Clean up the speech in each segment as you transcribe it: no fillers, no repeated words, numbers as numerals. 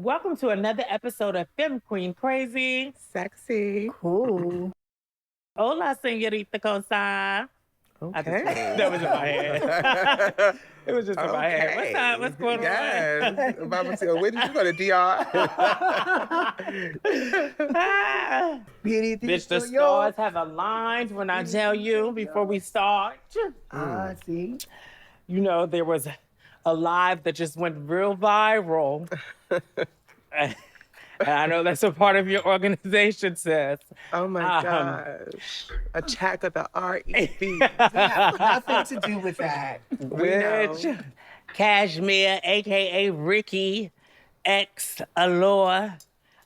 Welcome to another episode of Fem Queen Crazy. Sexy. Cool. Hola, señorita Cosa. Okay. That was in my head. It was just in my head. What's up? What's going on? Yes. Mama said, where did you go to DR? Beauty Bitch, the stars have aligned when I tell you before we start. See? You know, there was a live that just went real viral. And I know that's a part of your organization, sis. Oh my gosh. Attack of the REV. We have nothing to do with that. Which Kashmere, aka Ricky, ex Allure,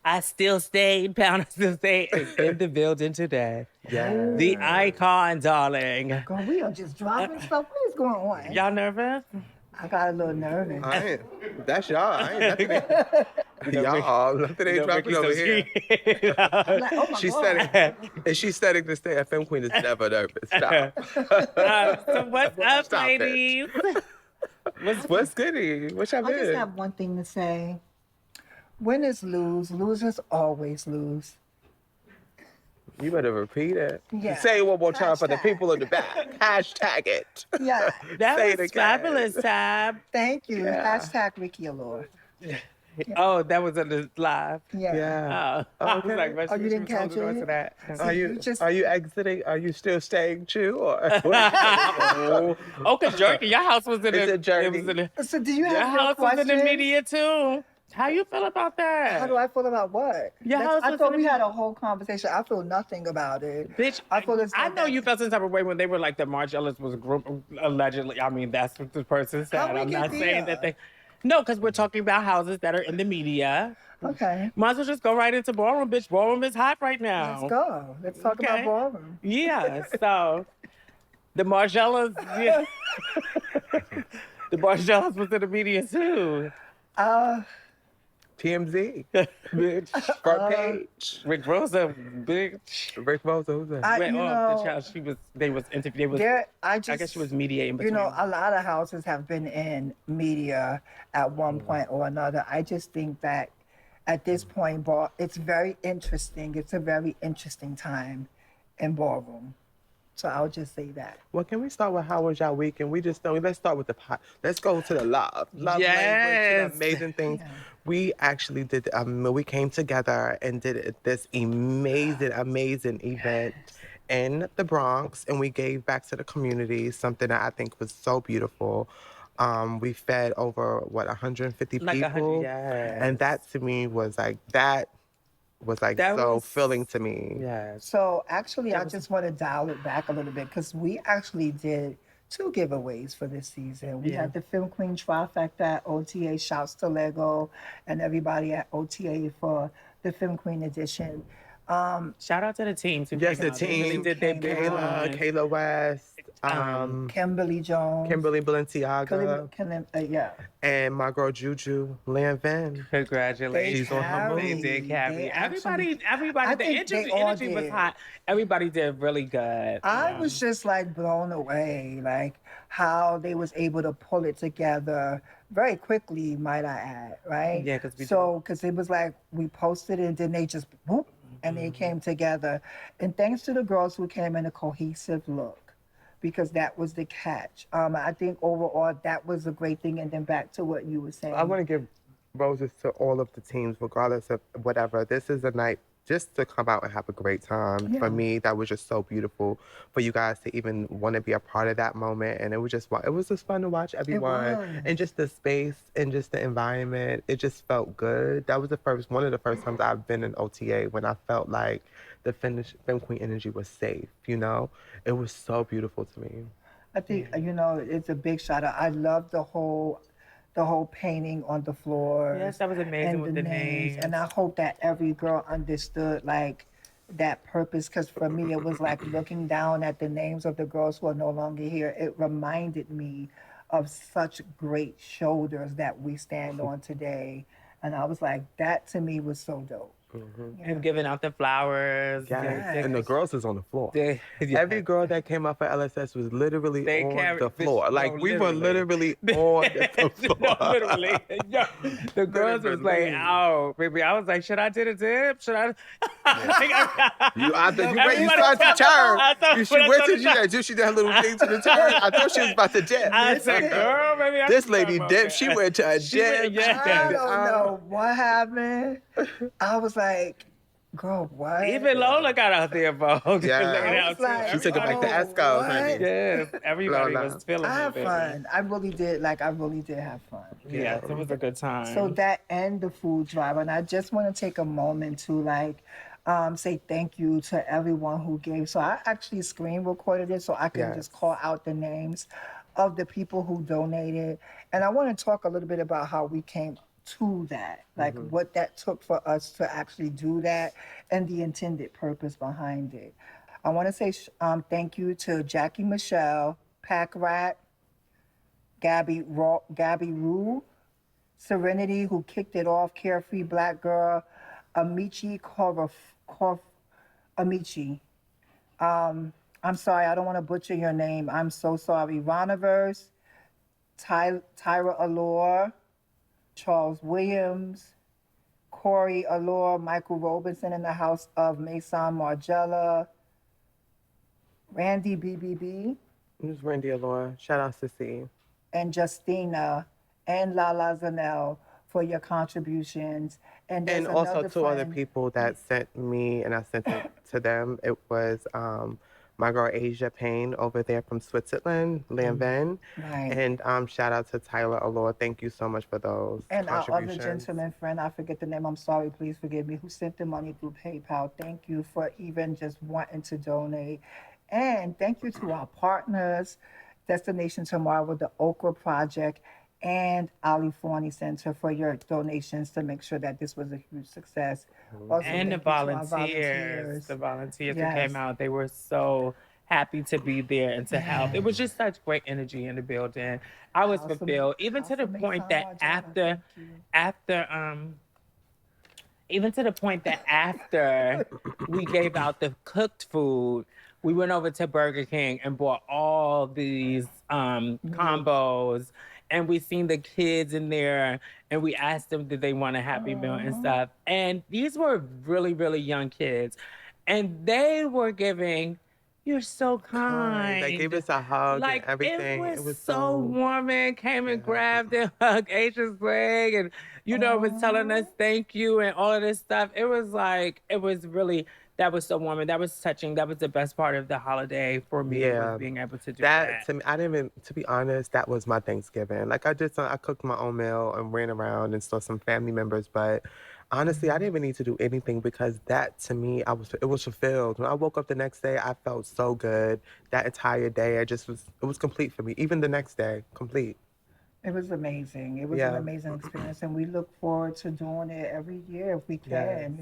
I still stayed, Pound still stayed, is in the building today. Yeah. The icon, darling. Girl, we are just dropping stuff. What is going on? Y'all nervous? I got a little nervous. That's y'all. I ain't nothing. Y'all, nothing ain't dropping over here. I'm like, oh my God. She's studying to stay at Fem Queen is never nervous. Stop. So what's up, Stop it. ladies? What's goody? What y'all I just been? have one thing to say. Winners lose. Losers always lose. You better repeat it. Yeah. Say it one more time for the Hashtag. people in the back. Hashtag it. Yeah. That Say it was again. fabulous, Tab. Thank you. Yeah. Hashtag Ricky Allure. Oh, that was on the live. Yeah. Yeah. Oh, I was Okay. like, Oh, you didn't catch it? To that. Are you exiting? Are you still staying too? Or Oh, cause Jerky, your house was in It's the a Jerky. It was in the, So do you your have your house was in the questions? media too. How you feel about that? How do I feel about what? Your house I was thought in we the- had a whole conversation. I feel nothing about it. Bitch, I feel it's I not know that- you felt some type of way when they were like the Margellas was allegedly. I mean, that's what the person said. How we I'm get not saying there? that they. No, because we're talking about houses that are in the media. Okay. Might as well just go right into Ballroom, bitch. Ballroom is hot right now. Let's go. Let's talk about Okay. Ballroom. Yeah, so the Margellas, yeah. The Margellas was in the media too. TMZ? Bitch. Front page. Rick Rosa, bitch. Rick Rosa, who's that? I- Went you off the know, child. They was interviewed. I guess she was mediating You between. know, a lot of houses have been in media at one point or another. I just think that at this point, it's very interesting. It's a very interesting time in Ballroom. So I'll just say that. Well, can we start with how was y'all week? And let's start with the pot. Let's go to the love Yes. language, the amazing things. Yeah. We actually did, we came together and did this amazing event in the Bronx, and we gave back to the community something that I think was so beautiful. We fed over 150 Like people, 100, yes. and that to me was like That so was- filling to me. Yes. So actually, I just want to dial it back a little bit because we actually did 2 giveaways for this season. We had the Film Queen Trifecta at OTA. Shouts to Lego and everybody at OTA for the Film Queen edition. Shout out to the teams. Who Yes, came the out. They really team. did their big one. Kayla West, Kimberly Jones. Kimberly Balenciaga, Yeah. and my girl Juju Lan Van. Congratulations. She's on her move. They did carry. They Everybody, I the think they energy all was did. hot. Everybody did really good. I was just like blown away, like how they was able to pull it together very quickly, might I add, right? Yeah, 'cause we because it was like we posted it and then they just whoop and they came together. And thanks to the girls who came in a cohesive look, because that was the catch. I think overall that was a great thing. And then back to what you were saying. I want to give roses to all of the teams, regardless of whatever. This is a night just to come out and have a great time. Yeah. For me, that was just so beautiful for you guys to even want to be a part of that moment. And it was just fun to watch everyone was. and just the space and just the environment. It just felt good. That was one of the first times I've been in OTA when I felt like the Fem Queen energy was safe, you know? It was so beautiful to me. I think, it's a big shout out. I love the whole painting on the floor. Yes, that was amazing and with the names. And I hope that every girl understood like that purpose, because for me it was like looking down at the names of the girls who are no longer here. It reminded me of such great shoulders that we stand on today. And I was like, that to me was so dope. and giving out the flowers. Yes. And the girls is on the floor. Yes. Every girl that came out for LSS was literally on the floor. Like, no, we were literally on the floor. No, literally. Yo, the girls was like, Literally. oh, baby. I was like, should I do the dip? Should I? You Everybody- started to turn. I thought- She when I went saw to the turn- she did her little thing to the turn. I thought she was about to dip. I said, girl, baby. I This can lady talk dipped. about She that. went to a She went- dip. yeah. I don't know what happened. I was like, girl, what? Even Lola got out there, Vogue. Yeah. Laid I out was too. like, She took it back to oh, Esco, what? honey. Yes, everybody Lola. was feeling I it, had baby. fun. I really did. Like, I really did have fun. Yes, it was a good time. So that and the food drive, and I just want to take a moment to say thank you to everyone who gave. So I actually screen recorded it so I can just call out the names of the people who donated. And I want to talk a little bit about how we came to that, like what that took for us to actually do that and the intended purpose behind it. I want to say thank you to Jackie Michelle, Pack Rat, Gabby Rue, Serenity, who kicked it off, Carefree Black Girl, Amici Amici. I'm sorry, I don't want to butcher your name. I'm so sorry. Roniverse, Tyra Allure, Charles Williams, Corey Allure, Michael Robinson in the House of Mason Margella, Randy BBB, It was Randy Allure. Shout out Sissy. and Justina, and Lala Zanel for your contributions. And there's And also another two other friend- people that sent me, and I sent it to them. It was my girl Asia Payne over there from Switzerland, Lanvin. Right. And shout out to Tyler Allure. Thank you so much for those And our other contributions. gentleman friend, I forget the name, I'm sorry, please forgive me, who sent the money through PayPal. Thank you for even just wanting to donate. And thank you to our partners, Destination Tomorrow, the Okra Project, and Ali Forney Center for your donations to make sure that this was a huge success. Also, and the thank you to our volunteers who Yes. came out, they were so happy to be there and to help. It was just such great energy in the building. I was Awesome. fulfilled, even to the Awesome. point Thank that you. even to the point that after we gave out the cooked food, we went over to Burger King and bought all these combos, and we seen the kids in there, and we asked them did they want a Happy Meal and stuff. And these were really, really young kids, and they were giving, "You're so kind." They gave us a hug Like, and everything. it was so warm, and came and grabbed and hugged Asia's leg, and was telling us thank you and all of this stuff. It was like, it was really, that was so warm, and that was touching. That was the best part of the holiday for me, was being able to do that. To me, I didn't even, to be honest, that was my Thanksgiving. Like, I cooked my own meal and ran around and saw some family members, but honestly, I didn't even need to do anything because that, to me, it was fulfilled. When I woke up the next day, I felt so good. That entire day, it was complete for me. Even the next day, complete. It was amazing. It was an amazing experience, and we look forward to doing it every year if we can,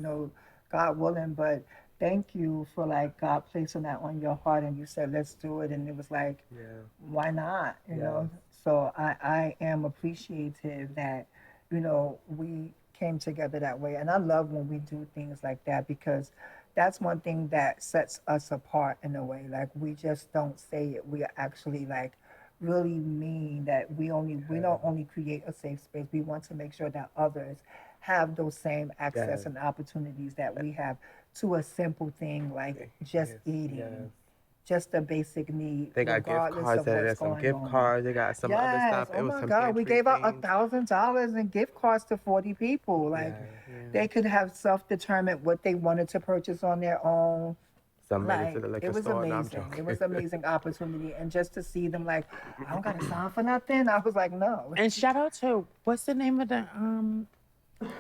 God willing. But thank you for God placing that on your heart, and you said, let's do it. And it was like, why not? You know? So I am appreciative that, we came together that way. And I love when we do things like that because that's one thing that sets us apart in a way. Like, we just don't say it. We actually really mean that we don't only create a safe space, we want to make sure that others have those same access and opportunities that we have to a simple thing like just eating. Just a basic need. They got gift regardless cards, of there's what's some going gift on. cards, they got some other stuff. Oh It was my some God, we pantry gave out things. $1,000 in gift cards to 40 people. They could have self-determined what they wanted to purchase on their own. Some made it to the liquor It was store. No, I'm amazing. joking. It was amazing opportunity. And just to see them I don't got to sign for nothing. I was like, no. And shout out to, what's the name of the, do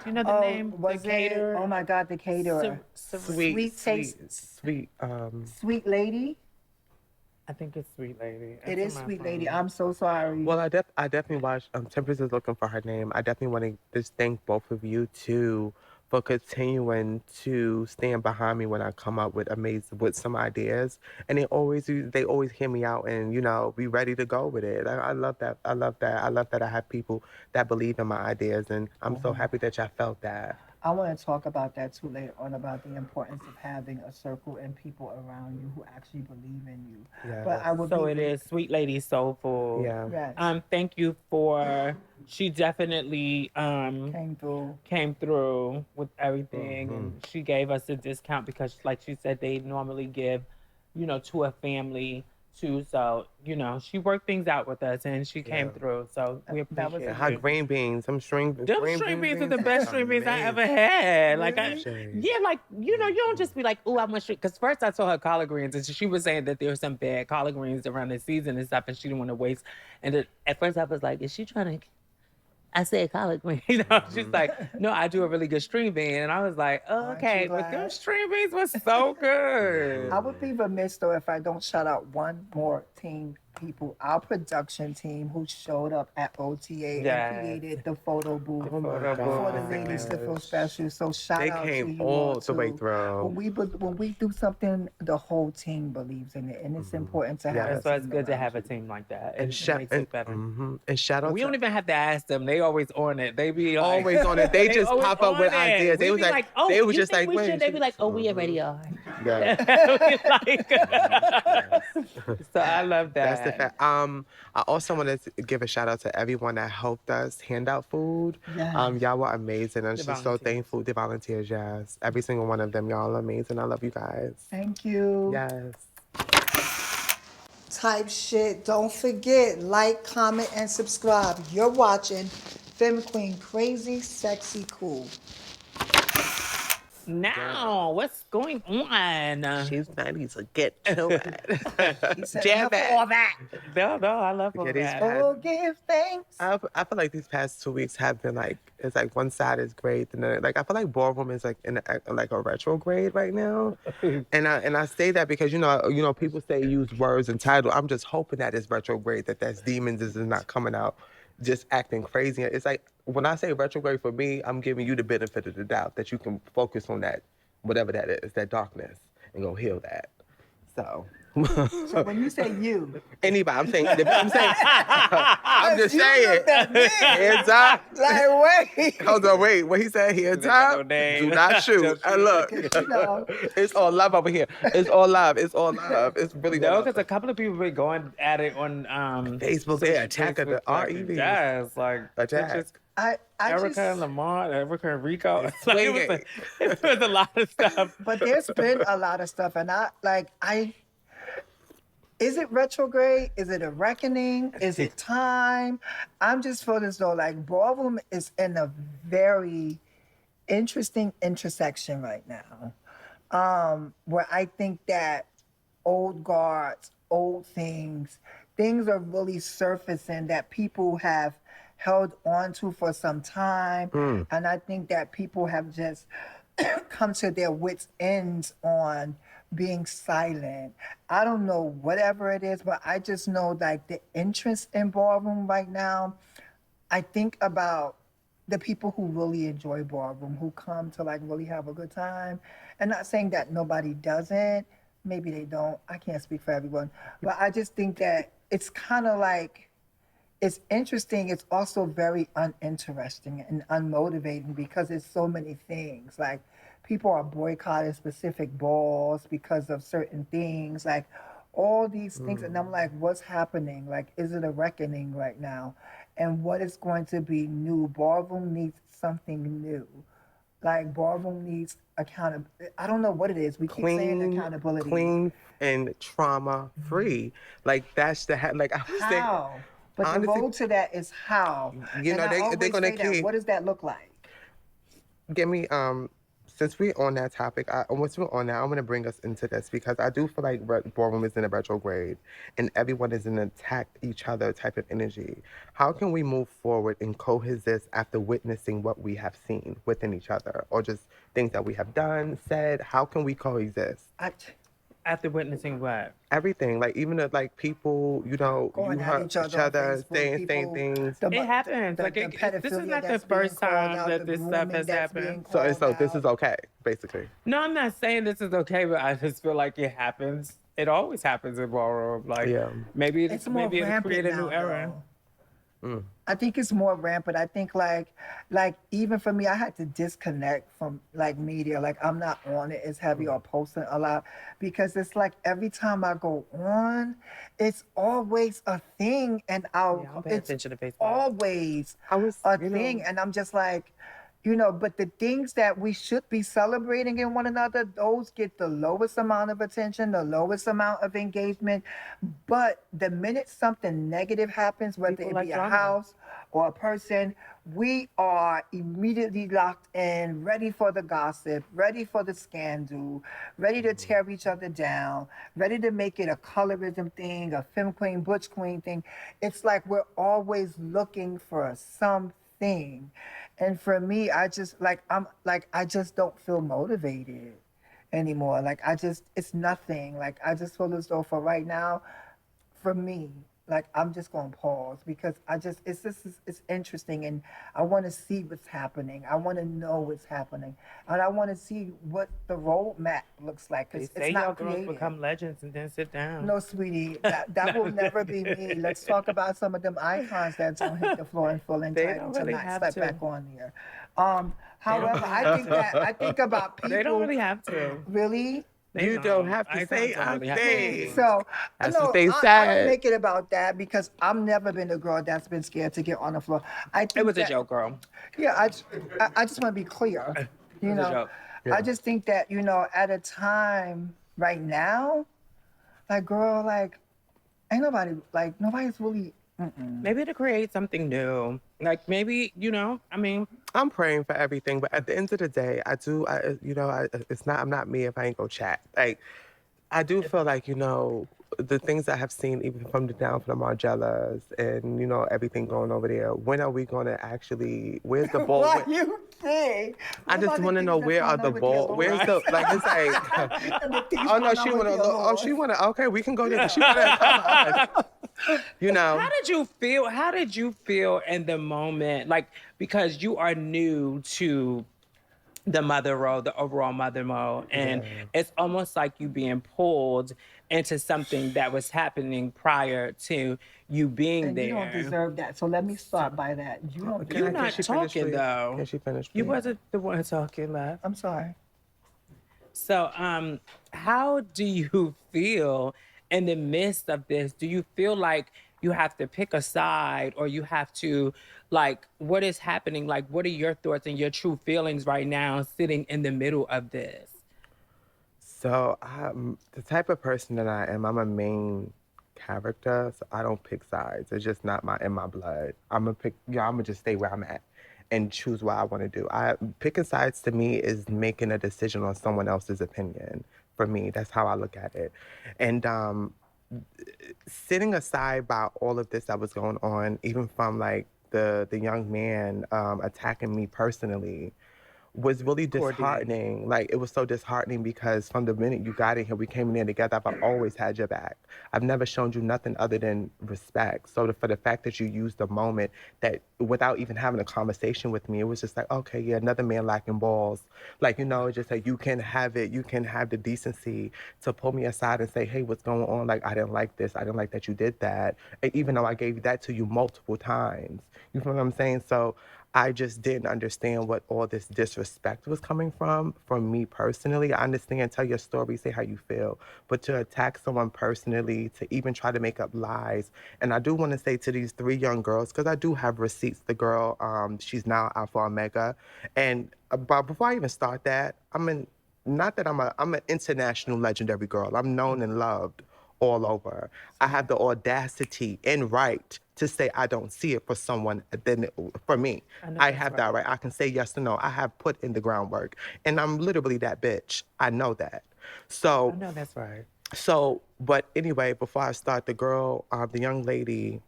you know the name? Was The caterer? Oh my God, the caterer. Sweet Sweet lady. I think it's Sweet Lady. It is Sweet Lady. I'm so sorry. Well, I definitely watched. Tempest is looking for her name. I definitely want to just thank both of you too for continuing to stand behind me when I come up with some ideas, and they always hear me out and be ready to go with it. I love that. I love that. I love that I have people that believe in my ideas, and I'm so happy that y'all felt that. I want to talk about that too later on, about the importance of having a circle and people around you who actually believe in you. But I would So be it is Sweet Lady Soul Food. Yeah. yes, Thank you for. She definitely came through. with everything, and she gave us a discount because, like she said, they normally give, to a family too. So she worked things out with us, and she came through. So we That was appreciate a it. Her green beans, them string Beans are the are best string beans I ever amazing. had. Like, Really? yeah, like, you don't just be like, oh, I want string. Because first I told her collard greens, and she was saying that there were some bad collard greens around the season and stuff, and she didn't want to waste. And at first I was like, is she trying to? I said collard greens. She's like, no, I do a really good string bean. And I was like, oh, Aren't okay. you But them glad? string beans was so good. I would be remiss though if I don't shout out one more team people, our production team who showed up at OTA Yes. and created the photo booth Oh my Photo for God. the ladies to feel special. So shout They out to came you all the way too. through. When we do something, the whole team believes in it, and it's important to have. Yes. a So it's team good to around have a you. team like that. And It shout makes it better. and shout out We to don't even have to ask them. They always on it. They be like, always on it. They just always pop up with on it. ideas. We They was be like, oh, they was you just think like, we wait. should? They be like, oh, we already are. Yeah. We like, so I love that. That's the fact. I also want to give a shout out to everyone that helped us hand out food. Yes. Y'all were amazing. I'm The just so volunteers. thankful. The volunteers, yes. Every single one of them, y'all are amazing. I love you guys. Thank you. Yes. Type shit. Don't forget, like, comment, and subscribe. You're watching Femme Queen Crazy, Sexy, Cool. Now, what's going on? She's ready to get to it. He said, Jam enough of it. all that. No, I love all Yeah, these that. Oh, give thanks. I feel like these past 2 weeks have been like, it's like one side is great, and then like I feel like Ballroom is like in like a retrograde right now, and I say that because people say use words and title. I'm just hoping that it's retrograde, that's demons is not coming out, just acting crazy. It's like when I say retrograde for me, I'm giving you the benefit of the doubt that you can focus on that, whatever that is, that darkness, and go heal that. So. So when you say you, Anybody, I'm saying, I'm just you saying. looked at me. Hands up. Like, wait. Hold on, wait. What he said? Hands got no up. name. Do not shoot. Don't And look, You know. it's all love over here. It's all love. It's all love. It's really No, all because a love. couple of people been going at it on Facebook. They attacking the REV. Yes, like Attack. just I Erica just, and Lamar, Erica and Rico. It's Like, swinging. it was a lot of stuff. but there's been a lot of stuff, and is it retrograde? Is it a reckoning? Is it time? I'm just feeling as though like Ballroom is in a very interesting intersection right now, where I think that old guards, old things are really surfacing that people have held on to for some time, and I think that people have just come to their wits' ends on being silent. I don't know whatever it is, but I just know like the interest in Ballroom right now. I think about the people who really enjoy Ballroom, who come to like really have a good time. And not saying that nobody doesn't, maybe they don't. I can't speak for everyone, but I just think that it's kind of like, it's interesting. It's also very uninteresting and unmotivating because it's so many things. Like people are boycotting specific balls because of certain things, like all these things. And I'm like, what's happening? Like, is it a reckoning right now? And what is going to be new? Ballroom needs something new. Like Ballroom needs accountability. I don't know what it is. We keep saying accountability. Clean and trauma free. Like that's like I was saying. How? But honestly, the road to that is how. You know, and I they're always gonna say that. keep. What does that look like? Give me since we're on that topic, once we're on that, I'm gonna bring us into this because I do feel like Ballroom is in a retrograde and everyone is in an attack each other type of energy. How can we move forward and coexist after witnessing what we have seen within each other, or just things that we have done, said? How can we coexist? After witnessing what? Everything, like even like people, Going you at hurt each other on Facebook, saying people- things. It happens. Like, this is not the first time that this stuff has happened. So this is okay, basically. No, I'm not saying this is okay, but I just feel like it happens. It always happens in Ballroom. Like, Yeah. maybe It's more it'll rampant create a now, new era. I think it's more rampant. I think like even for me, I had to disconnect from like media. Like I'm not on it as heavy or posting a lot because it's like every time I go on, it's always a thing, and Yeah, I don't pay it's attention to Facebook. always I was, a you thing, know, and I'm just like. But the things that we should be celebrating in one another, those get the lowest amount of attention, the lowest amount of engagement. But the minute something negative happens, whether People it like be a drama. house or a person, we are immediately locked in, ready for the gossip, ready for the scandal, ready to tear each other down, ready to make it a colorism thing, a femme queen, butch queen thing. It's like we're always looking for something. And for me, I just don't feel motivated anymore. Like it's nothing. Like I just feel as though for right now, for me, like I'm just gonna pause because it's interesting, and I want to see what's happening. I want to know what's happening, and I want to see what the roadmap looks like They because say it's y'all not girls created. become legends and then sit down. No, sweetie, that will never be me. Let's talk about some of them icons that don't hit the floor and feel They entitled don't to really not have step to. back on there. They don't However, really I have think to. I think about They don't people really have to. really. They you don't have to Icons say don't really have I to do say. it. So That's what no, they I don't said. make it about that because I've never been a girl that's been scared to get on the floor. I It think was a that joke, girl. yeah, I just want to be clear. It You was a know, joke. I just think that at a time right now, like girl, like ain't nobody like nobody's really. Maybe to create something new. Like maybe, I mean, I'm praying for everything, but at the end of the day, it's not. I'm not me if I ain't go chat. Like, I do feel like the things I have seen, even from the down from the Margellas, and everything going over there. When are we going to actually? Where's the ball? What you think? I What just about the want to things know that's where are going the on with their ball? Where's lords? the like? It's like, And the things oh no, going she on with want to their look. Oh, lords. she want to. Okay, we can go there. She want to come on. how did you feel? How did you feel in the moment? Like, because you are new to the mother role, the overall mother role, and it's almost like you being pulled into something that was happening prior to you being And you don't there. deserve that. So let me start by that. You don't Can You're deserve not she finish, talking please? though. Can she finish, You please? wasn't the one talking, love. I'm sorry. So, how do you feel in the midst of this? Do you feel like you have to pick a side, or you have to, like, what is happening? Like, what are your thoughts and your true feelings right now, sitting in the middle of this? So I'm the type of person that I am. I'm a main character, so I don't pick sides. It's just not in my blood. I'm gonna pick. I'm gonna just stay where I'm at and choose what I want to do. Picking sides to me is making a decision on someone else's opinion. For me, that's how I look at it. And sitting aside by all of this that was going on, even from like the young man attacking me personally, was really Poor D. disheartening. Like, it was so disheartening because from the minute you got in here, we came in there together. I've always had your back. I've never shown you nothing other than respect. So for the fact that you used the moment that without even having a conversation with me, it was just like, okay, yeah, another man lacking balls. Like, it's just like, you can have it. You can have the decency to pull me aside and say, hey, what's going on? Like, I didn't like this. I didn't like that you did that. And even though I gave that to you multiple times. You feel what I'm saying? So I just didn't understand what all this disrespect was coming from me personally. I understand, tell your story, say how you feel, but to attack someone personally, to even try to make up lies. And I do want to say to these three young girls, because I do have receipts. The girl, she's now Alpha Omega. And but before I even start that, not that I'm an international legendary girl. I'm known and loved all over. I have the audacity and right to say I don't see it for someone than for me. I have that right. I can say yes or no. I have put in the groundwork, and I'm literally that bitch. I know that. So I know that's right. But anyway, before I start, the young lady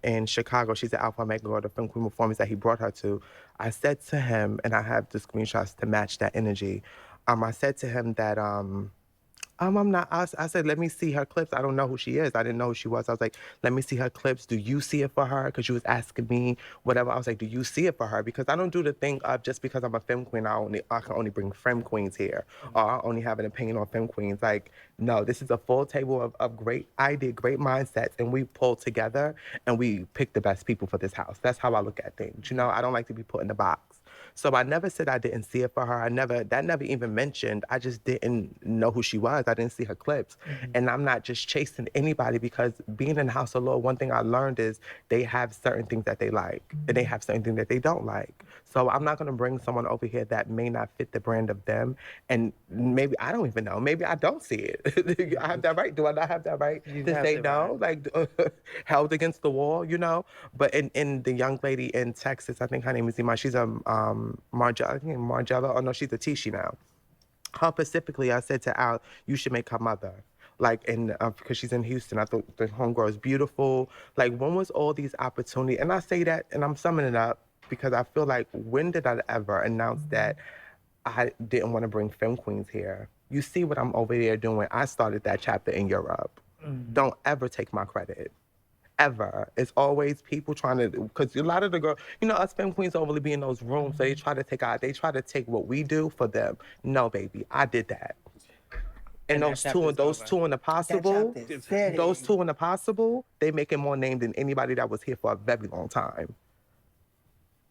in Chicago, she's an Alpha Omega girl, the film queen performance that he brought her to. I said to him, and I have the screenshots to match that energy. I said to him that I'm not. I said, let me see her clips. I don't know who she is. I didn't know who she was. I was like, let me see her clips. Do you see it for her? Because she was asking me whatever. I was like, do you see it for her? Because I don't do the thing of just because I'm a femme queen, I can only bring femme queens here, or I only have an opinion on femme queens. Like, no, this is a full table of great idea, great mindsets, and we pulled together and we picked the best people for this house. That's how I look at things. You know, I don't like to be put in a box. So I never said I didn't see it for her. That never even mentioned. I just didn't know who she was. I didn't see her clips. And I'm not just chasing anybody because being in the House of Allure, one thing I learned is they have certain things that they like and they have certain things that they don't like. So I'm not gonna bring someone over here that may not fit the brand of them. And maybe, I don't even know, maybe I don't see it. I have that right. Do I not have that right to say no? Like, held against the wall, you know? But in the young lady in Texas, I think her name is Iman, she's a Margella, I think Margella, oh no, she's a Tishi now. Her specifically, I said to Al, you should make her mother. Like, because she's in Houston, I thought the homegirl is beautiful. Like, when was all these opportunities? And I say that, and I'm summing it up because I feel like, when did I ever announce that I didn't want to bring femme queens here? You see what I'm over there doing. I started that chapter in Europe. Don't ever take my credit. Ever. It's always people trying to, because a lot of the girls, you know, us femme queens overly be in those rooms, so they try to take what we do for them. No, baby, I did that. And those two in the possible, they making more name than anybody that was here for a very long time.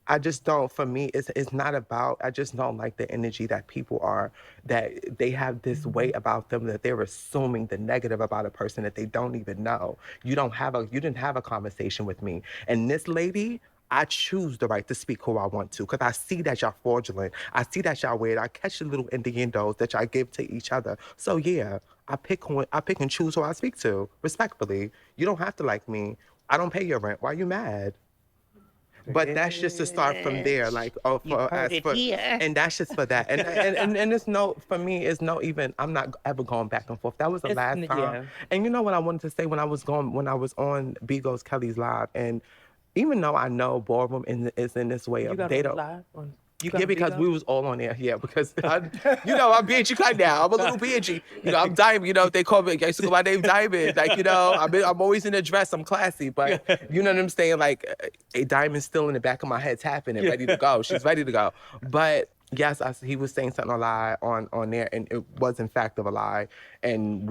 I just don't, for me, it's not about, I just don't like the energy that people are, that they have this way about them that they're assuming the negative about a person that they don't even know. You didn't have a conversation with me. And this lady, I choose the right to speak who I want to, because I see that y'all fraudulent. I see that y'all weird. I catch the little innuendos that y'all give to each other. So yeah, I pick and choose who I speak to, respectfully. You don't have to like me. I don't pay your rent. Why are you mad? But that's just to start from there, like, and that's just for that, and it's no, for me, it's no even. I'm not ever going back and forth. That was the last time. Yeah. And you know what I wanted to say when I was on Bigos Kelly's live, and even though I know Ballroom is in this way of they don't. Yeah, because we was all on there. Yeah, because I'm BG kind now. I'm a little BG. You know, I'm Diamond. You know, they call me. I used to call my name Diamond. Like, you know, I'm always in a dress. I'm classy, but you know what I'm saying. Like, a Diamond's still in the back of my head, tapping and ready to go. She's ready to go. But yes, he was saying something a lie on there, and it was in fact of a lie. And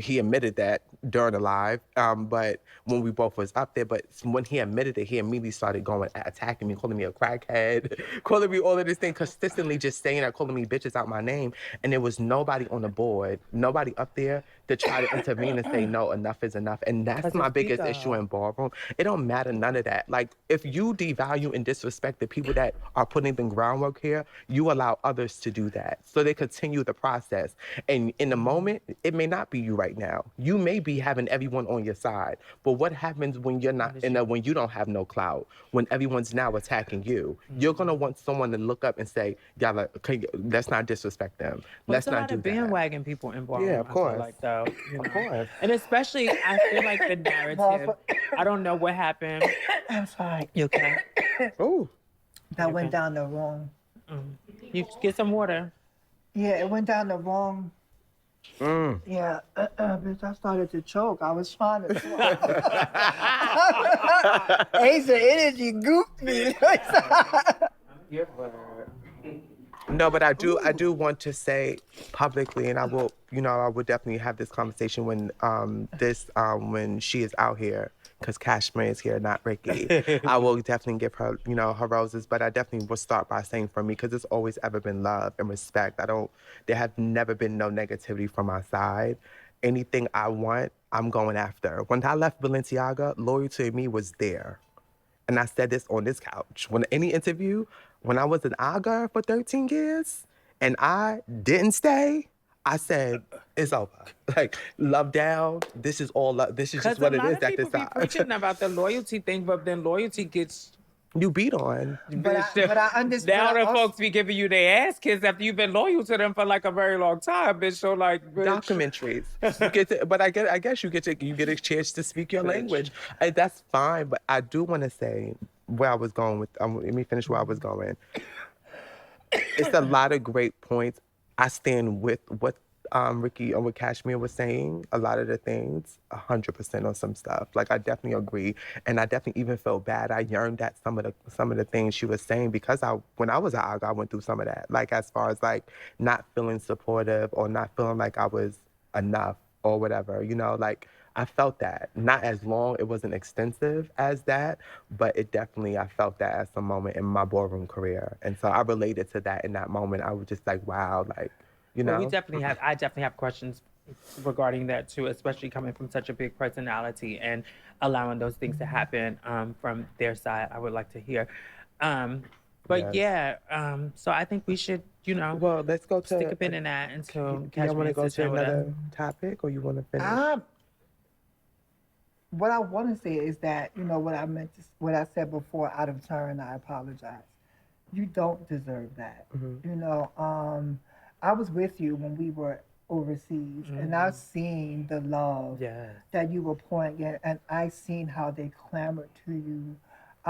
he admitted that during the live. But when we both was up there, but when he admitted it, he immediately started attacking me, calling me a crackhead, calling me all of this thing, consistently just saying that, calling me bitches out my name. And there was nobody on the board, nobody up there to try to intervene and say, no, enough is enough. And that's my biggest issue in Ballroom. It don't matter none of that. Like, if you devalue and disrespect the people that are putting the groundwork here, you allow others to do that. So they continue the process. And in the moment, it may not be you right now. You may be having everyone on your side. But what happens when you're not when you don't have no clout, when everyone's now attacking you? You're gonna want someone to look up and say, "Yeah, let's not disrespect them. Let's not do that." Bandwagon people in Ballroom. Yeah, of course. I feel like, though, you know? Of course. And especially, I feel like the narrative. I don't know what happened. I'm sorry. You okay? Oh, That went down the wrong. You get some water. Yeah, it went down the wrong. Yeah, bitch, I started to choke. I was trying to. Ace of energy gooped me. No, but I do want to say publicly, and I will definitely have this conversation when she is out here, because Kashmere is here, not Ricky. I will definitely give her, her roses, but I definitely will start by saying, for me, because it's always ever been love and respect. There have never been no negativity from my side. Anything I want, I'm going after. When I left Balenciaga, loyalty to me was there. And I said this on this couch. When I was an Aga for 13 years and I didn't stay, I said, it's over. Like, love down. This is all love. This is just what it is at this time. Because a lot of people be preaching about the loyalty thing, but then loyalty gets... You beat on. But I understand. Now the folks be giving you their ass kids after you've been loyal to them for like a very long time, bitch. So like, bitch. Documentaries. But I guess you get a chance to speak your language. That's fine. But I do want to say where I was going with. Let me finish where I was going. It's a lot of great points. I stand with what Ricky, or what Kashmere was saying, a lot of the things, 100% on some stuff. Like, I definitely agree, and I definitely even felt bad. I yearned at some of the things she was saying because when I was at AGA, I went through some of that. Like, as far as like not feeling supportive or not feeling like I was enough or whatever, like I felt that. Not as long, it wasn't extensive as that, but it definitely, I felt that at some moment in my ballroom career. And so I related to that in that moment. I was just like, wow, like, Well, I definitely have questions regarding that too, especially coming from such a big personality and allowing those things to happen from their side. I would like to hear. But Yes. yeah, so I think we should, Well, let's go to stick a pin in that until do y'all want to Kashmir go sits to down with us. another topic, or you want to finish? What I want to say is that, what I said before out of turn, I apologize. You don't deserve that. I was with you when we were overseas, and I've seen the love Yes. that you were pouring in, and I seen how they clamored to you.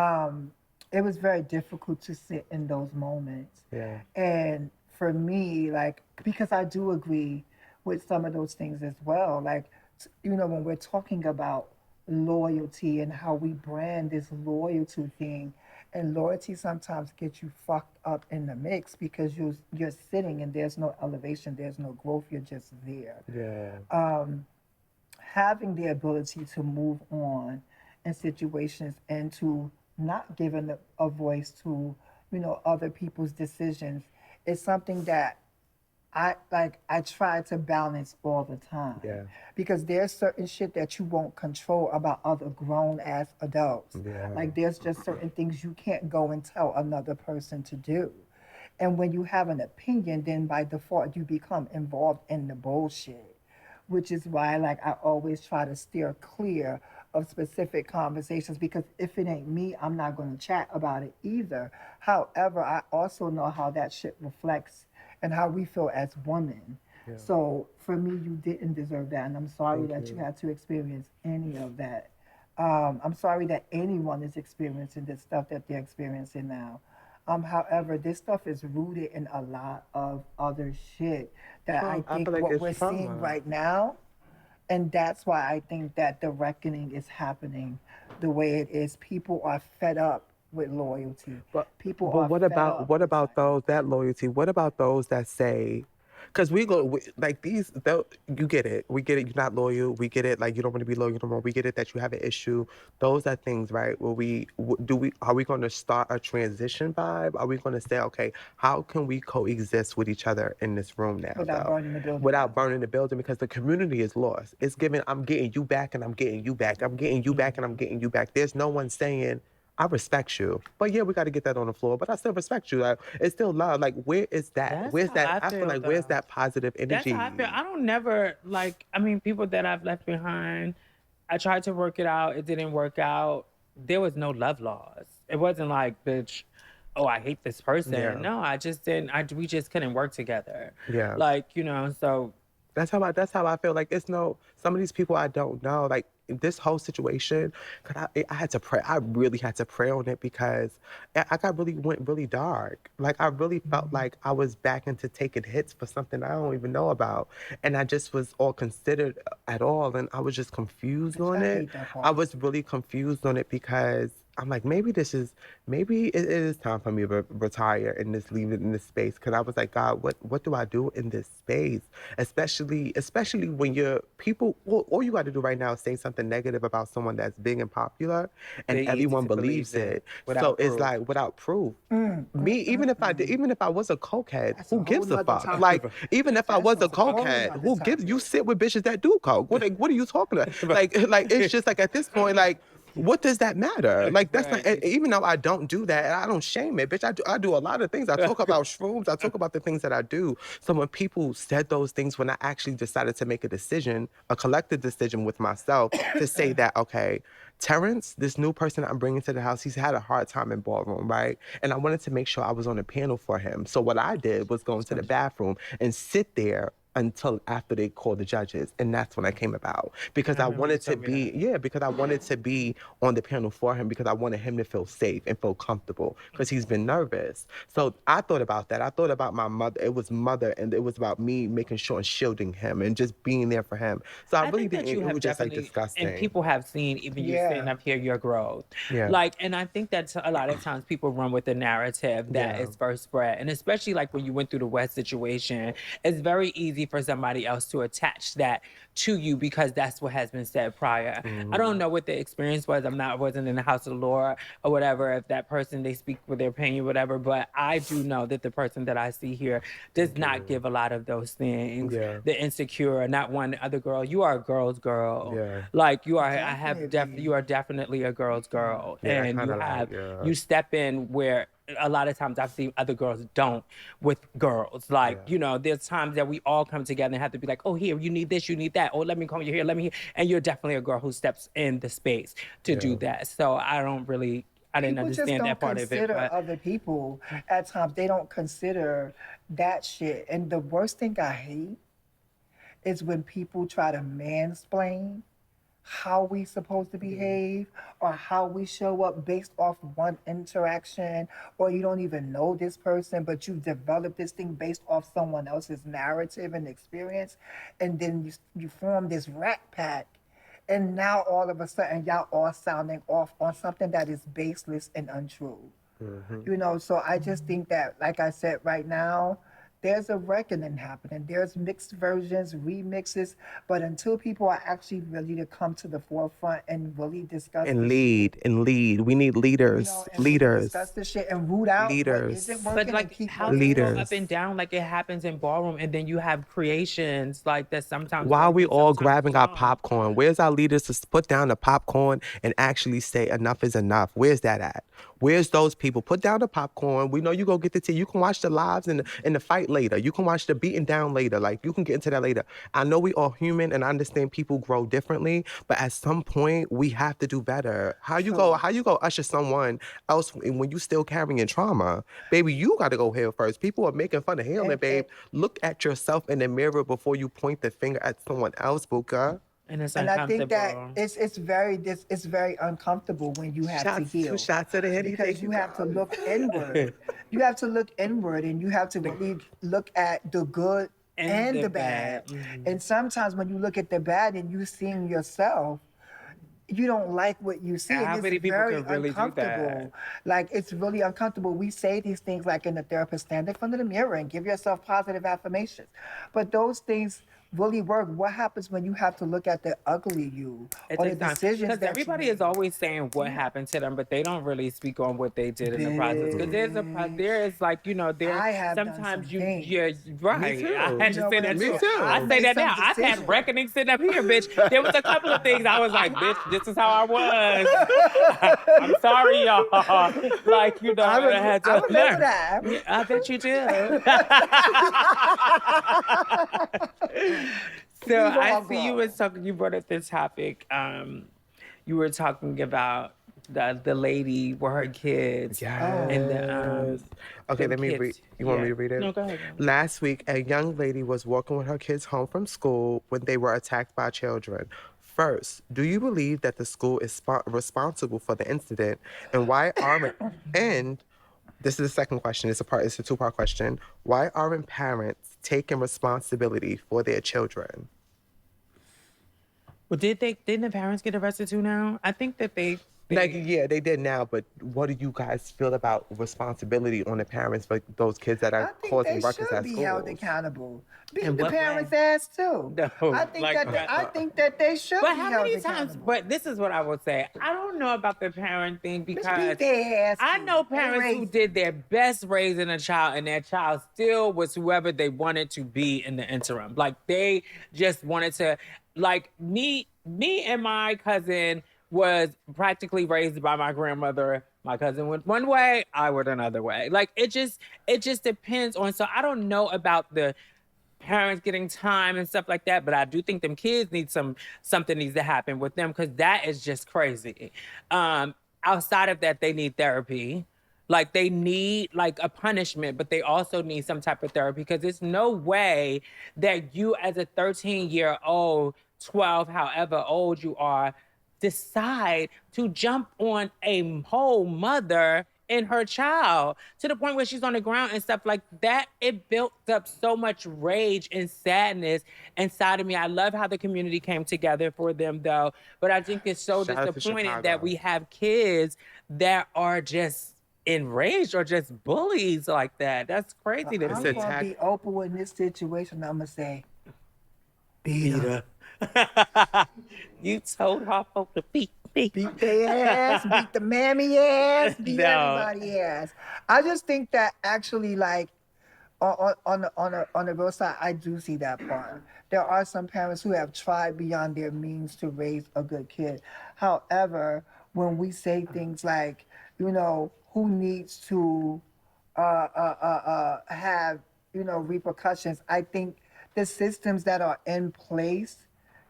Um, it was very difficult to sit in those moments. Yeah. And for me, like, because I do agree with some of those things as well. Like, when we're talking about loyalty and how we brand this loyalty thing, and loyalty sometimes gets you fucked up in the mix because you're sitting and there's no elevation, there's no growth, you're just there. Yeah. Having the ability to move on in situations and to not giving a voice to other people's decisions is something that I try to balance all the time. Yeah. Because there's certain shit that you won't control about other grown ass adults. Yeah. Like there's just certain things you can't go and tell another person to do. And when you have an opinion, then by default you become involved in the bullshit. Which is why like I always try to steer clear of specific conversations because if it ain't me, I'm not gonna chat about it either. However, I also know how that shit reflects and how we feel as women. Yeah. So for me, you didn't deserve that, and I'm sorry Thank that you. you had to experience any of that. I'm sorry that anyone is experiencing this stuff that they're experiencing now. However, this stuff is rooted in a lot of other shit that I I think feel like what it's we're trauma. seeing right now, and that's why I think that the reckoning is happening the way it is. People are fed up with loyalty. People But are what fed about up what with about those that loyalty? What about those that say, because like these, you get it, we get it. You're not loyal. We get it. Like you don't want to be loyal no more. We get it that you have an issue. Those are things, right? Where are we going to start a transition vibe? Are we going to say, okay, how can we coexist with each other in this room now, without though? burning the building. Without burning the building, because the community is lost. It's given. I'm getting you back, and I'm getting you back. I'm getting you back, and I'm getting you back. There's no one saying, I respect you, but yeah, we got to get that on the floor. But I still respect you. Like it's still love. Like where is that? That's Where's how that? I I feel feel, like where's though. that positive That's energy? how I feel. I don't never like. I mean, people that I've left behind. I tried to work it out. It didn't work out. There was no love lost. It wasn't like, bitch, oh, I hate this person. Yeah. No, I just didn't. We just couldn't work together. Yeah. Like so. That's how I feel. Like it's some of these people I don't know. Like this whole situation, cause I had to pray. I really had to pray on it because I went really dark. Like I really felt like I was back into taking hits for something I don't even know about, and I just was all considered at all, and I was just confused on I it. hate that part. I was really confused on it because I'm like, maybe it is time for me to retire and just leave it in this space. Because I was like, God, what do I do in this space? Especially when you're people, all you got to do right now is say something negative about someone that's big and popular, and They easy everyone to believes believe it. without So it's proof. like without proof. Me, even if I was a cokehead, That's a who gives whole a nother fuck? topic. Like even if I That's was a a whole cokehead, nother who gives? topic. You sit with bitches that do coke. What are you talking about? Like it's just like at this point, like. What does that matter? Like that's not. Right. Even though I don't do that, and I don't shame it, bitch. I do a lot of things. I talk about shrooms. I talk about the things that I do. So when people said those things, when I actually decided to make a decision, a collective decision with myself to say that, okay, Terrence, this new person I'm bringing to the house, he's had a hard time in ballroom, right? And I wanted to make sure I was on a panel for him. So what I did was go into the bathroom and sit there until after they called the judges. And that's when I came about. Because I wanted to be, because I wanted to be on the panel for him, because I wanted him to feel safe and feel comfortable, because he's been nervous. So I thought about that. I thought about my mother. It was mother, and it was about me making sure and shielding him and just being there for him. So I really think that didn't, you it have was just like definitely, disgusting. and people have seen even you Yeah. sitting up here your growth. Yeah. Like, and I think that a lot of times people run with the narrative that is first spread, and especially like when you went through the West situation, it's very easy for somebody else to attach that to you because that's what has been said prior. I don't know what the experience was. I wasn't in the House of Allure or whatever. If that person, they speak with their opinion, whatever. But I do know that the person that I see here does not give a lot of those things. Yeah. The insecure, not one other girl. You are a girl's girl. Yeah. Like you are. Definitely. You are definitely a girl's girl, Yeah, I and you kinda have like, yeah. you step in where a lot of times I've seen other girls don't with girls. Like, Yeah. you know, there's times that we all come together and have to be like, oh, here, you need this, you need that. Oh, let me come here, let me. And you're definitely a girl who steps in the space to do that. So I didn't People just understand don't that part of it. consider But other people at times. They don't consider that shit. And the worst thing I hate is when people try to mansplain how we supposed to behave or how we show up based off one interaction, or you don't even know this person but you've developed this thing based off someone else's narrative and experience, and then you form this rat pack, and now all of a sudden y'all all sounding off on something that is baseless and untrue. You know, so I just think that, like I said, right now there's a reckoning happening. There's mixed versions, remixes, but until people are actually ready to come to the forefront and really discuss And this lead, shit, and lead. We need leaders. you know, and really Leaders. discuss this shit and root out what Leaders. isn't But working and like keep how working. you go Leaders. up and down like it happens in Ballroom, and then you have creations like that sometimes. Why are work we and all sometimes grabbing our don't. popcorn? Where's our leaders to put down the popcorn and actually say enough is enough? Where's that at? Where's those people? Put down the popcorn. We know you go get the tea. You can watch the lives and the fight later. You can watch the beating down later. Like, you can get into that later. I know we all human, and I understand people grow differently, but at some point we have to do better. How you go usher someone else when you still carrying trauma? Baby, you got to go heal first. People are making fun of healing, babe. Look at yourself in the mirror before you point the finger at someone else, Buka. And it's And I think that uncomfortable. it's very uncomfortable when you have to heal. 2 shots to the head. Because you have to look inward. You have to look inward, and you have to really look at the good and the bad. And sometimes when you look at the bad and you seeing yourself, you don't like what you see. How And many it's people very can really do that? uncomfortable. Like, it's really uncomfortable. We say these things like in the therapist, stand in front of the mirror and give yourself positive affirmations. But those things really work. What happens when you have to look at the ugly you It or the takes time. decisions Because that everybody you is always saying what happened to them, but they don't really speak on what they did in the process. Because there is like, you know, I have done sometimes some things. you're right. too. I had You to know say what that I'm too. saying? I I've say made that some now. I've had decisions. reckoning sitting up here, bitch. There was a couple of things I was like, bitch, this is how I was. I'm sorry, y'all. Like, you know, I had to I remember learn. that. Yeah, I bet you do. So I see you was talking. You brought up this topic. You were talking about the lady with her kids. And the Okay, them let me kids. read. You want me to read it? No, go ahead. Last week, a young lady was walking with her kids home from school when they were attacked by children. First, do you believe that the school is responsible for the incident, and why aren't? And this is the second question. It's a two-part question. Why aren't parents taking responsibility for their children? Well, didn't the parents get arrested too now? I think that they Like, yeah, they did now, but what do you guys feel about responsibility on the parents for those kids that I are think causing they ruckus should at be schools? held accountable. Beat In the what parents' way? ass too. No, I think like I think that they should But be how held many accountable. times? But this is what I would say. I don't know about the parent thing Bitch, because beat their ass I too. know They parents who raised did their best raising a child, and their child still was whoever they wanted to be in the interim. Like, they just wanted to, like, me and my cousin was practically raised by my grandmother. My cousin went one way, I went another way. Like, it just depends on. So I don't know about the parents getting time and stuff like that, but I do think them kids need something needs to happen with them, because that is just crazy. Outside of that, they need therapy. Like they need like a punishment, but they also need some type of therapy because there's no way that you as a 13-year-old, 12, however old you are, decide to jump on a whole mother and her child to the point where she's on the ground and stuff like that. It built up so much rage and sadness inside of me. I love how the community came together for them though, but I think it's so Shout out to disappointing that Chicago. we have kids that are just enraged or just bullies like that. That's crazy to I'm me. gonna be open in this situation. I'm gonna say, beat her. You told her to beat me. Beat their ass, beat the mammy ass, beat everybody ass. I just think that actually, like, on the real side, I do see that part. There are some parents who have tried beyond their means to raise a good kid. However, when we say things like, you know, who needs to have, you know, repercussions, I think the systems that are in place,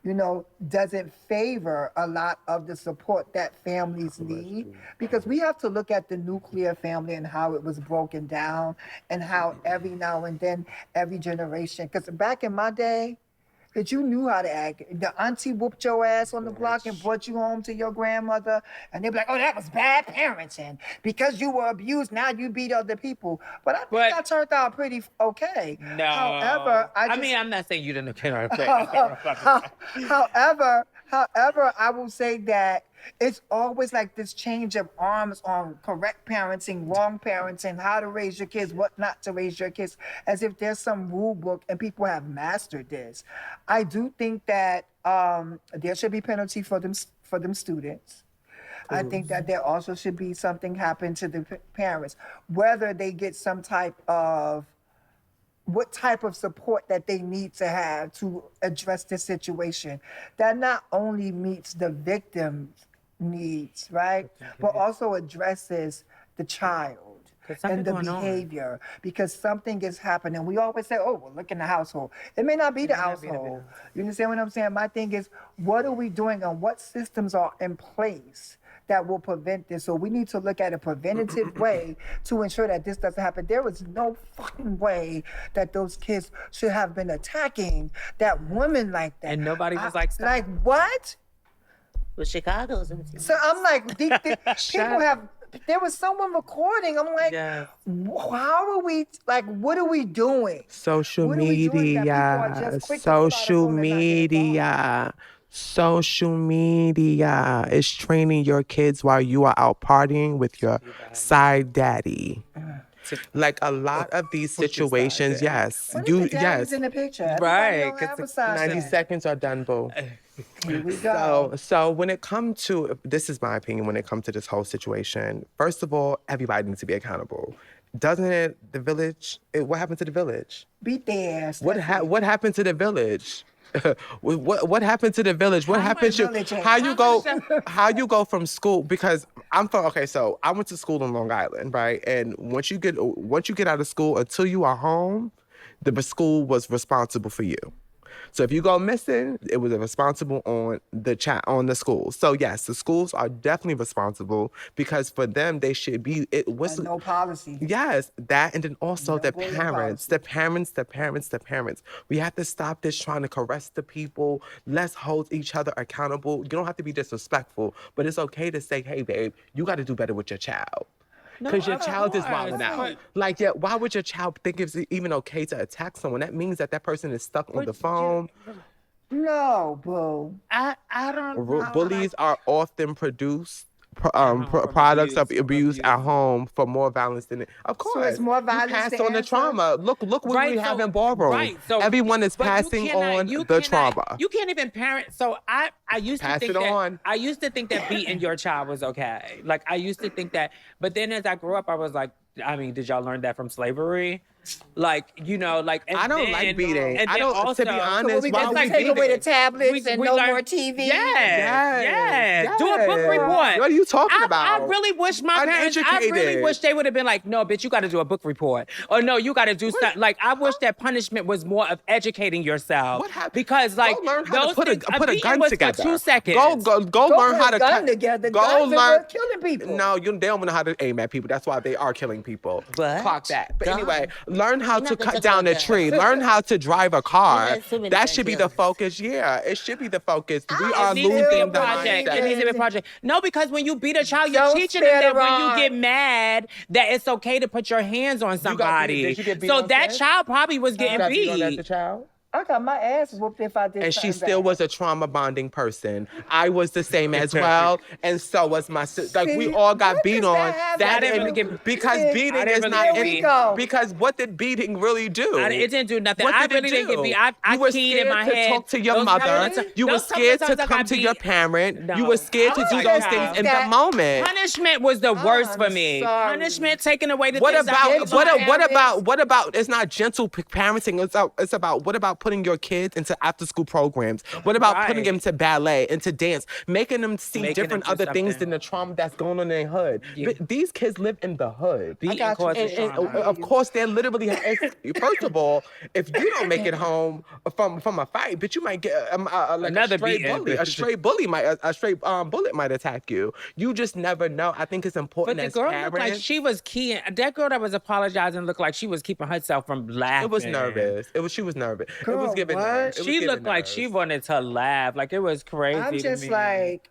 you know, doesn't favor a lot of the support that families need, because we have to look at the nuclear family and how it was broken down and how every now and then, every generation, because back in my day, that you knew how to act. The auntie whooped your ass on the block and brought you home to your grandmother, and they'd be like, "Oh, that was bad parenting because you were abused. Now you beat other people." But I think that turned out pretty okay. No. However, I mean, I'm not saying you didn't get her. However, I will say that it's always like this change of arms on correct parenting, wrong parenting, how to raise your kids, what not to raise your kids, as if there's some rule book and people have mastered this. I do think that there should be penalty for them students. I think that there also should be something happen to the parents, whether they get some type of what type of support that they need to have to address this situation that not only meets the victim's needs, right, but also addresses the child and the behavior, because something is happening. We always say, "Oh, well, look in the household." It may not be the household. You understand what I'm saying? My thing is, what are we doing and what systems are in place that will prevent this? So we need to look at a preventative way to ensure that this doesn't happen. There was no fucking way that those kids should have been attacking that woman like that. And nobody was like, "Stop." Like, what? Well, Chicago's in. So I'm like, people have, there was someone recording. I'm like, Yes. how are we, like, what are we doing? Social What are we doing that people are media, just quick to pull out a social phone and not get media, social media is training your kids while you are out partying with your side daddy. Like a lot of these situations, yes, What if the daddy's in the picture? Everybody Right, don't have 'cause a side 90 dad. seconds are done, boo. Here we go. So when it comes to, this is my opinion, when it comes to this whole situation, first of all, everybody needs to be accountable. Doesn't it, the village, what happened to the village? Beat their ass. What happened to the village? what happened to the village? What happened to how you go from school? Because so I went to school in Long Island, right? And once you get out of school, until you are home, the school was responsible for you. So if you go missing, it was responsible on the school. So yes, the schools are definitely responsible, because for them they should be no policy. Yes, that, and then also No the bullying parents. We have to stop this trying to caress the people. Let's hold each other accountable. You don't have to be disrespectful, but it's okay to say, "Hey, babe, you got to do better with your child." Because your child is wilding out. Like, yeah, why would your child think it's even okay to attack someone? That means that person is stuck on the phone. No, boo. I don't know. Bullies are often products of abuse at home for more violence than it. Of course, So it's more violence. You pass the on the answer? trauma. Look what we have in Ballroom. Right, so everyone is but you passing cannot- on you the cannot- trauma. You can't even parent. So I used to Pass think it that on. I used to think that beating your child was okay. Like I used to think that, but then as I grew up, I was like, I mean, did y'all learn that from slavery? Like, you know, like, and I don't then, like beating. And I then don't, also, to be So honest, we why just we like take beating? away the tablets and no more TV. Yes. Do a book report. What are you talking I about? really wish my parents, I really Uneducated. wish they would have been like, no, bitch, you got to do a book report. Or no, you got to do something. Like, I wish that punishment was more of educating yourself. What happened? Because, like, go learn how those to put things, a beating gun was together. for 2 seconds. Go Don't learn put how a to gun cut. together. Go Guns are learn. for killing people. No, they don't know how to aim at people. That's why they are killing people. But Clock that. But God. anyway, learn how You're to not gonna cut talk down a about tree. guns. Learn how to drive a car. There's too many That gun should be the killers. focus. Yeah, it should be the focus. We are It needs to be a losing the project. It mindset. needs to be a project. No, because when you beat a child, you're Don't teaching them spare that the when you rod. get mad, that it's okay to put your hands on somebody. Did you get beat So on that set? child probably was You getting got beat on as a beat. child? I got my ass whooped if I did And she something still bad. was a trauma bonding person. I was the same as well, and so was my sister. Like we See, all got what beat does on. that have That to do and with it? because See, beating I is didn't not. really get beat. Go. Because what did beating really do? It didn't do nothing. What I did really it didn't get do? beat. I You were keyed scared in my to head. talk to your Those couple mother. of times- You were those couple scared of to times I come got to your beat. parent. No. You were scared to Oh do my those God. things in That- the moment. Punishment was the worst for I'm me. sorry. Punishment taking away the What things I about gave what, my parents. what about it's not gentle parenting, it's about what about putting your kids into after school programs? What about putting them Right. to ballet, into dance, making them see Making different them do other things something. than the trauma that's going on in their hood? Yeah. But these kids live in the hood. Beating got you. causes And trauma. of course, they're literally. First of all, if you don't make it home from a fight, but you might get like Another a stray beating. bully. A stray bullet might attack you. You just never know. I think it's But important the as girl parents. looked like she was keying. That girl that was apologizing looked like she was keeping herself from laughing. It was nervous. She was nervous. It Girl, was giving what? nerves. It was She giving looked like she nerves. wanted to laugh. Like it was crazy. I'm to just me. like,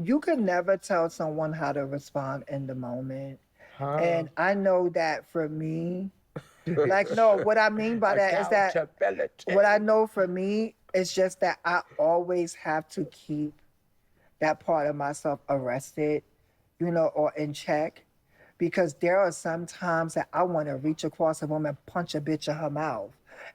you can never tell someone how to respond in the moment. Huh? And I know that for me, like, no, what I mean by that is that Accountability. what I know for me is just that I always have to keep that part of myself arrested, or in check. Because there are some times that I want to reach across a room and punch a bitch in her mouth.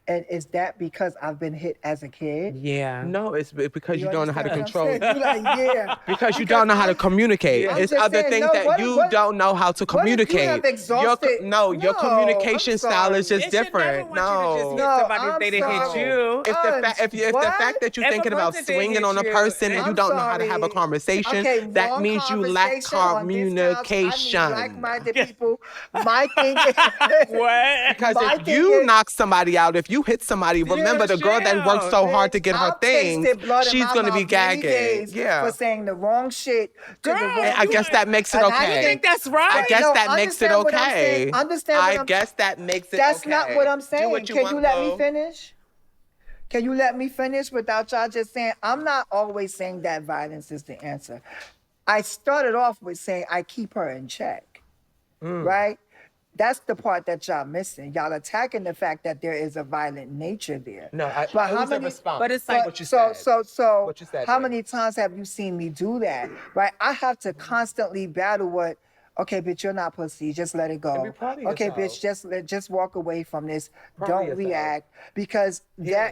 And is that because I've been hit as a kid? Yeah. No, it's because you don't know how to understand control. what I'm saying? You're like, yeah. Because you don't know how to communicate. I'm It's just other saying, things no, that what- you what- don't know how to What if you communicate. have exhausted? Your No, communication I'm style is sorry. just They should never different. want you to just hit No, somebody if I'm they didn't hit sorry. you. If the What? fact that you're If a thinking about person did swinging hit on a you, person and you I'm don't know how to have a sorry. conversation, Okay, that wrong means you lack conversation on this couch. communication. I need like-minded people. My thing is, What? Because My if thing you is- knock somebody out, if you hit somebody, remember the girl that worked so hard to get her I've things, tasted blood in she's my going to be mouth many gagging. days Yeah. for saying the wrong shit to the Girl, wrong And I guess that makes it And I okay. You think that's right? I guess No, that makes it understand what I'm saying. okay. Understand what I I'm- guess that makes it That's okay. not what I'm Do saying. what you Can want, you let me boo. finish? Can you let me finish without y'all just saying, I'm not always saying that violence is the answer. I started off with saying I keep her in check, right? That's the part that y'all missing. Y'all attacking the fact that there is a violent nature there. No, But it how was many- a response. But it's like what you so, said. so, What you said, how babe. many times have you seen me do that? Right? I have to constantly battle what, okay, bitch, you're not pussy. Just let it And go. be proud of Okay, yourself. bitch, just walk away from this. Proud of Don't yourself. react. Because there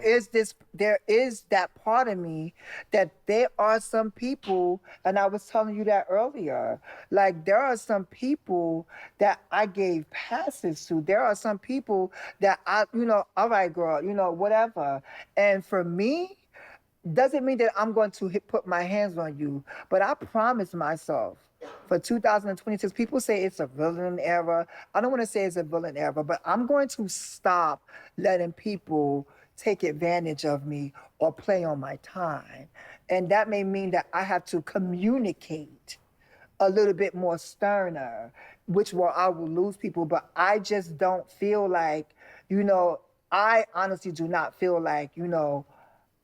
is that part of me that there are some people, and I was telling you that earlier, like there are some people that I gave passes to. There are some people that I, all right, girl, whatever. And for me, doesn't mean that I'm going to put my hands on you, but I promised myself for 2026, people say it's a villain era. I don't want to say it's a villain era, but I'm going to stop letting people take advantage of me or play on my time. And that may mean that I have to communicate a little bit more sterner, I will lose people, but I just don't feel like, I honestly do not feel like,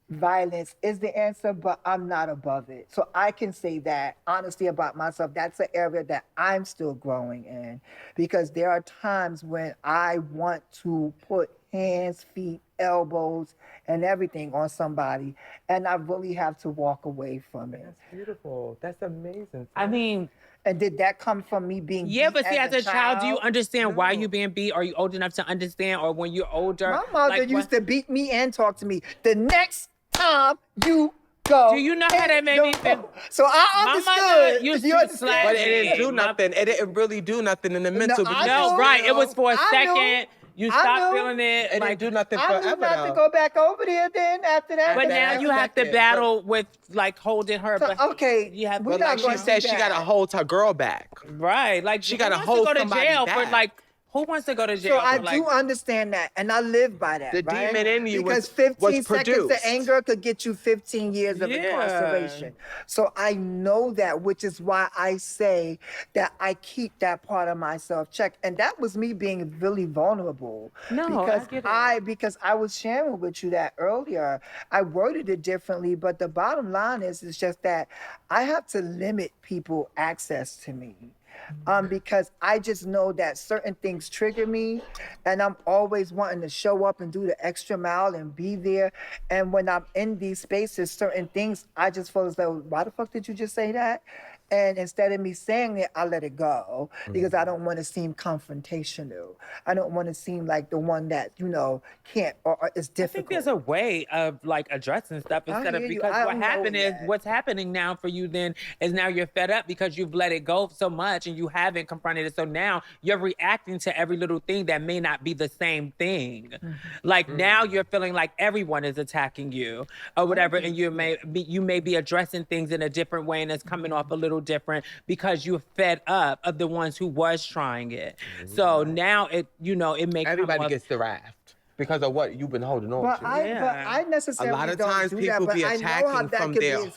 violence is the answer, but I'm not above it. So I can say that honestly about myself. That's an area that I'm still growing in, because there are times when I want to put hands, feet, elbows, and everything on somebody, and I really have to walk away from it. That's beautiful. That's amazing. I mean, And did that come from me being yeah, beat but see, as a child, do you understand why No. you being beat? Are you old enough to understand? Or when you're older? My mother used to beat me and talk to me. The next time you go. Do you know how that made me feel? So I My mother understood. used You to understand? slap But it didn't me. do nothing. It didn't really do nothing in the mental. I because- No, know. right. It was for a I knew. second. You I stopped knew. feeling it. It Like, didn't do nothing I knew forever, not to though. go back over there then after that. but After now that you have to second, battle with like holding her. So, But okay, you have we But not like she gonna said, do she got to that. hold her girl back. right. Like She who gotta wants hold to go to somebody jail for back. like. Who wants to go to jail? So I for, like, do understand that, and I live by that. The right? demon in you because was 15 seconds of produced. anger could get you 15 years of Yeah. incarceration. So I know that, which is why I say that I keep that part of myself checked, and that was me being really vulnerable. No, I because get it. because I was sharing with you that earlier. I worded it differently, but the bottom line is just that I have to limit people access to me. Because I just know that certain things trigger me, and I'm always wanting to show up and do the extra mile and be there. And when I'm in these spaces, certain things I just feel as though, why the fuck did you just say that? And instead of me saying it, I let it go because I don't want to seem confrontational. I don't want to seem like the one that can't or is I difficult. think there's a way of like addressing stuff instead of hear you. because I what don't know happened is yet. what's happening now for you then is now you're fed up because you've let it go so much and you haven't confronted it. So now you're reacting to every little thing that may not be the same thing. Like now you're feeling like everyone is attacking you or whatever, and you may be addressing things in a different way and it's coming off a little different because you're fed up of the ones who was trying it. So now it may come Everybody off, gets the raft because of what you've been holding on But to. I A necessarily lot of don't times do people that, be but I know how attacking that from could their be whole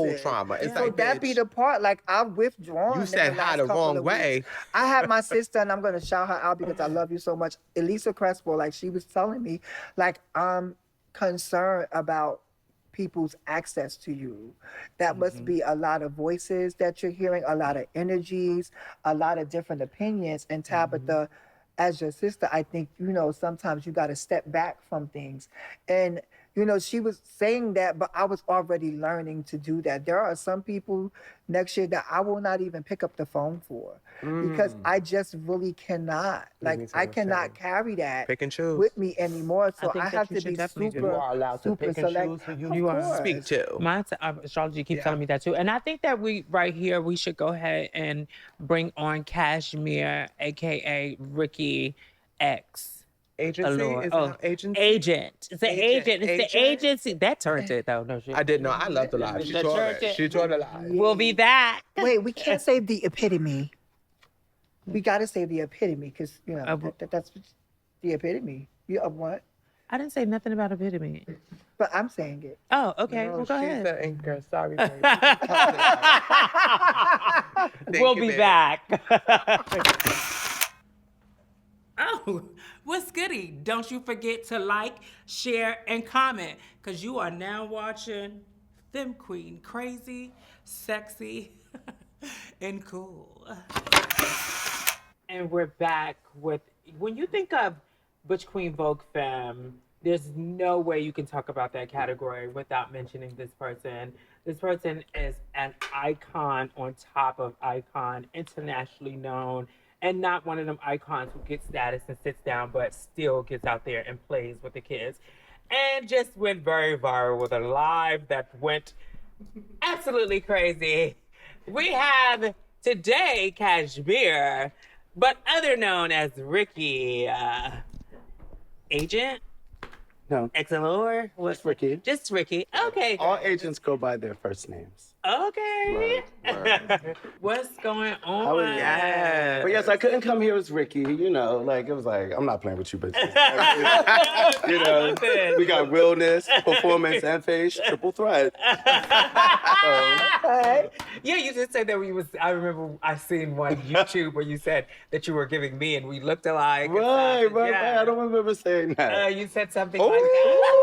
explosive. trauma. It's So like, that be bitch, the part. Like I've withdrawn. you in said the hi last the couple wrong of way. weeks. I had my sister, and I'm gonna shout her out because I love you so much. Elisa Crespo, like she was telling me, like I'm concerned about people's access to you. That must be a lot of voices that you're hearing, a lot of energies, a lot of different opinions. And Tabitha, as your sister, I think, sometimes you got to step back from things. And, she was saying that, but I was already learning to do that. There are some people next year that I will not even pick up the phone for because I just really cannot. Like, me so I much cannot shame. carry that Pick and choose. with me anymore. So think I that have you to should be definitely do super, that. You are allowed to super pick and select. choose who Of you course. speak to. My astrology keeps Yeah. telling me that too. And I think that we should go ahead and bring on Kashmere, aka Ricky X. Agency? Allure. Is it not agency? Agent. It's the agent. It's the agency. That turned it though, no shit. I did know. I love the live. She tore it. She tore the live. We'll be back. Wait, we can't say the epitome. We got to say the epitome because, that's the epitome. You of what? I didn't say nothing about epitome. But I'm saying it. Oh, okay. No, well, go she's ahead. the anchor. Sorry, baby. We'll be babe. back. Oh, what's goody? Don't you forget to like, share, and comment, because you are now watching Them Queen Crazy, Sexy, and Cool. And we're back with, when you think of Butch Queen Vogue Femme, there's no way you can talk about that category without mentioning this person. This person is an icon on top of icon, internationally known, and not one of them icons who gets status and sits down, but still gets out there and plays with the kids. And just went very viral with a live that went absolutely crazy. We have today Kashmere, but other known as Ricky, Agent? No, Allure? just Ricky. Just Ricky. Okay. All agents go by their first names. Okay. Word. What's going on? How are you? Yes. But yes, I couldn't come here as Ricky, like it was like, I'm not playing with you, bitches. We got realness, performance, and face, triple threat. Okay. Yeah, you just said that I remember I seen one YouTube where you said that you were giving me and we looked alike. and Right. stuff. Yeah. I don't remember saying that. You said something like that.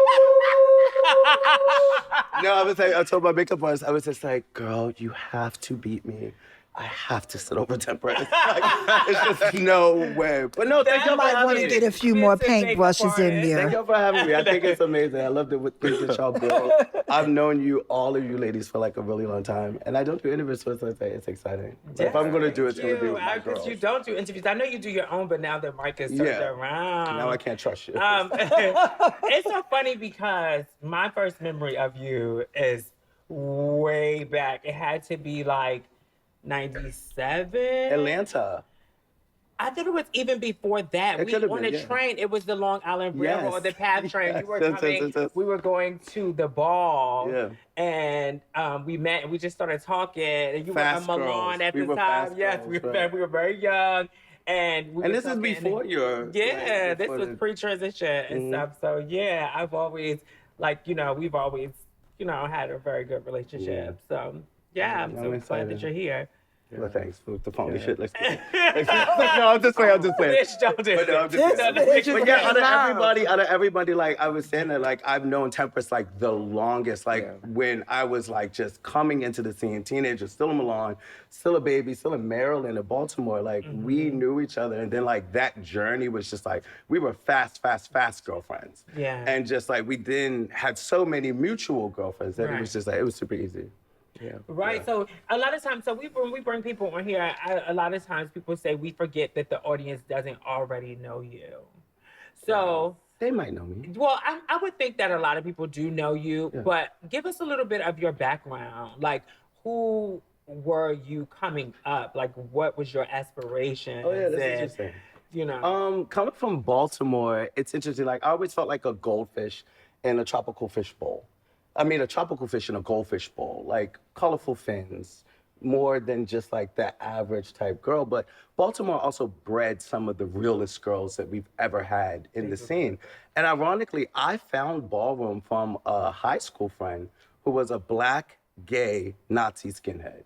No, I told my makeup artist, I was just like, girl, you have to beat me. I have to sit over temperate. It's just no way. But no, thank I y'all for might want having to me. get a few more It's a makeup paintbrushes in artist. there. Thank y'all for having me. I think it's amazing. I love the things that y'all build. I've known all of you ladies for like a really long time. And I don't do interviews, so it's exciting. So if I'm going to do it, it's going to be with my Because girls. you don't do interviews. I know you do your own, but now the mic is turned around. Now I can't trust you. It's so funny because my first memory of you is way back. It had to be like 97. Atlanta. I think it was even before that. It We could have on been, the yeah. train. It was the Long Island Railroad or the Yes. PATH train. Yes, You were yes, coming. yes. We were going to the ball. Yeah. And we met and we just started talking. And you Fast were in Milan girls. at We the were time. fast Yes, girls, we right. were very young. And we were And this is talking. before your... Yeah, like, this before was the- pre-transition and stuff. So yeah, I've always we've always had a very good relationship. So yeah, I'm so glad excited. that you're here. Well, thanks for the phony shit. Let's get it. No, I'm just playing. Bitch, don't do But no, I'm it. just This saying. bitch But yeah, is out of everybody, like I was saying that, like I've known Tempest like the longest. Like Yeah. when I was like just coming into the scene, teenager, still in Milan, still a baby, still in Maryland and Baltimore. Like we knew each other, and then like that journey was just like we were fast girlfriends. Yeah. And just like we then had so many mutual girlfriends that it Right. was just like it was super easy. Yeah. Right. Yeah. So a lot of times, when we bring people on here, a lot of times people say we forget that the audience doesn't already know you. So, They might know me. well, I would think that a lot of people do know you, Yeah. but give us a little bit of your background. Like, who were you coming up? Like, what was your aspiration? Oh yeah, that's interesting. Coming from Baltimore, it's interesting. Like I always felt like a goldfish in a tropical fish bowl. I mean, a tropical fish in a goldfish bowl, like colorful fins, more than just like that average type girl. But Baltimore also bred some of the realest girls that we've ever had in the scene. And ironically, I found Ballroom from a high school friend who was a black, gay Nazi skinhead.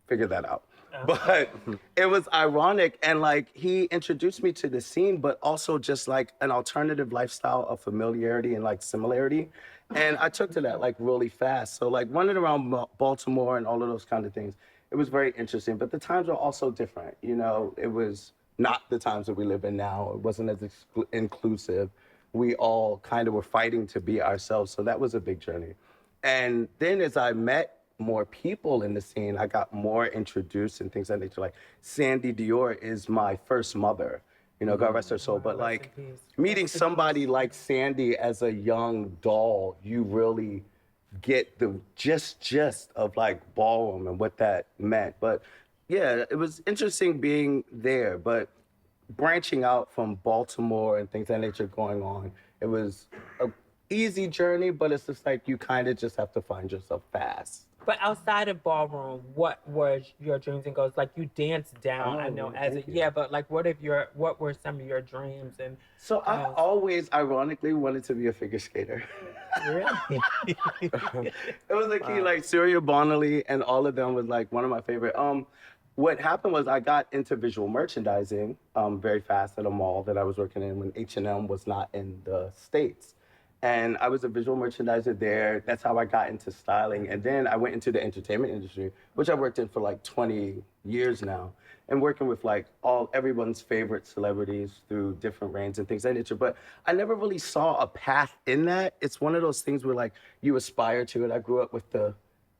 Figure that out. But it was ironic, and like he introduced me to the scene, but also just like an alternative lifestyle of familiarity and like similarity. And I took to that like really fast. So like running around Baltimore and all of those kind of things, it was very interesting. But the times were also different. It was not the times that we live in now. It wasn't as inclusive. We all kind of were fighting to be ourselves. So that was a big journey. And then as I met more people in the scene, I got more introduced and things like that. Like Sandy Dior is my first mother, God rest her soul. But like meeting somebody like Sandy as a young doll, you really get the gist of like Ballroom and what that meant. But yeah, it was interesting being there, but branching out from Baltimore and things of that nature going on, it was a easy journey, but it's just like you kind of just have to find yourself fast. But outside of Ballroom, what were your dreams and goals? Like you danced down, I know, but like what were some of your dreams? And so I always ironically wanted to be a figure skater. Really? It was a key, like Syria Bonnelly and all of them was like one of my favorite. What happened was I got into visual merchandising very fast at a mall that I was working in when H&M was not in the States. And I was a visual merchandiser there. That's how I got into styling. And then I went into the entertainment industry, which I worked in for like 20 years now, and working with like everyone's favorite celebrities through different reigns and things of that nature. But I never really saw a path in that. It's one of those things where like you aspire to it. I grew up with the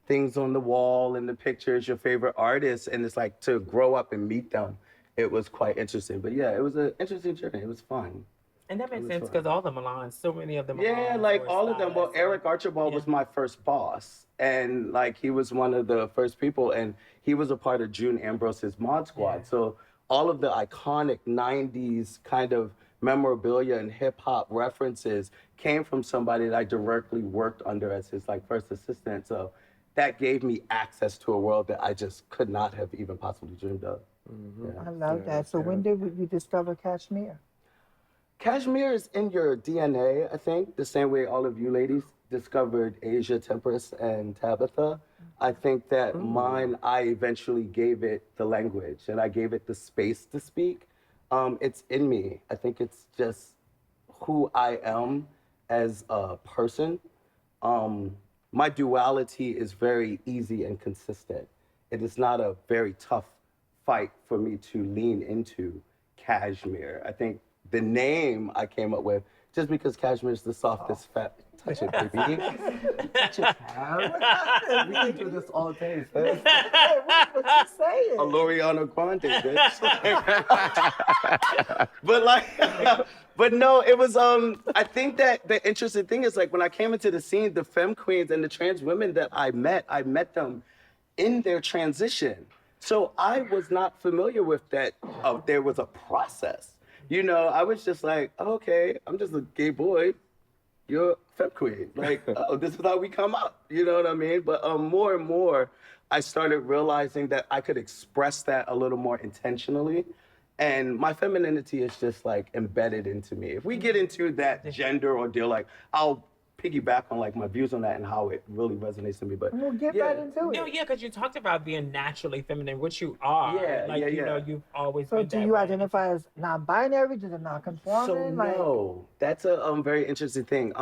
things on the wall and the pictures, your favorite artists, and it's like to grow up and meet them, it was quite interesting. But yeah, it was an interesting journey. It was fun. And that makes sense because all the Milans, so many of them. Yeah, like all of them. Well, Eric Archibald was my first boss. And like he was one of the first people, and he was a part of June Ambrose's Mod Squad. Yeah. So all of the iconic 90s kind of memorabilia and hip hop references came from somebody that I directly worked under as his like first assistant. So that gave me access to a world that I just could not have even possibly dreamed of. Mm-hmm. Yeah. I love that. So when did you discover Kashmere? Kashmere is in your DNA, I think, the same way all of you ladies discovered Asia, Tempest, and Tabitha. I think that mine, I eventually gave it the language and I gave it the space to speak. It's in me. I think it's just who I am as a person. My duality is very easy and consistent. It is not a very tough fight for me to lean into Kashmere. I think the name I came up with, just because Kashmere is the softest fat. Touch it, baby. Touch it, pal. We can do this all day, sis. What you saying? Ariana Grande, bitch. But no, it was, I think that the interesting thing is like when I came into the scene, the femme queens and the trans women that I met them in their transition. So I was not familiar with that. There was a process. You know, I was just like, okay, I'm just a gay boy. You're a femme queen. Like, oh, this is how we come up. You know what I mean? But more and more, I started realizing that I could express that a little more intentionally. And my femininity is just like embedded into me. If we get into that gender ordeal, like I'll piggyback on like my views on that and how it really resonates to me. But We'll get right into it. No, yeah, because you talked about being naturally feminine, which you are. Yeah, like, yeah, you know, yeah. you've always So been do that you way. identify as non-binary? Do the non-conforming? So like, no, that's a very interesting thing.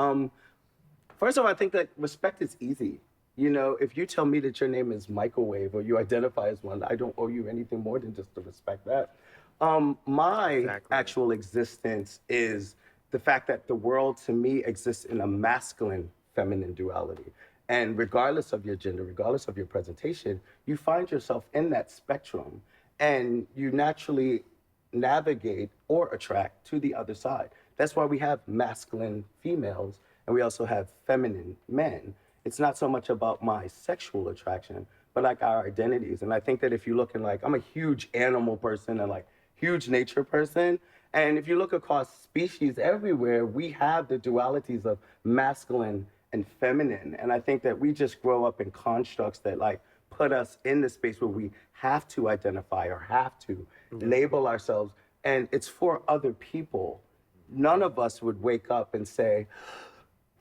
First of all, I think that respect is easy. You know, if you tell me that your name is Microwave or you identify as one, I don't owe you anything more than just to respect that. My Exactly. actual existence is the fact that the world to me exists in a masculine feminine duality. And regardless of your gender, regardless of your presentation, you find yourself in that spectrum and you naturally navigate or attract to the other side. That's why we have masculine females and we also have feminine men. It's not so much about my sexual attraction, but like our identities. And I think that if you look in like, I'm a huge animal person and like huge nature person. And if you look across species everywhere, we have the dualities of masculine and feminine. And I think that we just grow up in constructs that like put us in the space where we have to identify or have to label ourselves. And it's for other people. None of us would wake up and say,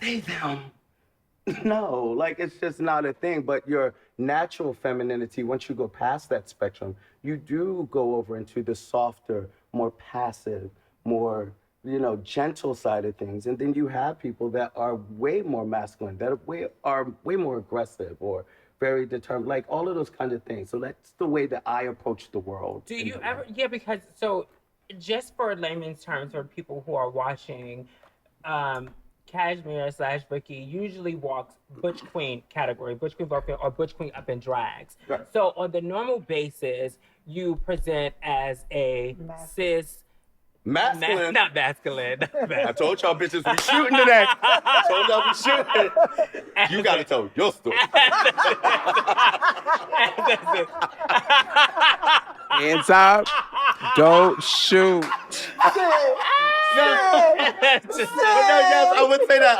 they, them. No, like it's just not a thing. But your natural femininity, once you go past that spectrum, you do go over into the softer, more passive, more, you know, gentle side of things. And then you have people that are way more masculine, that are way more aggressive or very determined, like all of those kinds of things. So that's the way that I approach the world. Do you ever, yeah, because, so just for layman's terms, for people who are watching, Kashmere / Vicky usually walks Butch Queen category, Butch Queen Vogue Fem, or Butch Queen up in drags. Right. So on the normal basis, you present as a cis, Masculine. not masculine. I told y'all bitches we shooting today. I told y'all we shooting. You gotta tell your story. Hands up. Don't shoot. Yes, I would say that.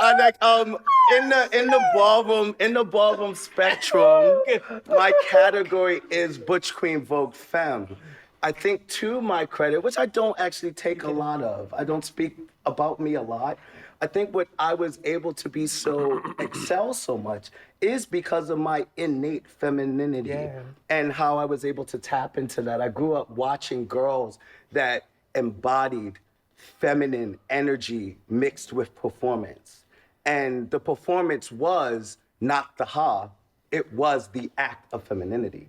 In the ballroom spectrum, my category is Butch Queen Vogue Fem. I think to my credit, which I don't actually take a lot of, I don't speak about me a lot. I think what I was able to be excel so much is because of my innate femininity and how I was able to tap into that. I grew up watching girls that embodied feminine energy mixed with performance. And the performance was not the it was the act of femininity.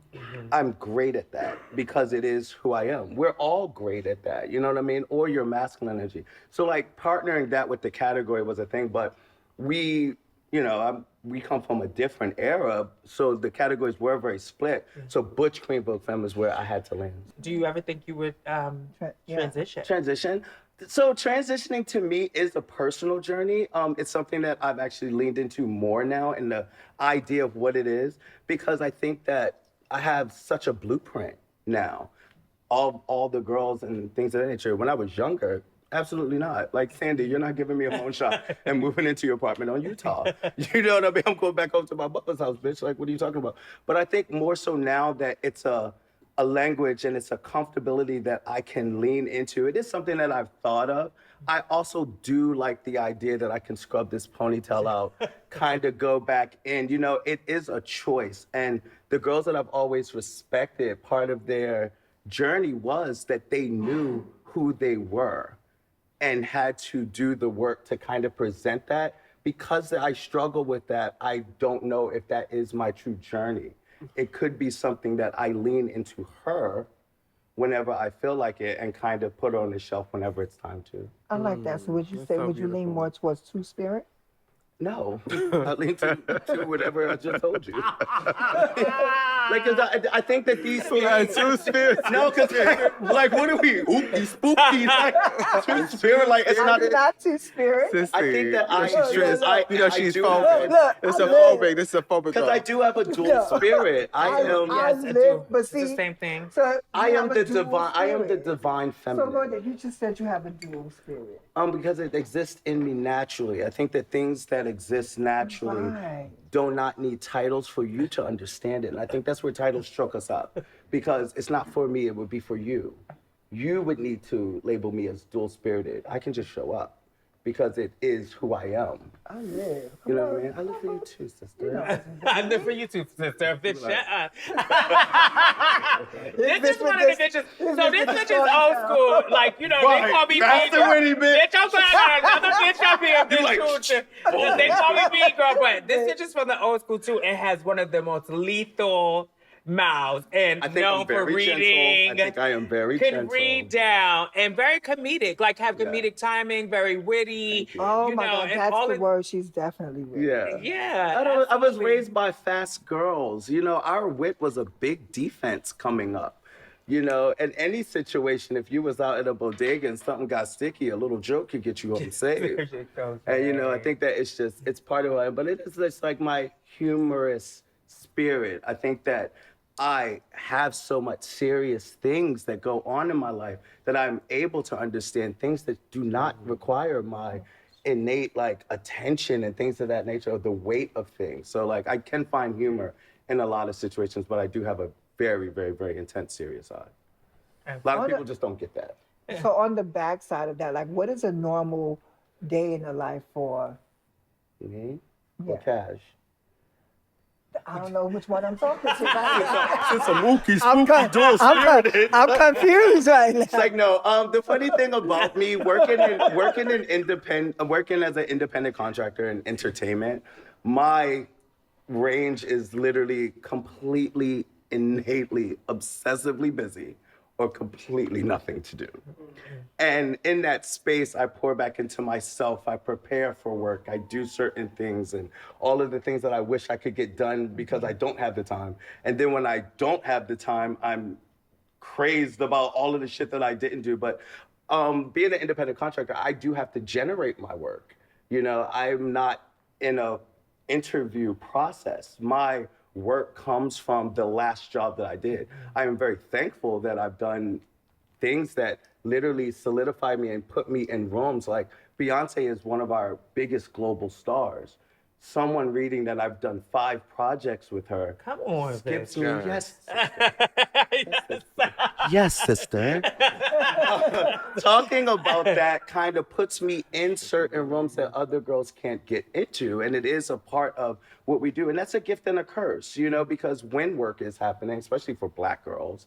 I'm great at that because it is who I am. We're all great at that, you know what I mean? Or your masculine energy. So like partnering that with the category was a thing, but we come from a different era, so the categories were very split. So Butch Queen Vogue Fem is where I had to land. Do you ever think you would transition? Transition. So transitioning to me is a personal journey. It's something that I've actually leaned into more now in the idea of what it is, because I think that I have such a blueprint now. All the girls and things of that nature. When I was younger, absolutely not. Like, Sandy, you're not giving me a phone shot and moving into your apartment on Utah. You know what I mean? I'm going back home to my butler's house, bitch. Like, what are you talking about? But I think more so now that it's a language and it's a comfortability that I can lean into. It is something that I've thought of. I also do like the idea that I can scrub this ponytail out, kind of go back in. You know, it is a choice. And the girls that I've always respected, part of their journey was that they knew who they were and had to do the work to kind of present that. Because I struggle with that, I don't know if that is my true journey. It could be something that I lean into her whenever I feel like it and kind of put her on the shelf whenever it's time to. I like that. So would you say, would you lean more towards two-spirit? No, I lean to whatever I just told you. Like, 'cause I think that these things. Two spirits. No, because like, what are we? Ooky spooky, like two spirit. Like, it's not. I'm not two spirit. I think that she's do phobic. Look, It's I a live. phobic. This is a phobic. because I do have a dual spirit. I am. I Yes, I live, do. but It's see, the same thing. So I you am have the a dual divine. I am the spirit. divine So feminine. Lord, you just said you have a dual spirit. Because it exists in me naturally. I think that things that exist naturally Right. do not need titles for you to understand it. And I think that's where titles stroke us up. Because it's not for me, it would be for you. You would need to label me as dual spirited. I can just show up because it is who I am. I live. You know what I mean? I live for you too, sister. I live for you too, sister. Bitch, shut up. This This is one of the bitches. So this bitch is old school. Like, you know, they call me That's the girl. Winnie bitch. Bitch, I'm glad another bitch up here. Bitch, like, too. They call me mean girl, but this bitch is from the old school too. It has one of the most lethal mouths and I think known I'm for very reading. gentle. I think I am very Can gentle. read down and very comedic. Like have Yeah. comedic timing, very witty. Thank you. Oh you my know, God, and that's all the of- word. She's definitely with. Yeah. Yeah. I was absolutely. raised by fast girls. You know, our wit was a big defense coming up. You know, in any situation, if you was out at a bodega and something got sticky, a little joke could get you home safe. And you know, I think that it's part of it, but it is just like my humorous spirit. I think that I have so much serious things that go on in my life that I'm able to understand things that do not require my innate like attention and things of that nature or the weight of things. So like I can find humor in a lot of situations, but I do have a very, very, very intense, serious side. A lot of people just don't get that. So on the back side of that, like what is a normal day in the life for? Me Yeah. or Cash? I don't know which one I'm talking to. Right Since a mookie, I'm confused right now. It's like no. The funny thing about me working as an independent contractor in entertainment, my range is literally completely, innately, obsessively busy, or completely nothing to do. And in that space, I pour back into myself. I prepare for work. I do certain things and all of the things that I wish I could get done because I don't have the time. And then when I don't have the time, I'm crazed about all of the shit that I didn't do. But being an independent contractor, I do have to generate my work. You know, I'm not in a interview process. My work comes from the last job that I did. I am very thankful that I've done things that literally solidify me and put me in rooms. Like Beyonce is one of our biggest global stars. Someone reading that I've done 5 projects with her. Come on, Skips bitch. me, yes, sister. Talking about that kind of puts me in certain rooms that other girls can't get into. And it is a part of what we do. And that's a gift and a curse, you know, because when work is happening, especially for Black girls,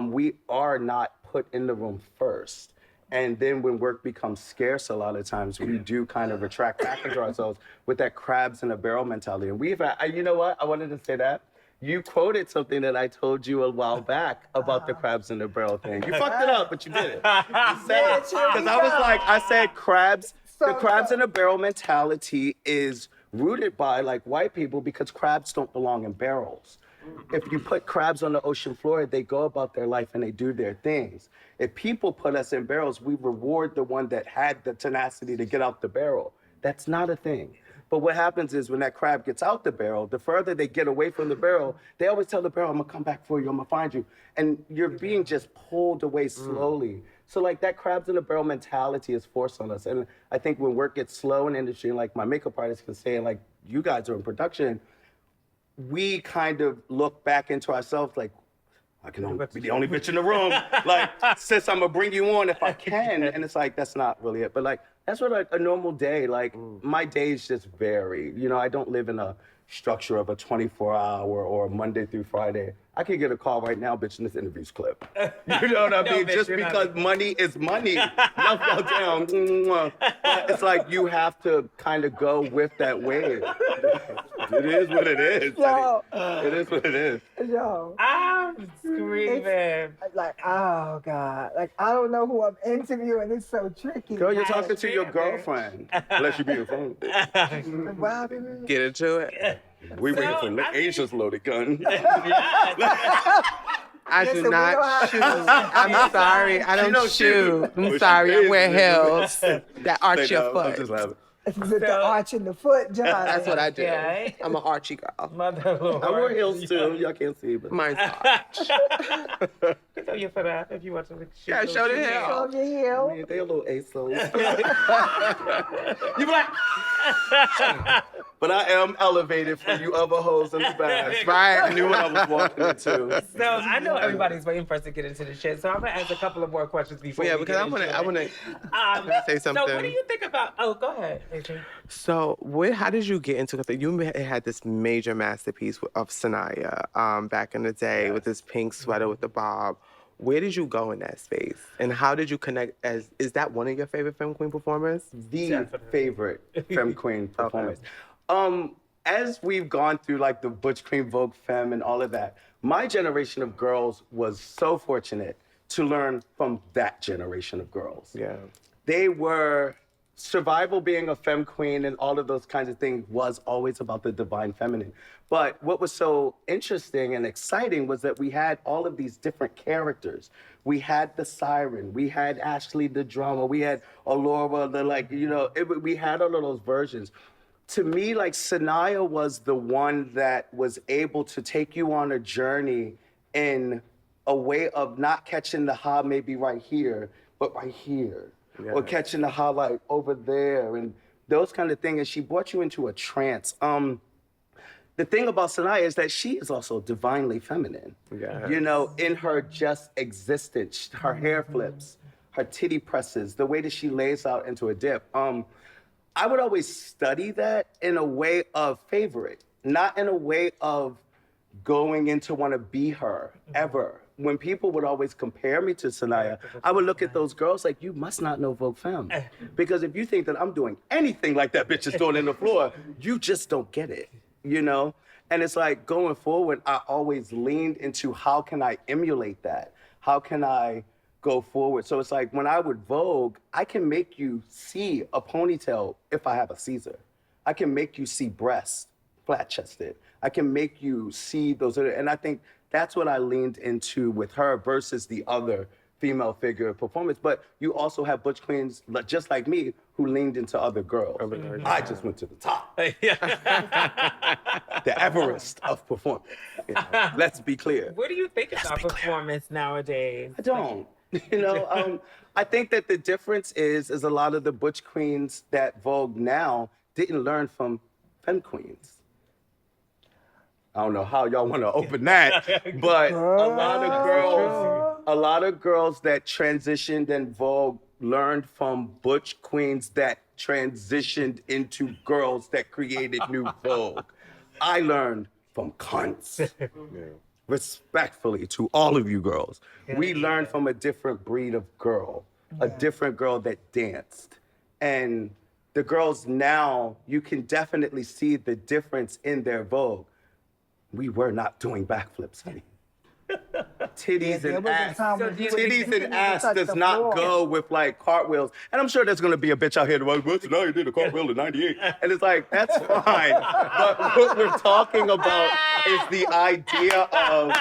we are not put in the room first. And then when work becomes scarce, a lot of times we do kind of retract back into ourselves with that crabs in a barrel mentality. And you know what? I wanted to say that. You quoted something that I told you a while back about the crabs in the barrel thing. You fucked it up, but you did it. You said it. Because I said crabs, the crabs in a barrel mentality is rooted by like white people because crabs don't belong in barrels. If you put crabs on the ocean floor, they go about their life and they do their things. If people put us in barrels, we reward the one that had the tenacity to get out the barrel. That's not a thing. But what happens is when that crab gets out the barrel, the further they get away from the barrel, they always tell the barrel, I'm gonna come back for you, I'm gonna find you. And you're being just pulled away slowly. So like that crabs in the barrel mentality is forced on us. And I think when work gets slow in the industry, and like my makeup artist can say, and like you guys are in production, we kind of look back into ourselves like, I can only be the only bitch in the room. Like, sis, I'm gonna bring you on if I can. And it's like, that's not really it. But like, that's what a normal day, like my days just vary. You know, I don't live in a structure of a 24-hour or a Monday through Friday. I could get a call right now, bitch, and this interview's clip. You know what I mean? bitch, Just because money is money. Love y'all down. Mwah. But it's like you have to kind of go with that wave. It is what it is. Yo. It is what it is. Yo. I'm screaming. Like, oh God. Like, I don't know who I'm interviewing. It's so tricky. Girl, you're talking to your girlfriend. Unless you be your phone. Wow, baby. Get into it. We waiting for Asia's loaded gun. I Listen, do we not don't have- shoot. I'm sorry. I don't shoot. I'm sorry. I wear heels that arch your I'm foot. just laughing. With the arch in the foot, John. That's what I do. Okay. I'm an Archie girl. Mother Lord. I wear heels too. Y'all can't see, but Mine's arch. Show your foot out if you want to. Yeah, show the heel. Show your heel. man, they a little ASOS. You be like, But I am elevated for you other hoes in the back. Right. I knew what I was walking into. so I know everybody's waiting for us to get into the shit. So I'm gonna ask a couple of more questions before. Yeah, we because get I want into to. I it. want to say So what do something. you think about? Oh, go ahead, Adrian. So, how did you get into it? You had this major masterpiece of Sanaya back in the day with this pink sweater with the bob. Where did you go in that space, and how did you connect? Is that one of your favorite Femme Queen performers? The favorite Femme Queen performance. As we've gone through like the Butch Queen, Vogue Fem, and all of that, my generation of girls was so fortunate to learn from that generation of girls. Yeah. They were survival, being a femme queen and all of those kinds of things was always about the divine feminine. But what was so interesting and exciting was that we had all of these different characters. We had the siren, we had Ashley the drama, we had Allure, we had all of those versions. To me, like Sanaya was the one that was able to take you on a journey in a way of not catching the ha maybe right here, but right here. Yeah. Or catching the highlight over there and those kind of things. And she brought you into a trance. The thing about Sanaya is that she is also divinely feminine. Yeah. You know, in her just existence, her hair flips, her titty presses, the way that she lays out into a dip. I would always study that in a way of favorite, not in a way of going in to want to be her ever. When people would always compare me to Sanaya, I would look at those girls like, you must not know Vogue Fem. Because if you think that I'm doing anything like that bitch is doing in the floor, you just don't get it, you know? And it's like going forward, I always leaned into how can I emulate that? How can I go forward? So it's like when I would Vogue, I can make you see a ponytail if I have a Caesar. I can make you see breasts, flat-chested. I can make you see those, and I think that's what I leaned into with her versus the other female figure performance. But you also have Butch Queens, just like me, who leaned into other girls. I just went to the top. The Everest of performance. Let's be clear. What do you think about performance nowadays? I don't. You know, I think that the difference is a lot of the Butch Queens that Vogue now didn't learn from Femme Queens. I don't know how y'all want to open that, but a lot of girls that transitioned in Vogue learned from Butch Queens that transitioned into girls that created new Vogue. I learned from cunts. Respectfully to all of you girls. We learned from a different breed of girl, a different girl that danced. And the girls now, you can definitely see the difference in their Vogue. We were not doing backflips, honey. Titties and ass. Titties and ass does not go with like cartwheels. And I'm sure there's gonna be a bitch out here that goes, well, you did a cartwheel in 98. And it's like, that's fine. But what we're talking about is the idea of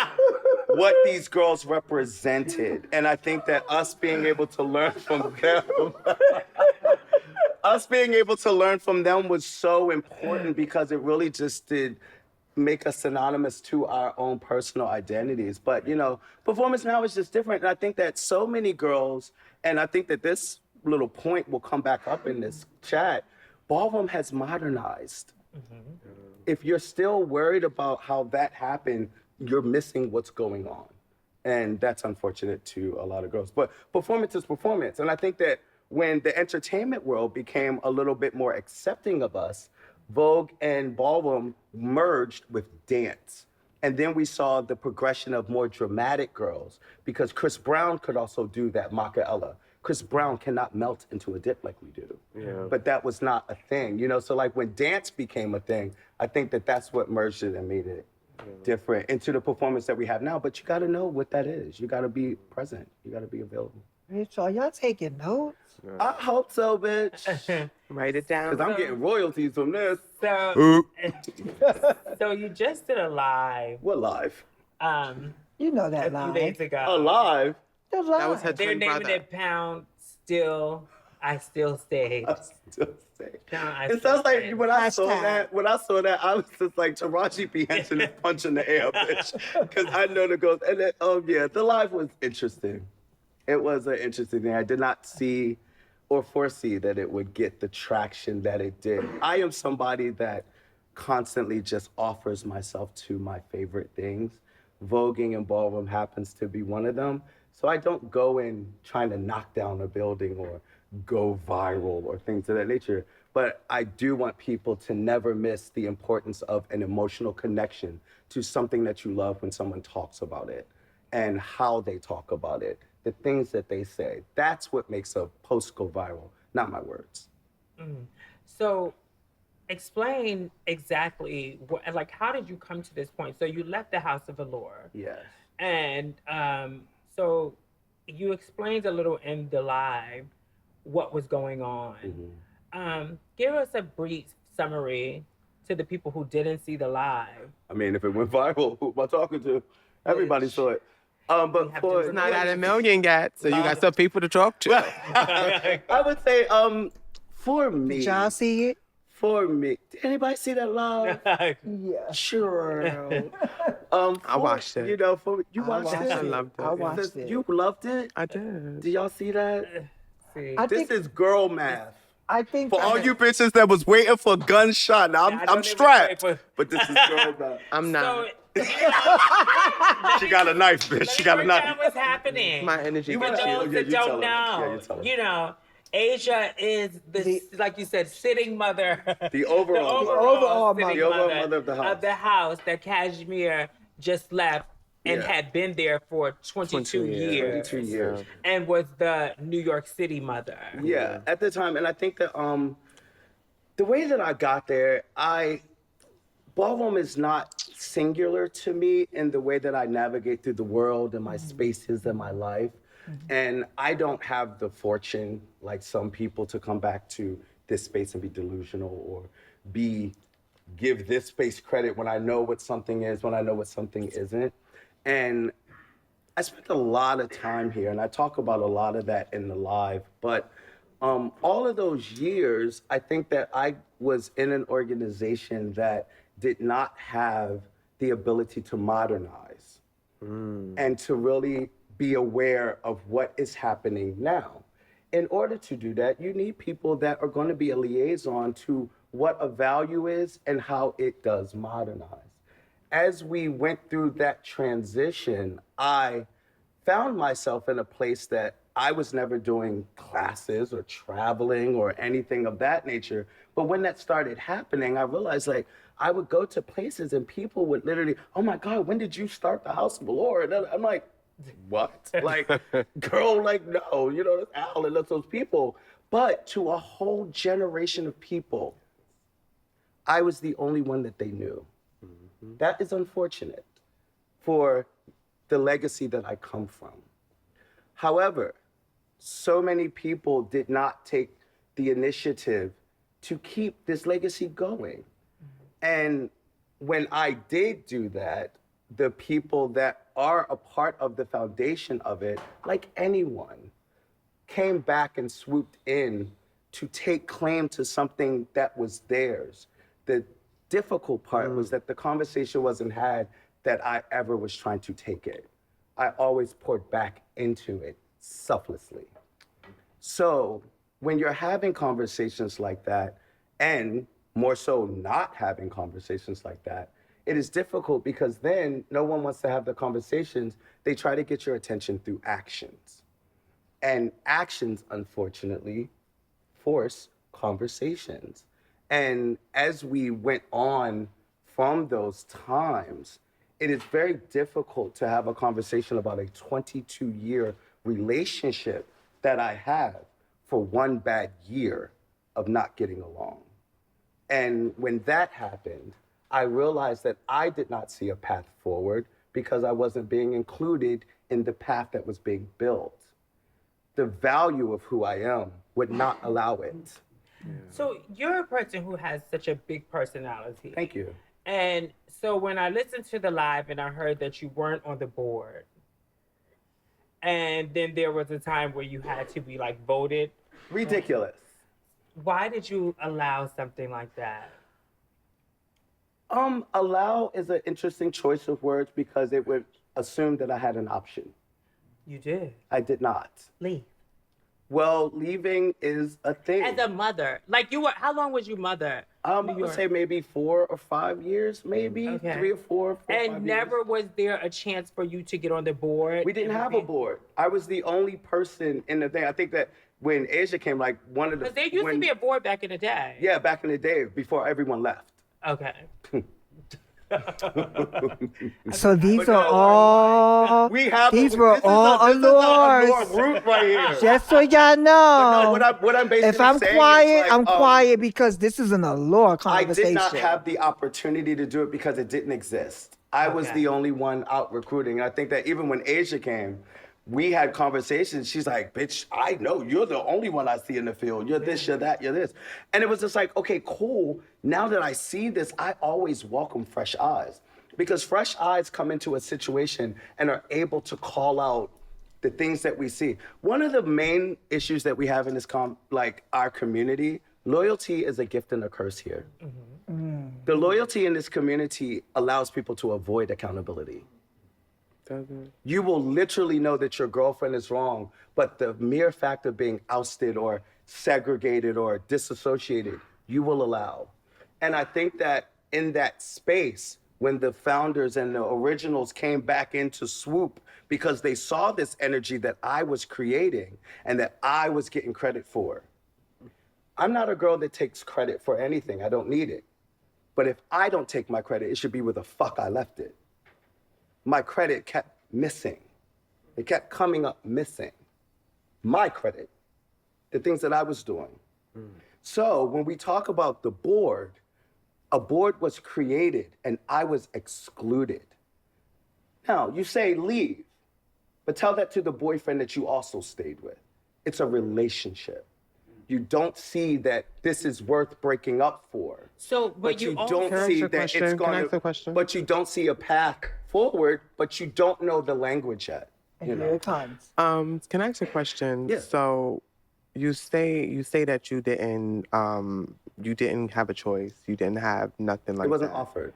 what these girls represented. And I think that us being able to learn from them, was so important because it really just did make us synonymous to our own personal identities. But, you know, performance now is just different. And I think that so many girls, and I think that this little point will come back up in this chat, ballroom has modernized. If you're still worried about how that happened, you're missing what's going on. And that's unfortunate to a lot of girls. But performance is performance. And I think that when the entertainment world became a little bit more accepting of us, Vogue and Ballroom merged with dance. And then we saw the progression of more dramatic girls because Chris Brown could also do that Machiavelli. Chris Brown cannot melt into a dip like we do. Yeah. But that was not a thing, you know? So like when dance became a thing, I think that that's what merged it and made it different into the performance that we have now. But you got to know what that is. You got to be present. You got to be available. Rich, are y'all taking notes? I hope so, bitch. Write it down. Because I'm getting royalties from this. So, so you just did a live, What live? You know a that few line. days ago. Alive? The That was her line. They're twin naming brother. it Pound Still. I still stayed. I still say. Pound, I It still sounds like stayed. when I saw Hashtag. that, I was just like Taraji P. Henson is punching the air, bitch. Because I know the girls. And then, the live was interesting. It was an interesting thing. I did not see or foresee that it would get the traction that it did. I am somebody that constantly just offers myself to my favorite things. Voguing and ballroom happens to be one of them. So I don't go in trying to knock down a building or go viral or things of that nature. But I do want people to never miss the importance of an emotional connection to something that you love when someone talks about it and how they talk about it, the things that they say. That's what makes a post go viral, not my words. So, explain exactly like how did you come to this point? So you left the House of Allure, Yes. and so you explained a little in the live what was going on. Give us a brief summary to the people who didn't see the live. I mean, if it went viral, who am I talking to? Everybody saw it. But have for to It's not at a million yet, so you got some people to talk to. I would say, for me, Did y'all see it? did anybody see that live? Yeah. Sure. I watched it. You know, you watched watched it. I loved it. I watched it. You loved it. I did. Did y'all see that? See. I This think. is girl math. I think. For all you bitches that was waiting for a gunshot, now I don't I'm even strapped. wait for- But this is girl math. I'm not. So, She got a knife, bitch. She got a break down knife. what's happening. My energy You For gets wanna- those you. yeah, that you tell don't her. Yeah, know, you tell her. you know, Asia is like you said, sitting mother. The overall overall sitting The overall mother of the house. Of the house that Kashmere just left and Yeah. had been there for 22 years. 22 years. And was the New York City mother. Yeah, at the time, and I think that the way that I got there, ballroom is not singular to me in the way that I navigate through the world and my spaces and my life. And I don't have the fortune, like some people, to come back to this space and be delusional or give this space credit when I know what something is, when I know what something isn't. And I spent a lot of time here, and I talk about a lot of that in the live, but all of those years, I think that I was in an organization that did not have the ability to modernize and to really be aware of what is happening now. In order to do that, you need people that are going to be a liaison to what a value is and how it does modernize. As we went through that transition, I found myself in a place that I was never doing classes or traveling or anything of that nature. But when that started happening, I realized like I would go to places and people would literally, oh my God, when did you start the House of Allure? And I'm like, what? Like, girl, like, no, you know, that's Al and that's those people. But to a whole generation of people, I was the only one that they knew. That is unfortunate for the legacy that I come from. However, so many people did not take the initiative to keep this legacy going. And when I did do that, the people that are a part of the foundation of it, like anyone, came back and swooped in to take claim to something that was theirs. The difficult part was that the conversation wasn't had that I ever was trying to take it. I always poured back into it selflessly. So when you're having conversations like that, and more so not having conversations like that, it is difficult because then no one wants to have the conversations. They try to get your attention through actions. And actions, unfortunately, force conversations. And as we went on from those times, it is very difficult to have a conversation about a 22-year relationship that I have for one bad year of not getting along. And when that happened, I realized that I did not see a path forward because I wasn't being included in the path that was being built. The value of who I am would not allow it. So you're a person who has such a big personality. Thank you. And so when I listened to the live and I heard that you weren't on the board, and then there was a time where you had to be like voted. Ridiculous. Why did you allow something like that? Allow is an interesting choice of words because it would assume that I had an option. You did. I did not. Leave. Well, leaving is a thing. As a mother, like you were, how long was you mother? I would say maybe 4 or 5 years, maybe Okay. 3 or 4. And never was there a chance for you to get on the board? We didn't have a board. I was the only person in the thing. I think that when Asia came, like one of the. Because there used to be a board back in the day. Yeah, back in the day before everyone left. Okay. So these But are no, all. We have. These were this is all a allures. route right here. Just so y'all know. No, what I'm basically If I'm saying quiet, is like, I'm quiet because this is an allure I conversation. did not have the opportunity to do it because it didn't exist. I was Okay. the only one out recruiting. And I think that even when Asia came, we had conversations. She's like, bitch, I know you're the only one I see in the field. You're this, you're that, you're this. And it was just like, okay, cool. Now that I see this, I always welcome fresh eyes because fresh eyes come into a situation and are able to call out the things that we see. One of the main issues that we have in this our community, loyalty is a gift and a curse here. The loyalty in this community allows people to avoid accountability. You will literally know that your girlfriend is wrong, but the mere fact of being ousted or segregated or disassociated, you will allow. And I think that in that space, when the founders and the originals came back into swoop because they saw this energy that I was creating and that I was getting credit for. I'm not a girl that takes credit for anything. I don't need it. But if I don't take my credit, it should be where the fuck I left it. My credit kept missing. It kept coming up missing. My credit, the things that I was doing. So when we talk about the board, a board was created and I was excluded. Now, you say leave, but tell that to the boyfriend that you also stayed with. It's a relationship. You don't see that this is worth breaking up for. So, But you also, don't see that it's Can I going ask a to, question? but you don't see a path forward, but you don't know the language yet. And here it comes. Can I ask a question? Yeah. So you say that you didn't have a choice. You didn't have nothing like that. It wasn't offered.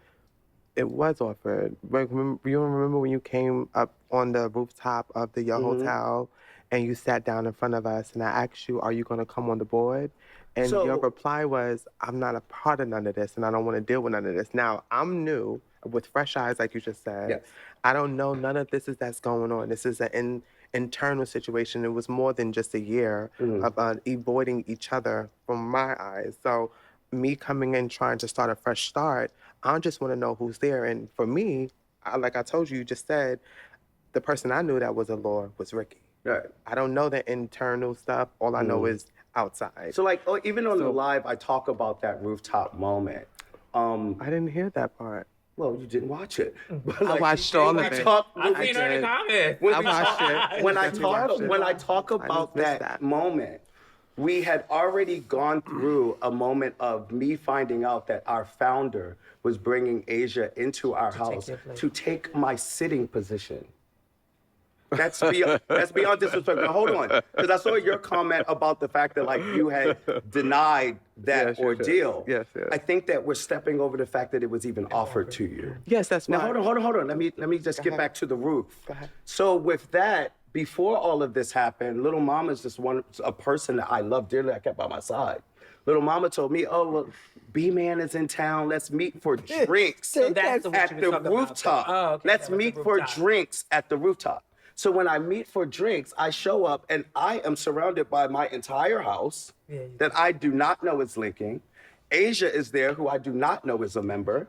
It was offered. Like, you remember when you came up on the rooftop of the Your Hotel and you sat down in front of us and I asked you, are you going to come on the board? And So- your reply was, I'm not a part of none of this and I don't want to deal with none of this. Now, I'm new with fresh eyes, like you just said. Yes. I don't know none of this that's going on. This is an internal situation. It was more than just a year of avoiding each other from my eyes. So me coming in trying to start a fresh start, I just want to know who's there. And for me, like I told you, you just said, the person I knew that was Allure was Ricky. Right. I don't know the internal stuff. All I know is outside. So even on the live, I talk about that rooftop moment. I didn't hear that part. Well, you didn't watch it. But I watched all of it. I've seen her in the comments. I watched it. When I Definitely talk watched it. I about just missed that moment, we had already gone through a moment of me finding out that our founder was bringing Asia into our house your place. to take my sitting position. That's beyond disrespect. Now, hold on, because I saw your comment about the fact that you had denied that Yes, yes, ordeal. yes, yes. I think that we're stepping over the fact that it was even offered to you. Yes, that's Now why. hold on. Let me just get back to the roof. Go ahead. So with that, before all of this happened, Little Mama's just a person that I love dearly. I kept by my side. Little Mama told me, "Oh, look, B-Man is in town. Let's meet for drinks So that's what at you the was talking about. rooftop. Oh, okay, Let's that was the meet for rooftop. drinks at the rooftop." So when I meet for drinks, I show up and I am surrounded by my entire house that I do not know is linking. Asia is there, who I do not know is a member.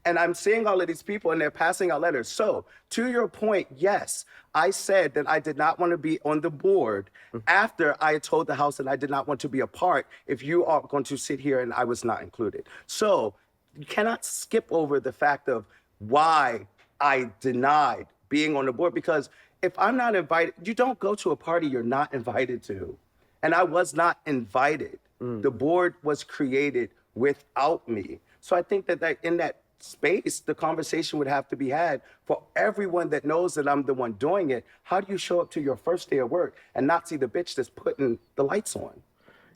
And I'm seeing all of these people and they're passing out letters. So to your point, yes, I said that I did not want to be on the board after I had told the House that I did not want to be a part if you are going to sit here and I was not included. So you cannot skip over the fact of why I denied being on the board, because if I'm not invited, you don't go to a party you're not invited to. And I was not invited. The board was created without me. So I think that in that space, the conversation would have to be had for everyone that knows that I'm the one doing it. How do you show up to your first day of work and not see the bitch that's putting the lights on?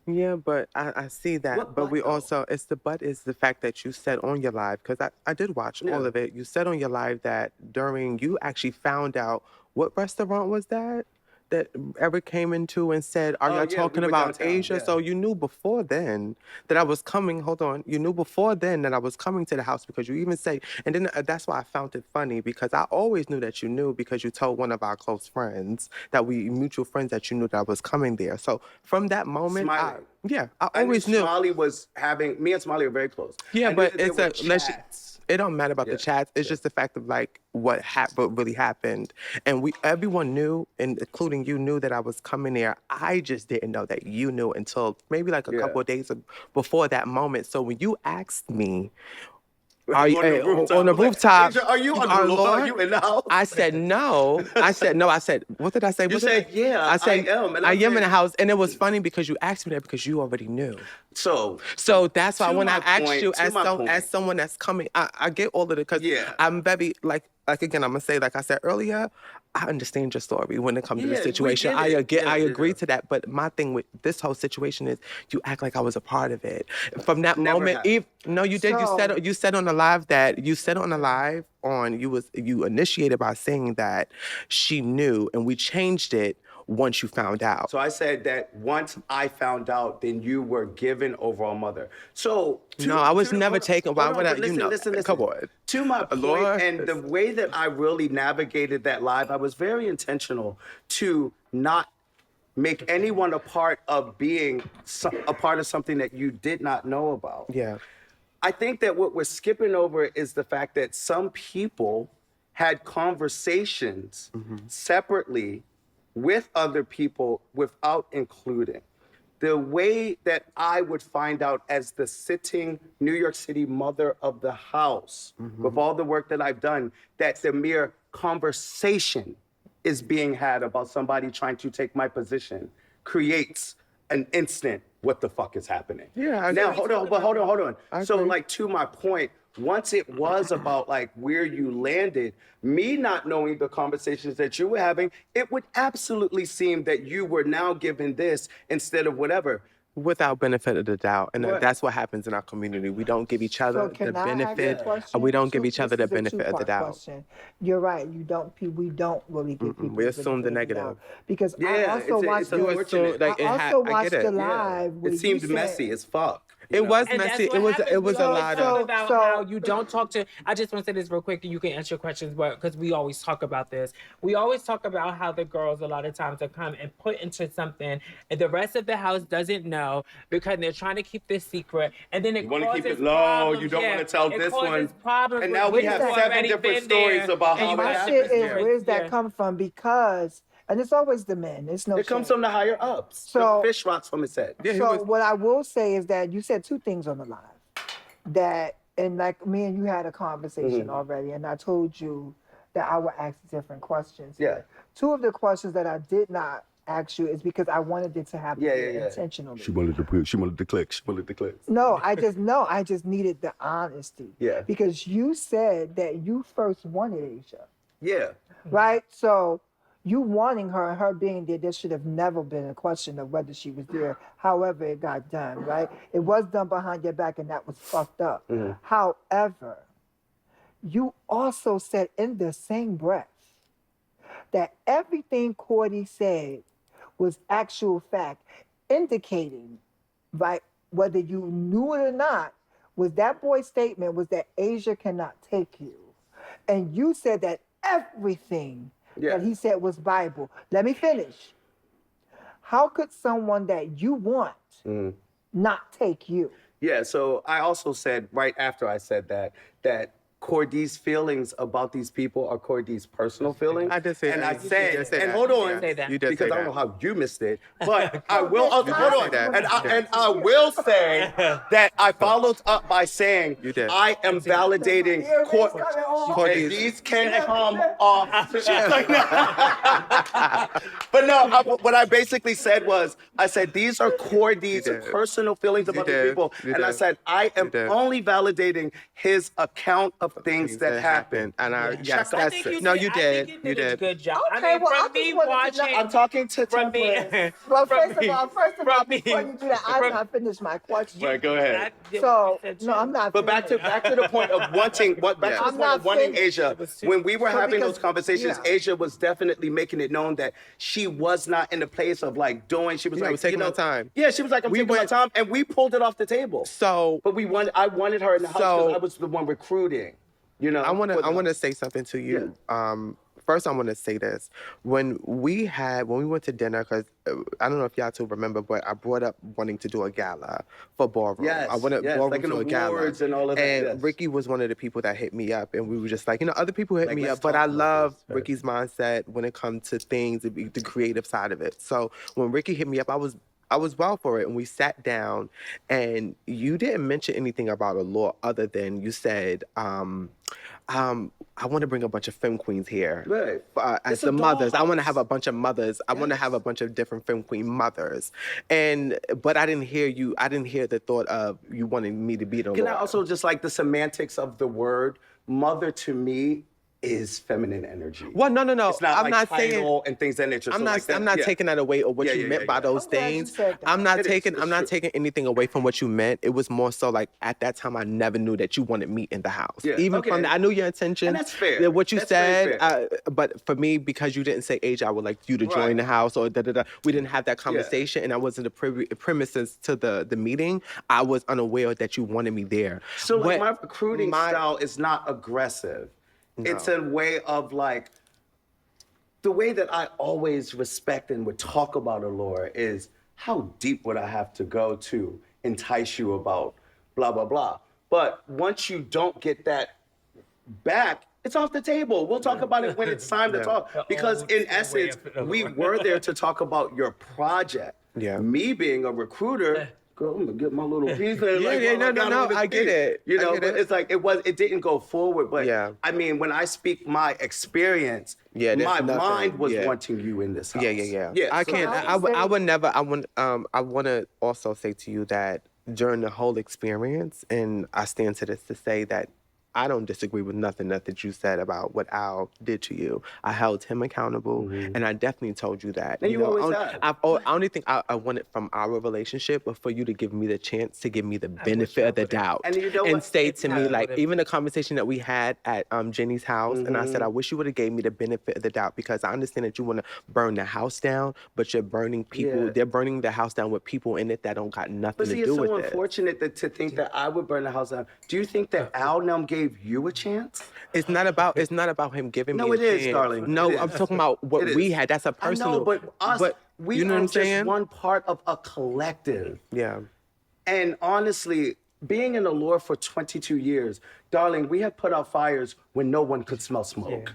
Yeah, but I see that. What But we but, though? also, is the fact that you said on your live, because I did watch all Yeah. of it. You said on your live that you actually found out what restaurant was that Eric came into and said, are Oh, y'all yeah, we talking were about downtown, Asia? yeah. So you knew before then that I was coming. Hold on. You knew before then that I was coming to the house, because you even say, and then that's why I found it funny, because I always knew that you knew, because you told one of our close friends mutual friends, that you knew that I was coming there. So from that moment, I Smiley. always I knew knew. Smiley was having, me and Smiley are very close. Yeah, I knew but that there it's were chats. it don't matter about the chats. It's just the fact of like what really happened, and everyone knew, and including you, knew that I was coming there. I just didn't know that you knew until maybe like a couple of days before that moment. So when you asked me, are you on the rooftop? Asia, are you on our the Lord? Lord? Are you in the house? I said no. I said no. I said, what did I say? You said, yeah, I said, I am. And I I am said, in the house. And it was funny because you asked me that because you already knew. So That's why to when I my asked point- you to my point. as someone that's coming, I get all of it, because Yeah. I'm very, like again, I'm going to say, like I said earlier, I understand your story when it comes to the Yeah, we situation. get I it. Yeah, agree yeah. to that. But my thing with this whole situation is you act like I was a part of it. From that Never moment, happened. no, you did. So- You said on the live you initiated by saying that she knew, and we changed it once you found out. So I said that once I found out, then you were given overall mother. So No, I was never hold on, taken. Why hold on, would I? but listen, listen. Come on. To my point, Allure and the way that I really navigated that live, I was very intentional to not make anyone a part of being a part of something that you did not know about. Yeah. I think that what we're skipping over is the fact that some people had conversations separately with other people without including. The way that I would find out as the sitting New York City mother of the house, with all the work that I've done, that the mere conversation is being had about somebody trying to take my position creates an instant, what the fuck is happening? Yeah, I now agree. hold on. I So agree. like to my point, once it was about like where you landed, me not knowing the conversations that you were having, it would absolutely seem that you were now given this instead of whatever. Without benefit of the doubt. And Right. that's what happens in our community. We don't give each other So the can I ask a benefit. question? We don't give each This other the is a benefit of the two-part doubt. question. You're right. We don't really give people. We the assume the benefit of negative. doubt. Because I Yeah, also it's watched. You unfortunate. assume, like, I also watched the it. live. where It seemed you said- messy as fuck. you It know? was And that's messy. what happens. It was We a always lot talk of. about how you don't talk to. I just want to say this real quick, and you can answer your questions, but because we always talk about this, we always talk about how the girls a lot of times are come and put into something, and the rest of the house doesn't know because they're trying to keep this secret, and then it You want to causes keep it low. problems. You don't Yeah, want to tell it this causes one. Problems And with now we people have who 7 already different been stories there, about and how you it My have shit happened. is, different where's that yeah. come from? Because, and it's always the men. It's no It comes shame. from the higher ups. So- the fish rots from his head. Yeah, he So was- what I will say is that you said two things on the live. That, and like me and you had a conversation already, and I told you that I would ask different questions. Yeah. Two of the questions that I did not ask you is because I wanted it to happen Yeah. intentionally. She wanted the clicks. No, I just needed the honesty. Yeah. Because you said that you first wanted Asia, Yeah. right? So you wanting her and her being there, there should have never been a question of whether she was there. However, it got done, right? It was done behind your back, and that was fucked up. However, you also said in the same breath that everything Cordy said was actual fact, indicating, right, whether you knew it or not, was that boy's statement was that Asia cannot take you. And you said that everything that he said was Bible. Let me finish. How could someone that you want not take you? Yeah, so I also said right after I said that Cordy's feelings about these people are Cordy's personal feelings. I did say and that. I said, You did say and that. hold on, say that. You did because say I don't know that. how you missed it, but I will. You hold did on, say that. and I will say that I followed up by saying You did. I am validating Earrings coming off. and these can come off. But no, what I basically said was, I said these are Cordy's did. personal feelings about these did. people, You and I did. said I am did. only validating his account of things that happened. And yes, I that's think you no, did, you I did. think You a did. good job. Okay, I mean, well, I from me just wanted to watching, know- I'm talking to from me, Temperance. Well, from first of me- all, from me- before you do that, I'm not finished my question. Right, go ahead. So, no, I'm not But back finished. to the point of wanting, back to the Yeah. I'm point not of wanting finished. Asia. When we were So having because- those conversations, yeah. Asia was definitely making it known that she was not in the place of like doing. She was Yeah, like, was taking you know, her time. Yeah, she was like, I'm We taking my went- time, and we pulled it off the table. So But I wanted her in the house because So- I was the one recruiting. You know, I want for the to house. say something to you. First, I want to say this. When we went to dinner, because I don't know if y'all two remember, but I brought up wanting to do a gala for Ballroom. Yes, I wanted yes, Ballroom like an to a gala. awards and all of that, And yes. Ricky was one of the people that hit me up, and we were just like, other people hit Like, me let's up, but talk I about love this, right. Ricky's mindset when it comes to things, the creative side of it. So when Ricky hit me up, I was well for it, and we sat down, and you didn't mention anything about Allure other than you said, I want to bring a bunch of femme queens here Right. as It's the a mothers. I want to dollhouse. have a bunch of mothers. I want to have a bunch of different femme queen mothers, but I didn't hear you. I didn't hear the thought of you wanting me to be the. Can I Allure. also just like the semantics of the word mother to me is feminine energy. Well, no. It's not I'm like not saying. title and things of that nature. I'm So not. like that, I'm not yeah. taking that away or what Yeah, you yeah, meant yeah, by yeah. those I'm glad you things. said that. I'm not It is, taking. it's I'm not true. taking anything away from what you meant. It was more so like at that time I never knew that you wanted me in the house. Yeah, Even okay. from I knew your intention. And that's fair. That what you That's very said. But for me, because you didn't say age, I would like you to join Right. the house or da da da. We didn't have that conversation, and I wasn't the premises to the meeting. I was unaware that you wanted me there. So like What my recruiting style is not aggressive. It's a way of like, the way that I always respect and would talk about Allure is how deep would I have to go to entice you about blah, blah, blah. But once you don't get that back, it's off the table. We'll talk about it when it's time to talk. Because in old school way essence, of- we were there to talk about your project. Yeah. Me being a recruiter, girl, I'm gonna get my little piece. And Yeah, like, yeah, well, no, got a little I get piece. it. You I know, get but it. it's like it didn't go forward. But Yeah. I mean, when I speak my experience, Yeah, there's my nothing- mind was yeah. wanting you in this house. Yeah. Yeah, I so- can't. I would never. I want to also say to you that during the whole experience, and I stand to this to say that I don't disagree with nothing that you said about what Al did to you. I held him accountable, and I definitely told you that. And you always have. Only thing I wanted from our relationship was for you to give me the chance to give me the benefit of the doubt, And you know what? say to me I like, would've- even the conversation that we had at Jenny's house, and I said, I wish you would have gave me the benefit of the doubt because I understand that you want to burn the house down, but you're burning people. Yeah. They're burning the house down with people in it that don't got nothing But see, to it's do so with it. unfortunate to think that I would burn the house down. Do you think that Al Num gave you a chance? It's not about him giving No, me a it is, chance. darling. No, It I'm is. talking about what It we is. had. That's a personal. I know, but us, we you know are what I'm just saying? one part of a collective. Yeah. And honestly, being in Allure for 22 years, darling, we have put out fires when no one could smell smoke.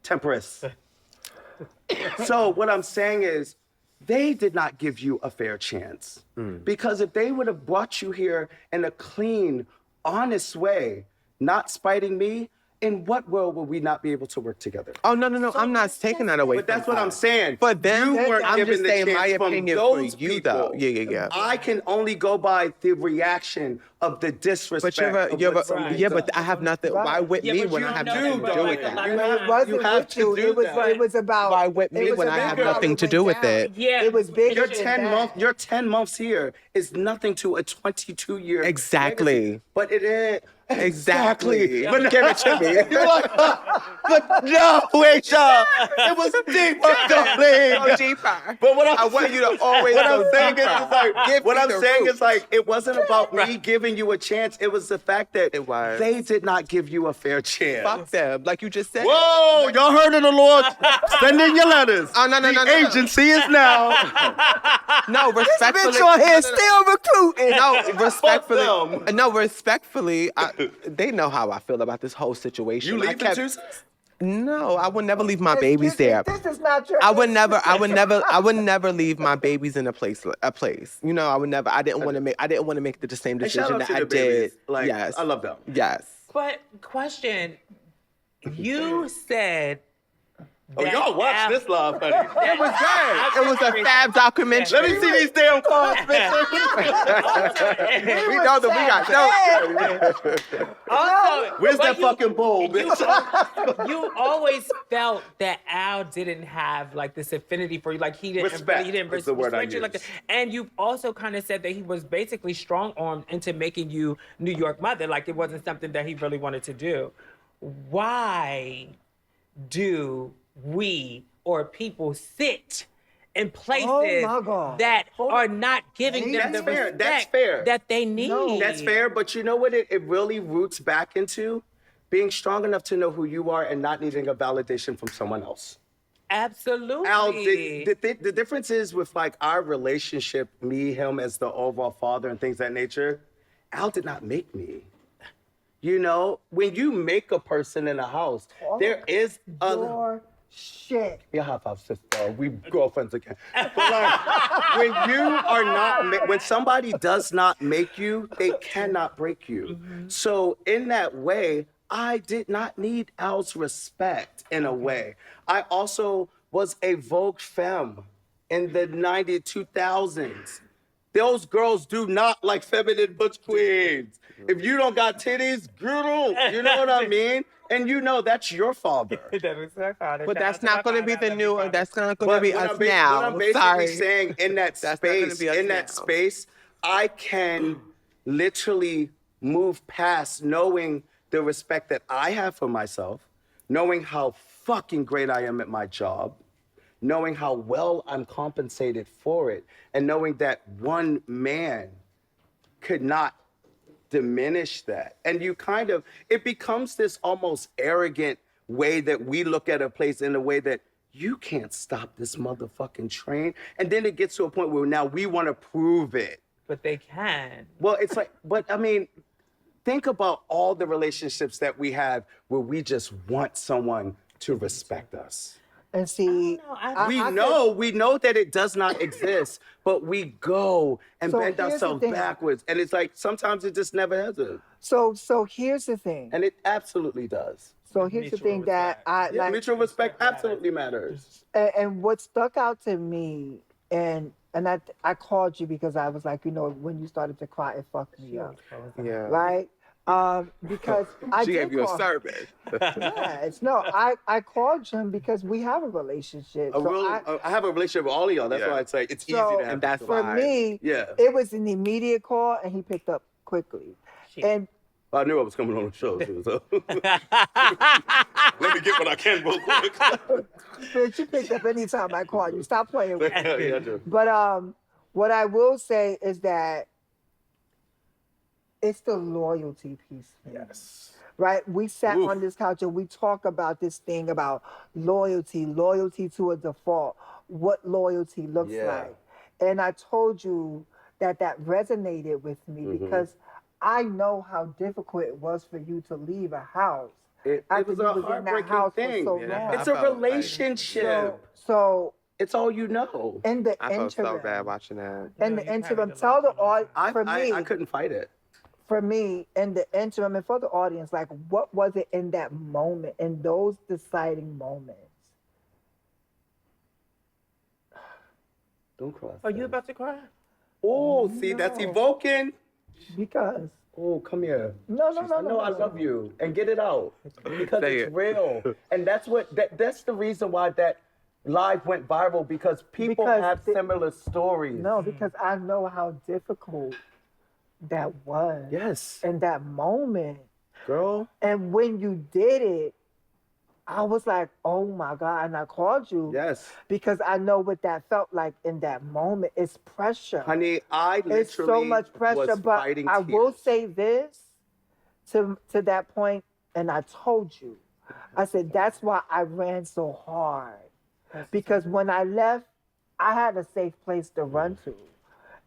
Temperance. So what I'm saying is, they did not give you a fair chance. Because if they would have brought you here in a clean, honest way, not spiting me, in what world would we not be able to work together? Oh no! I'm not taking that away. But that's from what her. I'm saying. But then you weren't I'm given just the saying chance my from opinion for those you, though. people. Yeah. I can only go by the reaction of the disrespect. But I have nothing. Why with Yeah, me but when you I have don't nothing know to that, do but with like, that? a lot of It wasn't You have with to you. do that. It was about. Why with it me was when I about have how nothing it to went do with down. it? Yeah. It was bigger Your than 10 that. months, your 10 months here is nothing to a 22-year Exactly. legacy. But it is Exactly. But Give it to me. but no, Aisha, it was deeper, darling. Go deeper. But what I want you to always what go I'm saying deeper. is like Give what me I'm the saying root. is like it wasn't about me giving you a chance. It was the fact that It was. they did not give you a fair chance. Fuck them, like you just said. Whoa, y'all heard of the Lord? Send in your letters. Oh, no. The agency is now. No, respectfully. Bitch on here still recruiting. No, respectfully. them. No, respectfully. they know how I feel about this whole situation. You leave the juices? No, I would never leave my babies there. This is not your. I would never leave my babies in a place. You know, I would never. I didn't want to make the same And shout decision out that to I the did. babies. Like, Yes, I love them. Yes. But question, you said. Oh, y'all watch this live, honey. It was good. It was a fab documentary. Let me see these damn cards, bitch. We know that we got no. Also, Where's but that fucking bowl, bitch? You always felt that Al didn't have like this affinity for you, like he didn't. Respect He didn't is the word I respect you like use. that. And you also kind of said that he was basically strong-armed into making you New York mother, like it wasn't something that he really wanted to do. Why do we or people sit in places my God. that are not giving them That's the fair. respect That's fair. that they need? No. That's fair, but you know what it really roots back into? Being strong enough to know who you are and not needing a validation from someone else. Absolutely. Al, the difference is with like our relationship, me, him as the overall father and things of that nature, Al did not make me. You know, when you make a person in a house, there is a... Your shit. Yeah, high five, sister. We girlfriends again. But like, when you are not, when somebody does not make you, they cannot break you. So in that way, I did not need Al's respect in a way. I also was a Vogue Fem in the 90s, 2000s. Those girls do not like feminine butch queens. If you don't got titties, girl, you know what I mean? And you know that's your father. But that's not going to be the new. That's not going to But be what us I'm now. what I'm basically Sorry. saying in that That's not gonna space, be us in that now. space, I can literally move past knowing the respect that I have for myself, knowing how fucking great I am at my job, knowing how well I'm compensated for it, and knowing that one man could not diminish that. And you kind of, it becomes this almost arrogant way that we look at a place in a way that you can't stop this motherfucking train. And then it gets to a point where now we want to prove it. But they can. Well, it's like, but I mean, think about all the relationships that we have where we just want someone to respect us. And see, We know that it does not exist, but we go and So bend here's the ourselves thing. backwards. And it's like, sometimes it just never has it. So here's the thing. And it absolutely does. So here's the Mutual thing that I Yeah, like. mutual respect absolutely matters. And what stuck out to me, and I called you because I was like, you know, when you started to cry, it fucked me up, Yeah. right? Because I She did gave you a call- service. Yes, no, I called him because we have a relationship. I have a relationship with all of y'all. That's Yeah. why it's like, it's easy So- to have. And that's for why. me, Yeah. it was an immediate call, and he picked up quickly. And I knew I was coming on the show too, so. Let me get what I can real quick. bitch, you picked up anytime I called you. Stop playing with me. Yeah, I do. But what I will say is that it's the loyalty piece. for me. Yes. Right? We sat Oof. on this couch and we talk about this thing about loyalty to a default, what loyalty looks Yeah. like. And I told you that resonated with me because I know how difficult it was for you to leave a house. It after was you a was in that heartbreaking house thing. for so Yeah, long. It's I a felt like- relationship. So It's all you know. in the I felt interim, so bad watching that. in No, the you interim, carried a tell the lot. audience for me. I couldn't fight it. For me, in the interim, and for the audience, like, what was it in that moment, in those deciding moments? Don't cry. Are you about to cry? Oh, see, that's evoking. Because Oh, come here. no, I know I love you, and get it out because Say it's it. real, and that's the reason why that live went viral because people Because have similar stories. No, because I know how difficult that was. Yes, In that moment. girl. And when you did it, I was like, oh my God. And I called you Yes, because I know what that felt like in that moment. It's pressure. honey. I literally It's so much pressure. was But fighting I will tears. say this to that point, and I told you. I said, that's why I ran so hard. Because when I left, I had a safe place to run to.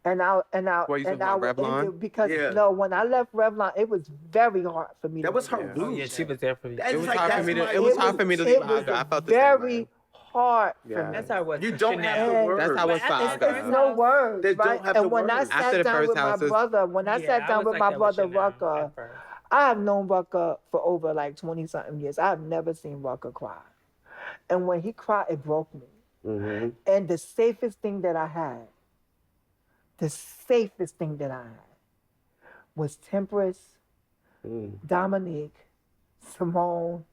And I Were you and talking I about Revlon? because Yeah. no, when I left Revlon, it was very hard for me. That to was do her that. Oh, root. yeah, she was there for you. That's It was like, hard for that's me to. my It was root. hard for me to It leave was either. I felt the same very way. hard for Yeah. me. That's how it was. You for don't Chanel. have the And words. That's how it was But for at the Aga. There's no words, They don't right? have And the when I words. sat After the down first with my houses- brother, when I Yeah, sat I down was with like my that with brother Chanel Rucker, at first. I have known Rucker for over like 20 something years. I've never seen Rucker cry. And when he cried, it broke me. Mm-hmm. And the safest thing that I had was Temperance, Dominique, Simone,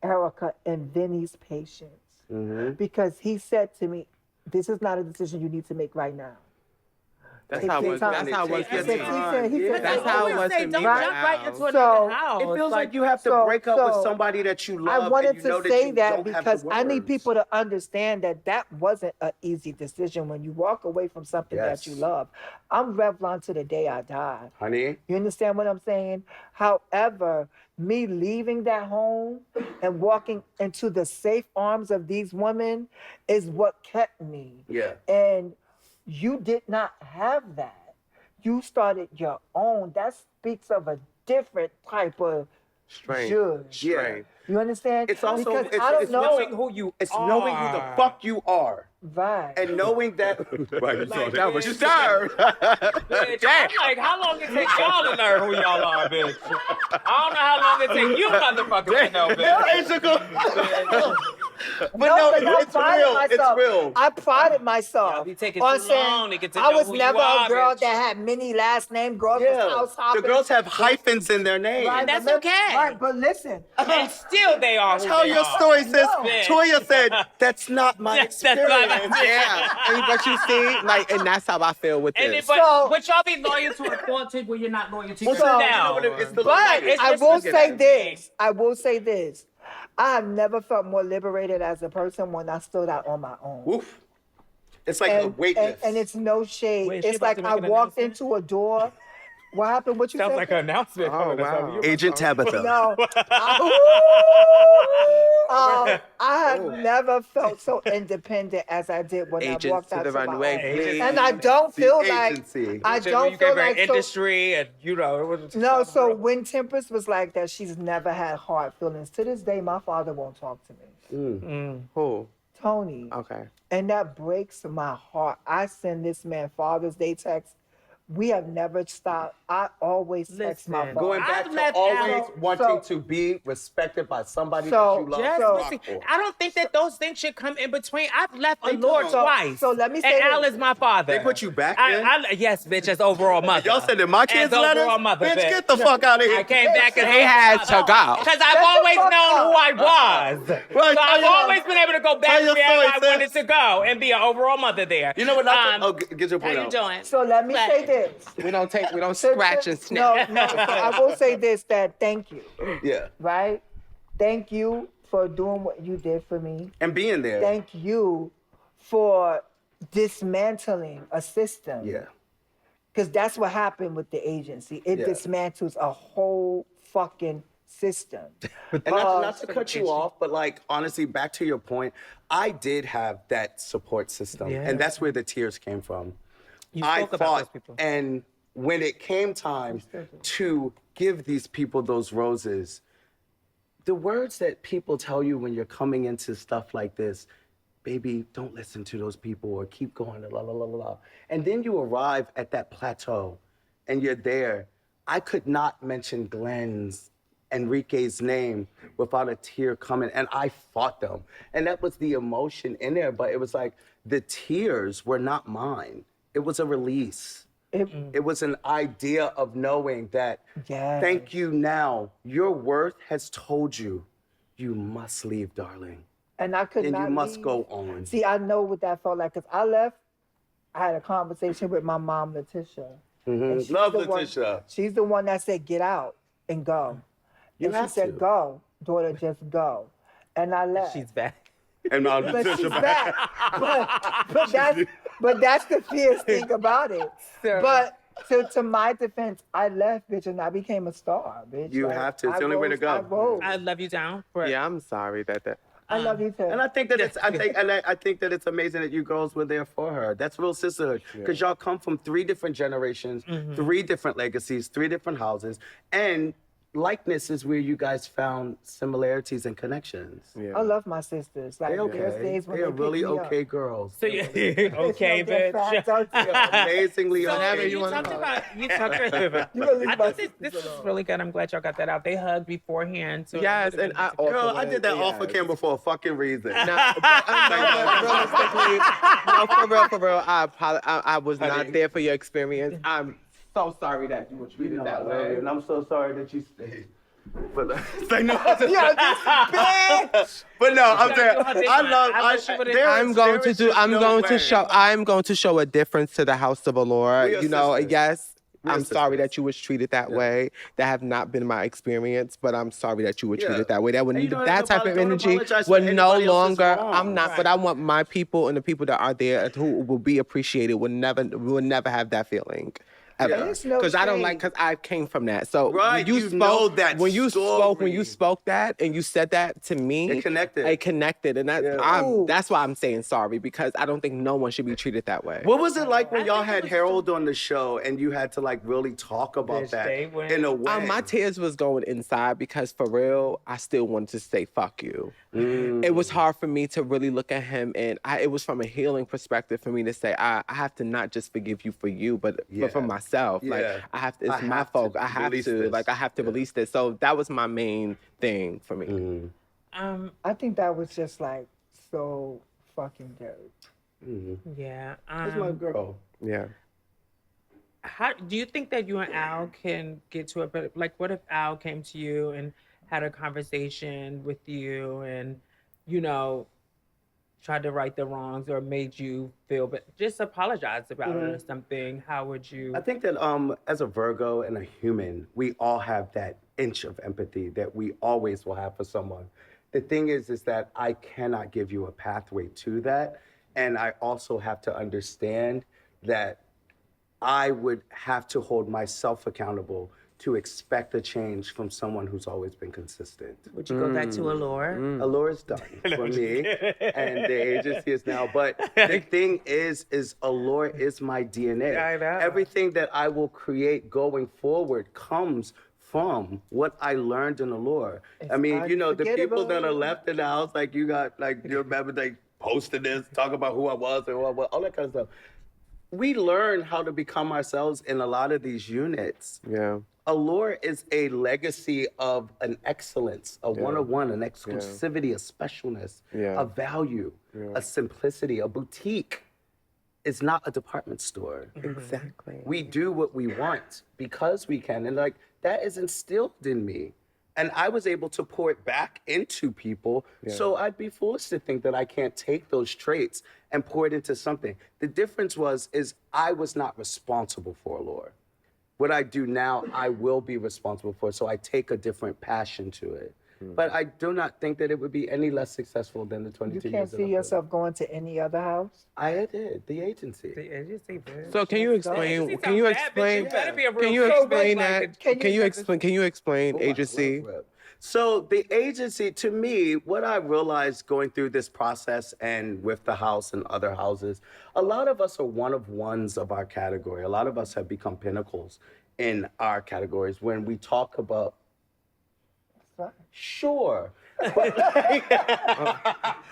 Erica, and Vinny's patience. Mm-hmm. Because he said to me, this is not a decision you need to make right now. That's Take how it your was. time. That's how it was He for said, me. he said, That's how it was say, for me. don't right jump right now. into So, another house. It feels like you have to so- break up with so somebody that you love. I wanted and you know to say you that don't have because the I need words. people to understand that that wasn't an easy decision when you walk away from something that you Yes. love. I'm Revlon to the day I die. Honey, You understand what I'm saying? However, me leaving that home and walking into the safe arms of these women is what kept me. yeah. And you did not have that. You started your own. That speaks of a different type of Strength. judge. Yeah. Strength. You understand? It's also because it's, I don't it's know. knowing who you It's are. knowing who the fuck you are. Right. And knowing that Like, That was bitch, disturbed. bitch, I'm like, how long it take y'all to learn who y'all are, bitch? I don't know how long it take you motherfuckers to know, bitch. But no, 'cause I it's prided real. myself. It's real. I prided myself Y'all be taking on too saying long to get to I know was who never you are, a girl bitch. that had many last name. Girls was Yeah. house hopping. The girls have hyphens in their name. Right, That's but okay. Right, but listen. And still they are who Tell they your are. story, sis. No. Toya said, that's not my That's not experience. my- Yeah. But you see, like, and that's how I feel with And this. then, So- but y'all be loyal to a thought where you're not loyal to Well, yourself. you know what it's the But It's I just will look at say it. this. I will say this. I have never felt more liberated as a person when I stood out on my own. Woof. It's like a weight lift. and it's no shade. Wait, is she it's about like to make I an walked announcement? into a door. What happened? What you Sounds said? like an announcement. Oh, coming or wow. something. Agent Tabitha. No. I have never felt so independent as I did when I Agents walked to out the to my runway, own. please. And I don't The feel like agency. I You don't gave feel her like so, industry and, you know, it was no. So when Temperance was like that, she's never had hard feelings. To this day, my father won't talk to me. Who? Tony. Okay. And that breaks my heart. I send this man Father's Day text. We have never stopped. I always text my Listen, father. Going back I've to left always out- wanting to be respected by somebody So- that you love. Just So- listen, I don't think that those things should come in between. I've left They Allure don't. twice. So let me say and Al this. is my father. They put you back in? Yes, bitch, as overall mother. Y'all sending my kids As letters? overall mother, Bitch, get the fuck out of here. I came back as They had to go. because I've Shut the always fuck known up. who I was. Right, So I've tell your- always been able to go back tell your wherever story, I sis. wanted to go and be an overall mother there. You know what? Get your How point you out. doing? So let me say this. We don't scratch and snap. No, so I will say this, that thank you, Yeah. right? Thank you for doing what you did for me. And being there. Thank you for dismantling a system. Yeah. Because that's what happened with the agency. It Yeah. dismantles a whole fucking system. And not to cut you off, but like honestly, back to your point, I did have that support system, Yeah. and that's where the tears came from. You I spoke about fought, those people. and when it came time to give these people those roses, the words that people tell you when you're coming into stuff like this, baby, don't listen to those people or keep going, la la la la la. And then you arrive at that plateau, and you're there. I could not mention Glenn's, Enrique's name without a tear coming, and I fought them. And that was the emotion in there, but it was like the tears were not mine. It was a release. It was an idea of knowing that, Yes. thank you now. Your worth has told you, you must leave, darling. And I could And not you must leave. go on. See, I know what that felt like because I left. I had a conversation with my mom, Letitia. And she's Love the one- Letitia. she's the one that said, "Get out and go." You and she have said, to. "Go, daughter, just go." And I left. She's back. And now But she's back. but that's the fierce thing about it. Sir. But to my defense, I left, bitch, and I became a star, bitch. You Like, have to. It's I the only way to rose- go. I rose. I love you down. For Yeah, I'm sorry that. I love you too. And I think that I think that it's amazing that you girls were there for her. That's real sisterhood. Because y'all come from 3 different generations, 3 different legacies, 3 different houses, and likeness is where you guys found similarities and connections. Yeah. I love my sisters. Like, They're there's okay. days when They're they really pick me okay up. girls. So you okay, bitch? Amazingly So okay. you talked about You gonna leave I my think this sisters is alone. really good. I'm glad y'all got that out. They hugged beforehand. So Yes, and I also Girl, I did that off of yes. camera for a fucking reason. No, but realistically, no, for real, I was not there for your experience. I'm so sorry that you were treated that way. And I'm so sorry that you stayed. But no, But no, I'm saying, I'm going to show a difference to the House of Allure. We are You know, sisters. yes. We are I'm sorry sisters. that you was treated that way. That have not been my experience, but I'm sorry that you were treated that way. That would And you don't that have type to of don't energy apologize for would no anybody else's longer. wrong. I'm not, but Right. I want my people and the people that are there who will be appreciated will never have that feeling. And Ever. it's no Because I don't like, shade. because I came from that. So Right, when you know that when you story. spoke that and you said that to me, It connected. It connected, and Ooh. that's why I'm saying sorry, because I don't think no one should be treated that way. What was it like when I y'all think it had was Harold on the show and you had to like really talk about Bitch, that they went- in a way? My tears was going inside because for real, I still wanted to say fuck you. It was hard for me to really look at him, and it was from a healing perspective for me to say I have to not just forgive you for you, but for myself. Like Yeah. I have to. It's I my have to fault. I have release to. this. Like I have to release this. So that was my main thing for me. I think that was just like so fucking dope. Yeah. That's my girl. Yeah. How do you think that you and Al can get to a better? Like, what if Al came to you and had a conversation with you, and tried to right the wrongs or made you feel, but just apologize about it or something? How would you? I think that as a Virgo and a human, we all have that inch of empathy that we always will have for someone. The thing is that I cannot give you a pathway to that. And I also have to understand that I would have to hold myself accountable to expect a change from someone who's always been consistent. Would you go back to Allure? Allure is done for me, and the agency is now. But the thing is Allure is my DNA. I know. Everything that I will create going forward comes from what I learned in Allure. I mean, the people that are left in the house, like you remember they posted this, talk about who I was and all that kind of stuff. We learn how to become ourselves in a lot of these units. Yeah. Allure is a legacy of an excellence, a one-on-one, an exclusivity, a specialness, a value, a simplicity, a boutique. It's not a department store. Exactly. We do what we want because we can. And that is instilled in me. And I was able to pour it back into people. So I'd be foolish to think that I can't take those traits and pour it into something. The difference is I was not responsible for Allure. What I do now, I will be responsible for. So I take a different passion to it. But I do not think that it would be any less successful than the 22 You years. can't see yourself going to any other house? I did, the agency. The agency, bitch. So can you explain? Agency Can you sounds bad, bitch. explain? You better be a real Can you fake explain bitch, that? like Can you explain agency? So the agency, to me, what I realized going through this process and with the house and other houses, a lot of us are one of ones of our category. A lot of us have become pinnacles in our categories. When we talk about, sure. But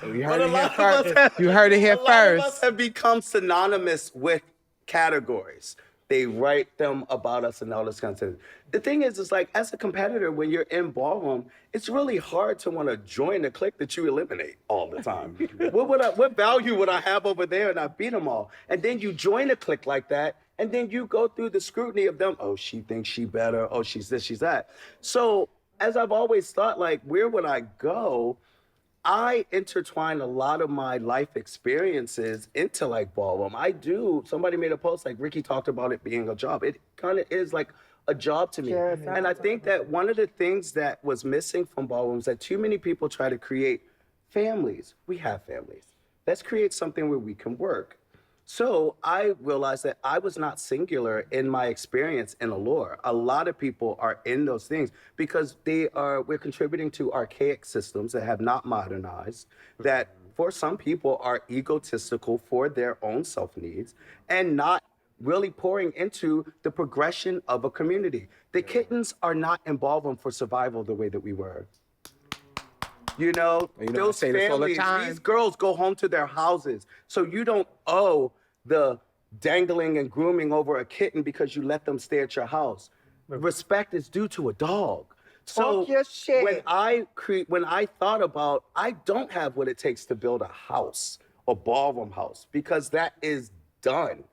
You heard it here first. You heard it here a lot of us first. have become synonymous with categories. They write them about us and all this kind of stuff. The thing is like, as a competitor, when you're in ballroom, it's really hard to want to join the clique that you eliminate all the time. What value would I have over there? And I beat them all. And then you join a clique like that, and then you go through the scrutiny of them. Oh, she thinks she better. Oh, she's this, she's that. So as I've always thought, like, where would I go? I intertwine a lot of my life experiences into like ballroom. Somebody made a post, like Ricky talked about it being a job. It kind of is like a job to me. Yeah, and I think that one of the things that was missing from ballroom is that too many people try to create families. We have families. Let's create something where we can work. So I realized that I was not singular in my experience in Allure. A lot of people are in those things because we're contributing to archaic systems that have not modernized, that for some people are egotistical for their own self-needs and not really pouring into the progression of a community. The kittens are not in ballroom for survival the way that we were. You know, I those say this all the families, time. these girls go home to their houses. So you don't owe the dangling and grooming over a kitten because you let them stay at your house. Respect is due to a dog. So Talk your shit. when I thought about, I don't have what it takes to build a house, a ballroom house, because that is done.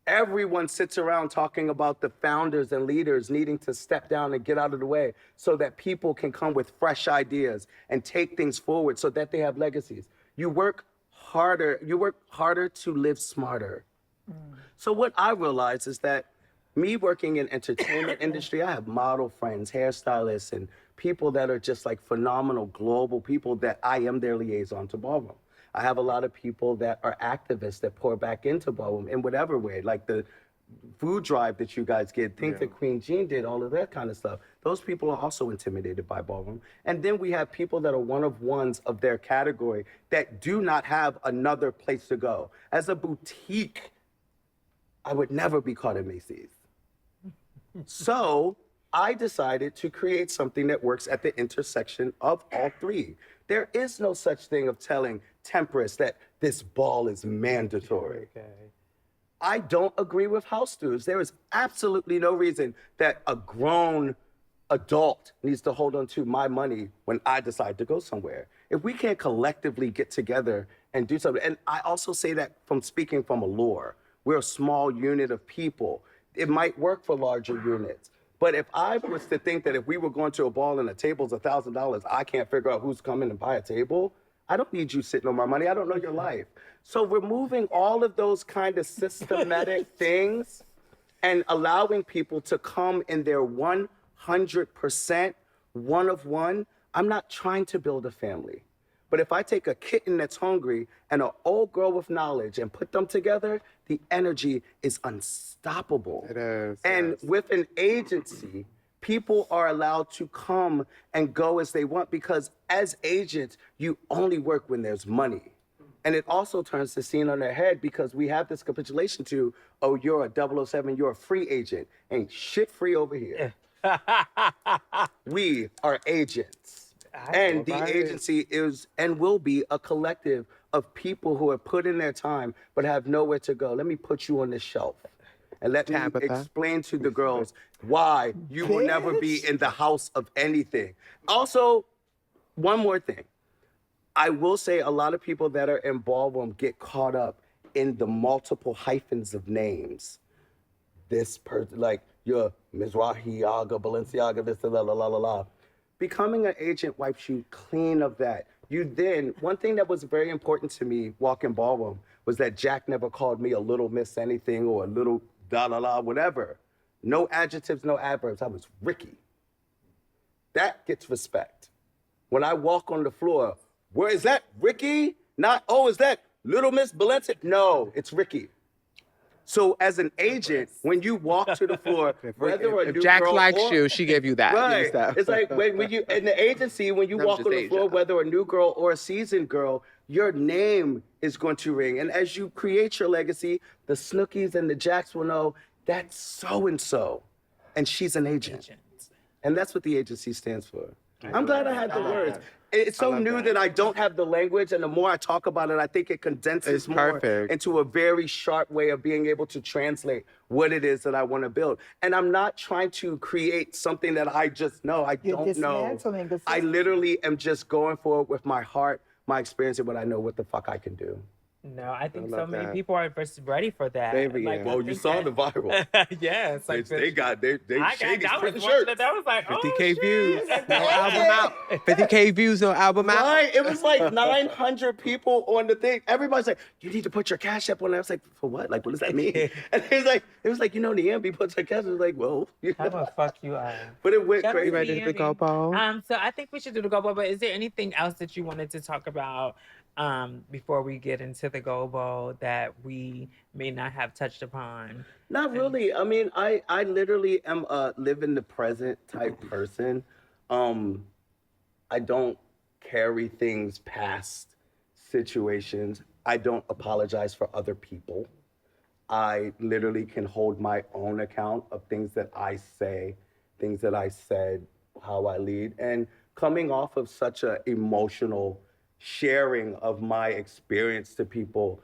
Everyone sits around talking about the founders and leaders needing to step down and get out of the way so that people can come with fresh ideas and take things forward so that they have legacies. You work harder to live smarter. So what I realized is that me working in entertainment industry, I have model friends, hairstylists, and people that are just like phenomenal global people that I am their liaison to ballroom. I have a lot of people that are activists that pour back into ballroom in whatever way, like the food drive that you guys get, things that Queen Jean did, all of that kind of stuff. Those people are also intimidated by ballroom. And then we have people that are one of ones of their category that do not have another place to go. As a boutique, I would never be caught at Macy's. So I decided to create something that works at the intersection of all three. There is no such thing of telling Temperance that this ball is mandatory. Okay. I don't agree with house dudes. There is absolutely no reason that a grown adult needs to hold on to my money when I decide to go somewhere. If we can't collectively get together and do something, and I also say that from speaking from Allure, we're a small unit of people. It might work for larger units. But if I was to think that if we were going to a ball and the table's $1,000, I can't figure out who's coming and buy a table, I don't need you sitting on my money. I don't know your life. So removing all of those kind of systematic things and allowing people to come in their 100% one of one, I'm not trying to build a family. But if I take a kitten that's hungry and an old girl with knowledge and put them together, the energy is unstoppable. It is. And yes. with an agency, people are allowed to come and go as they want because as agents, you only work when there's money. And it also turns the scene on their head because we have this capitulation to, oh, you're a 007, you're a free agent. Ain't shit free over here. We are agents. And the agency is and will be a collective of people who have put in their time but have nowhere to go. Let me put you on this shelf and let me explain to the girls why you will never be in the house of anything. Also, one more thing. I will say a lot of people that are in ballroom get caught up in the multiple hyphens of names. This person, like you're Mizrahi, Yaga, Balenciaga, this, la, la, la, la, la. Becoming an agent wipes you clean of that. One thing that was very important to me walking ballroom was that Jack never called me a little miss anything or a little da-la-la, whatever. No adjectives, no adverbs. I was Ricky. That gets respect. When I walk on the floor, where is that, Ricky? Not, oh, is that Little Miss Balenciaga? No, it's Ricky. So as an agent, when you walk to the floor, whether a new Jack girl likes or, you, she gave you that. Right. It's like when you in the agency, when you walk on the floor, whether a new girl or a seasoned girl, your name is going to ring. And as you create your legacy, the Snookies and the Jacks will know that's so-and-so. And she's an agent. And that's what the agency stands for. I'm glad I had the words. It's so new that I don't have the language, and the more I talk about it, I think it condenses more into a very sharp way of being able to translate what it is that I want to build. And I'm not trying to create something that I just know. I don't know. I literally am just going forward with my heart, my experience, and what I know what the fuck I can do. No, I think so many people are ready for that. Well, you saw the viral. Yes. They shady for the shirt. That was like, 50K views, no album out. 50K views, no album out. Right, it was like 900 people on the thing. Everybody's like, you need to put your Cash App on there. I was like, for what? Like, what does that mean? And it was like, the MB puts her Cash App. I was like, well, how the fuck you are? But it went crazy. Ready to go ball? So I think we should do the go ball. But is there anything else that you wanted to talk about before we get into the Gold Bowl that we may not have touched upon? Not really. I mean, I literally am a live in the present type person. I don't carry things past situations. I don't apologize for other people. I literally can hold my own account of things that I say, things that I said, how I lead. And coming off of such an emotional sharing of my experience to people,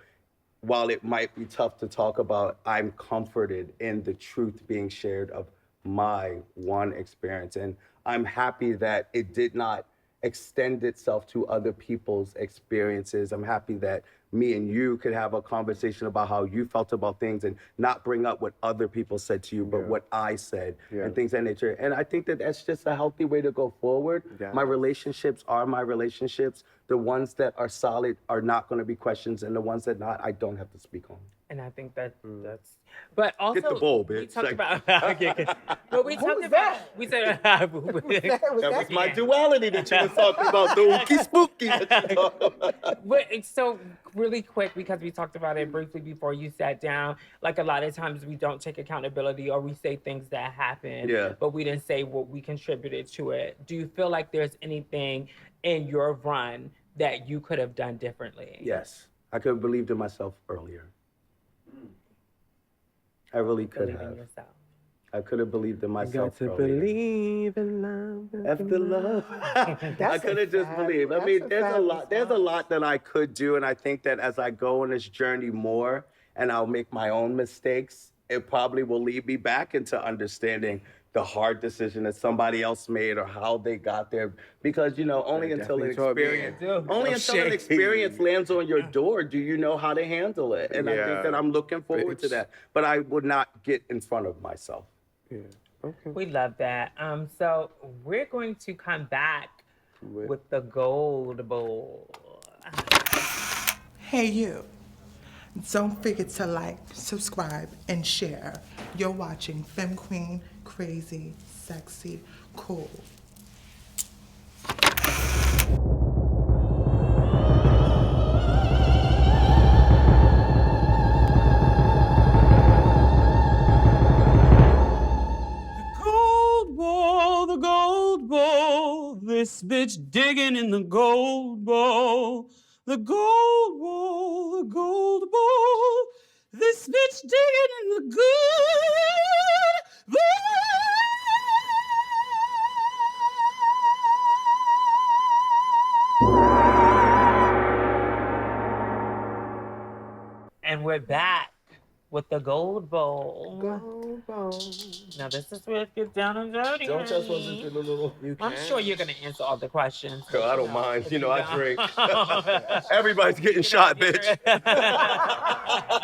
while it might be tough to talk about, I'm comforted in the truth being shared of my one experience. And I'm happy that it did not extend itself to other people's experiences. I'm happy that me and you could have a conversation about how you felt about things and not bring up what other people said to you, but what I said and things of that nature. And I think that that's just a healthy way to go forward. My relationships are my relationships. The ones that are solid are not going to be questions, and the ones that not, I don't have to speak on. And I think that's, but also Get the bowl, we bitch. talked about, but we talked about, that? we said, That was my duality that you were talking about, the ookie spooky that you talking about. But it's so really quick because we talked about it briefly before you sat down. Like a lot of times we don't take accountability or we say things that happened, but we didn't say what we contributed to it. Do you feel like there's anything in your run that you could have done differently? Yes, I could have believed in myself earlier. I really could Believe in have. yourself. I could have believed in myself Got to earlier. believe in love. After love. I could have just believed. I mean, there's a lot that I could do, and I think that as I go on this journey more and I'll make my own mistakes, it probably will lead me back into understanding the hard decision that somebody else made or how they got there. Because, you know, only until an experience lands on your door do you know how to handle it. And I think that I'm looking forward to that. But I would not get in front of myself. Okay. We love that. So we're going to come back with the Gold Bowl. Hey, you. Don't forget to like, subscribe, and share. You're watching Femme Queen, Crazy, Sexy, Cool. The gold bowl, this bitch digging in the gold bowl. The gold bowl, the gold bowl, this bitch digging in the good bowl. And we're back with the Gold Bowl. Gold Bowl. Now this is where it gets down and dirty. Don't just listen to the little... I'm sure you're gonna answer all the questions. Girl, I don't mind. You know, I drink. Everybody's getting shot, bitch.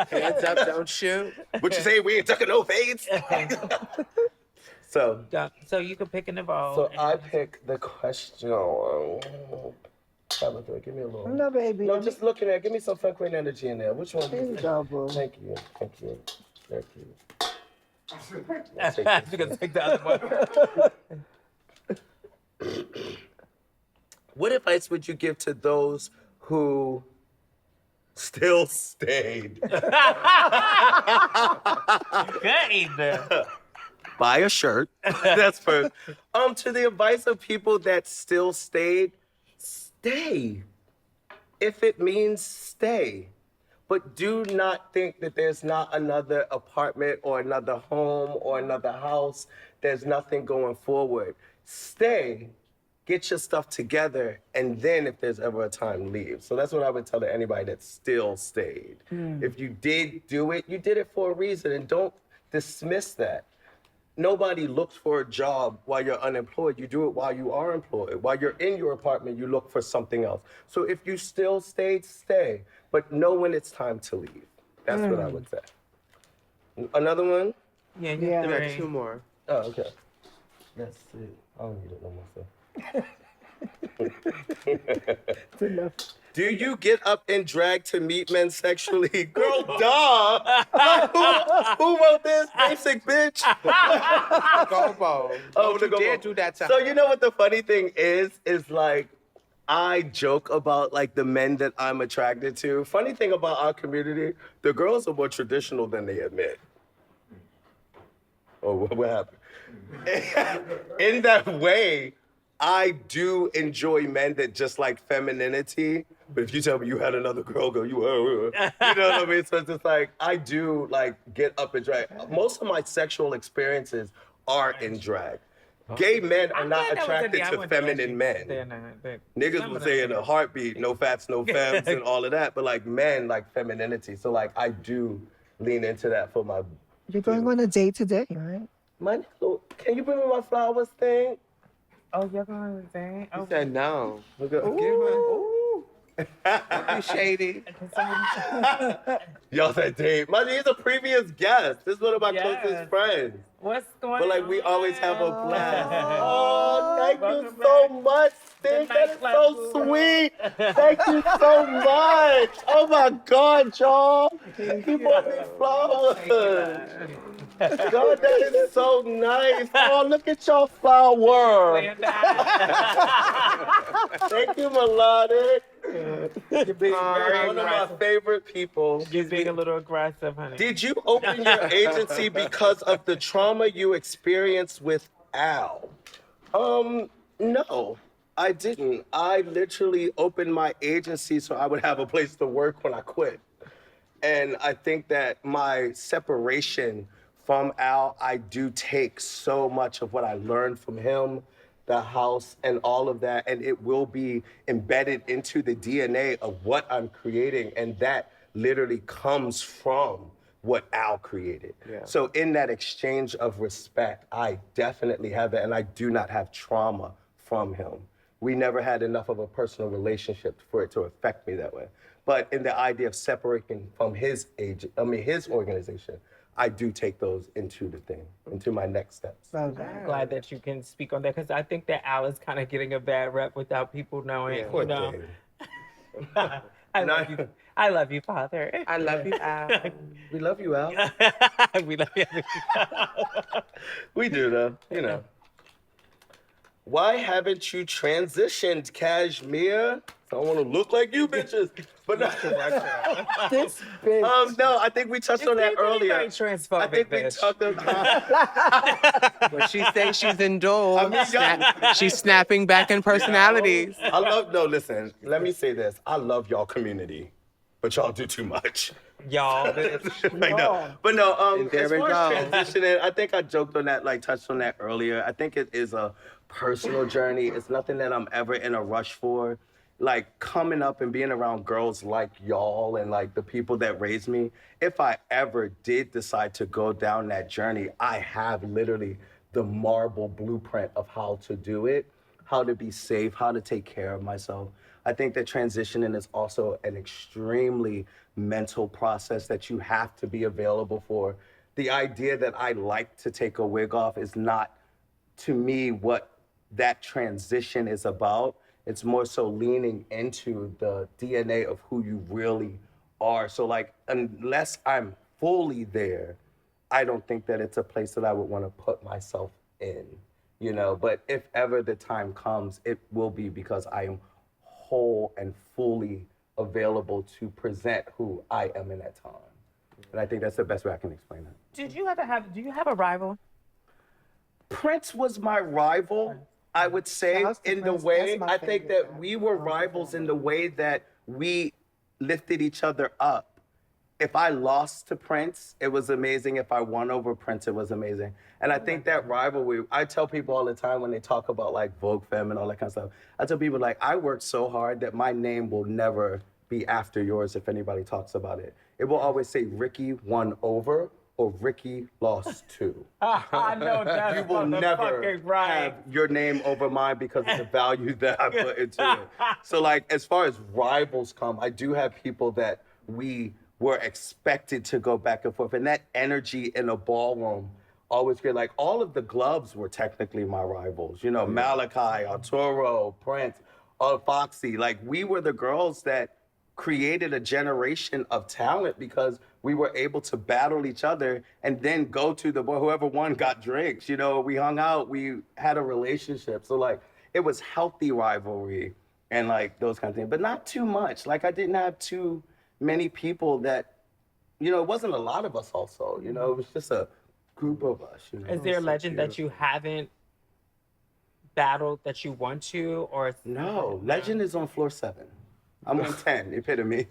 Hands up, don't shoot. What you say? We ain't tucking no fades. So you can pick in the bowl. So I pick the question. Give me a little. No, baby. No, just looking at. Give me some Femme Queen energy in there. Which one? There you go, boo. Thank you. Thank you. Thank you. You can take the other one. What advice would you give to those who still stayed? Good. Buy a shirt. That's first. To the advice of people that still stayed, stay. If it means stay. But do not think that there's not another apartment or another home or another house. There's nothing going forward. Stay, get your stuff together, and then if there's ever a time, leave. So that's what I would tell to anybody that still stayed. If you did do it, you did it for a reason, and don't dismiss that. Nobody looks for a job while you're unemployed. You do it while you are employed. While you're in your apartment, you look for something else. So if you still stayed, stay. But know when it's time to leave. That's what I would say. Another one? Yeah, We got two more. Oh, okay. Let's see. I don't need it no more. It's enough. Do you get up and drag to meet men sexually? Girl, duh! Who wrote this? Basic bitch. Gold Bowl. Oh, Don't you dare do that to So her. you know what the funny thing is like, I joke about like the men that I'm attracted to. Funny thing about our community, the girls are more traditional than they admit. Oh, what happened? In that way, I do enjoy men that just like femininity. But if you tell me you had another girl go, you know what I mean? So it's just like, I do like get up and drag. Most of my sexual experiences are in drag. Gay men are not attracted to feminine men. Niggas will say in a heartbeat, no fats, no femmes, and all of that. But like men like femininity. So like I do lean into that for my. You're going on a date today, right? My nigga, can you bring me my flowers thing? Oh, you're going to say? He said no. Look at, Don't be shady. Y'all said date. He's a previous guest. This is one of my closest friends. What's going on? But like we always have a blast. Oh, thank you so much, Steve. That is so sweet. Thank you so much. Oh my God, y'all. He brought me flowers. God, that is so nice. Oh, look at your flower. Thank you, Melodic. You're being very One of my favorite people. You're being a little aggressive, honey. Did you open your agency because of the trauma you experienced with Al? No, I didn't. I literally opened my agency so I would have a place to work when I quit. And I think that my separation from Al, I do take so much of what I learned from him, the house, and all of that, and it will be embedded into the DNA of what I'm creating, and that literally comes from what Al created. Yeah. So in that exchange of respect, I definitely have that, and I do not have trauma from him. We never had enough of a personal relationship for it to affect me that way. But in the idea of separating from his organization, I do take those into the thing, into my next steps. I'm glad that you can speak on that, because I think that Al is kind of getting a bad rep without people knowing. Poor you know. thing. I love you, Father. I love you, Al. We love you, Al. We love you. We do, though, you know. Why haven't you transitioned, Kashmere? I don't want to look like you bitches. But no. This bitch. No, I think we touched on that earlier. I think we talked about. When she says she's indulged, I mean, she's snapping back in personalities. Listen, let me say this. I love y'all community, but y'all do too much. Y'all. Like, no. But no, There as we far as go. transitioning, I think I joked on that, like touched on that earlier. I think it is a personal journey. It's nothing that I'm ever in a rush for. Like coming up and being around girls like y'all and like the people that raised me, if I ever did decide to go down that journey, I have literally the marble blueprint of how to do it, how to be safe, how to take care of myself. I think that transitioning is also an extremely mental process that you have to be available for. The idea that I like to take a wig off is not, to me, what that transition is about. It's more so leaning into the DNA of who you really are. So like, unless I'm fully there, I don't think that it's a place that I would want to put myself in, you know? But if ever the time comes, it will be because I am whole and fully available to present who I am in that time. And I think that's the best way I can explain it. Do you have a rival? Prince was my rival. I would say, in the way, I think that we were rivals in the way that we lifted each other up. If I lost to Prince, it was amazing. If I won over Prince, it was amazing. And I think that rivalry, I tell people all the time when they talk about like Vogue Fem and all that kind of stuff, I tell people like, I worked so hard that my name will never be after yours if anybody talks about it. It will always say Ricky won over or Ricky lost to. I know that's You will never have your name over mine because of the value that I put into it. So like, as far as rivals come, I do have people that we were expected to go back and forth. And that energy in a ballroom always great. Like all of the gloves were technically my rivals. You know, Malachi, Arturo, Prince, Foxy. Like we were the girls that created a generation of talent because we were able to battle each other and then go to whoever won got drinks. You know, we hung out, we had a relationship. So like, it was healthy rivalry. and like those kind of things, but not too much. Like I didn't have too many people that, you know, it wasn't a lot of us also, you know, it was just a group of us, you know. Is there a legend that you haven't battled that you want to, or No, legend is on floor 7. I'm on 10, epitome.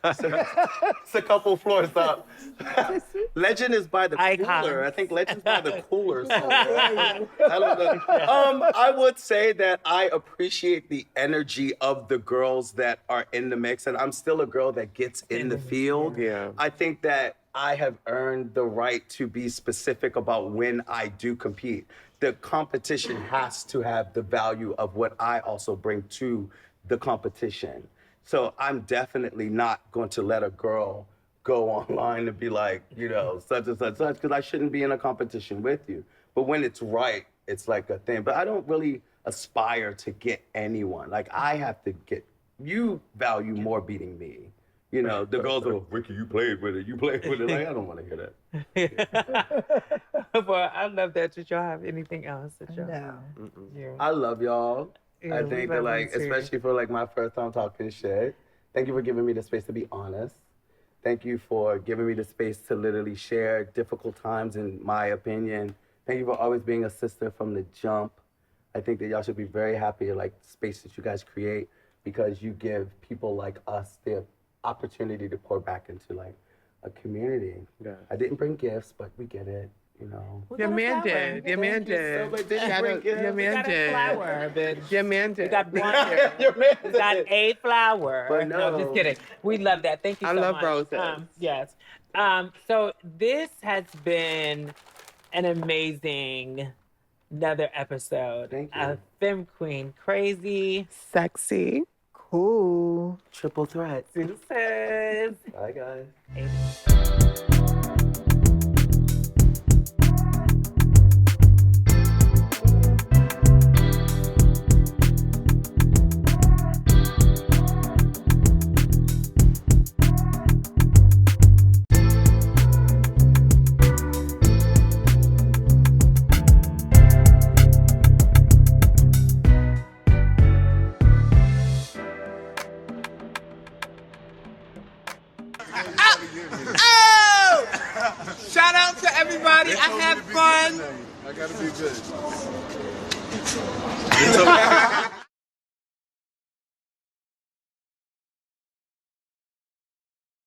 It's a couple floors up. Legend is by the cooler. I think Legend's by the cooler somewhere. I don't know. I would say that I appreciate the energy of the girls that are in the mix, and I'm still a girl that gets in the field. Yeah. I think that I have earned the right to be specific about when I do compete. The competition has to have the value of what I also bring to the competition. So I'm definitely not going to let a girl go online and be like, you know, such and such, because I shouldn't be in a competition with you. But when it's right, it's like a thing. But I don't really aspire to get anyone. Like I have to get, you value more beating me. You know, the girls are, Ricky, you played with it. You played with it. Like, I don't want to hear that. But I love that. Did y'all have anything else that y'all? No. Yeah. I love y'all. Yeah, I we think love that, like, you too. especially for, like, my first time talking shit, thank you for giving me the space to be honest. Thank you for giving me the space to literally share difficult times in my opinion. Thank you for always being a sister from the jump. I think that y'all should be very happy at, like, the space that you guys create because you give people like us the opportunity to pour back into, like, a community. Yeah. I didn't bring gifts, but we get it, you know. Your man did. Your man Thank you so did. much. Did you Shout bring out- gifts? Your We man got a did. flower, bitch. Your man We did. got one. Your man We got did. a flower. But No, no. just kidding. We love that. Thank you I so love much. roses. Yes. So this has been an amazing another episode Thank you. of Fem Queen Crazy. Sexy. Cool. Triple threat. Deuces. Bye, guys. Shout out to everybody. I had fun. I gotta be good.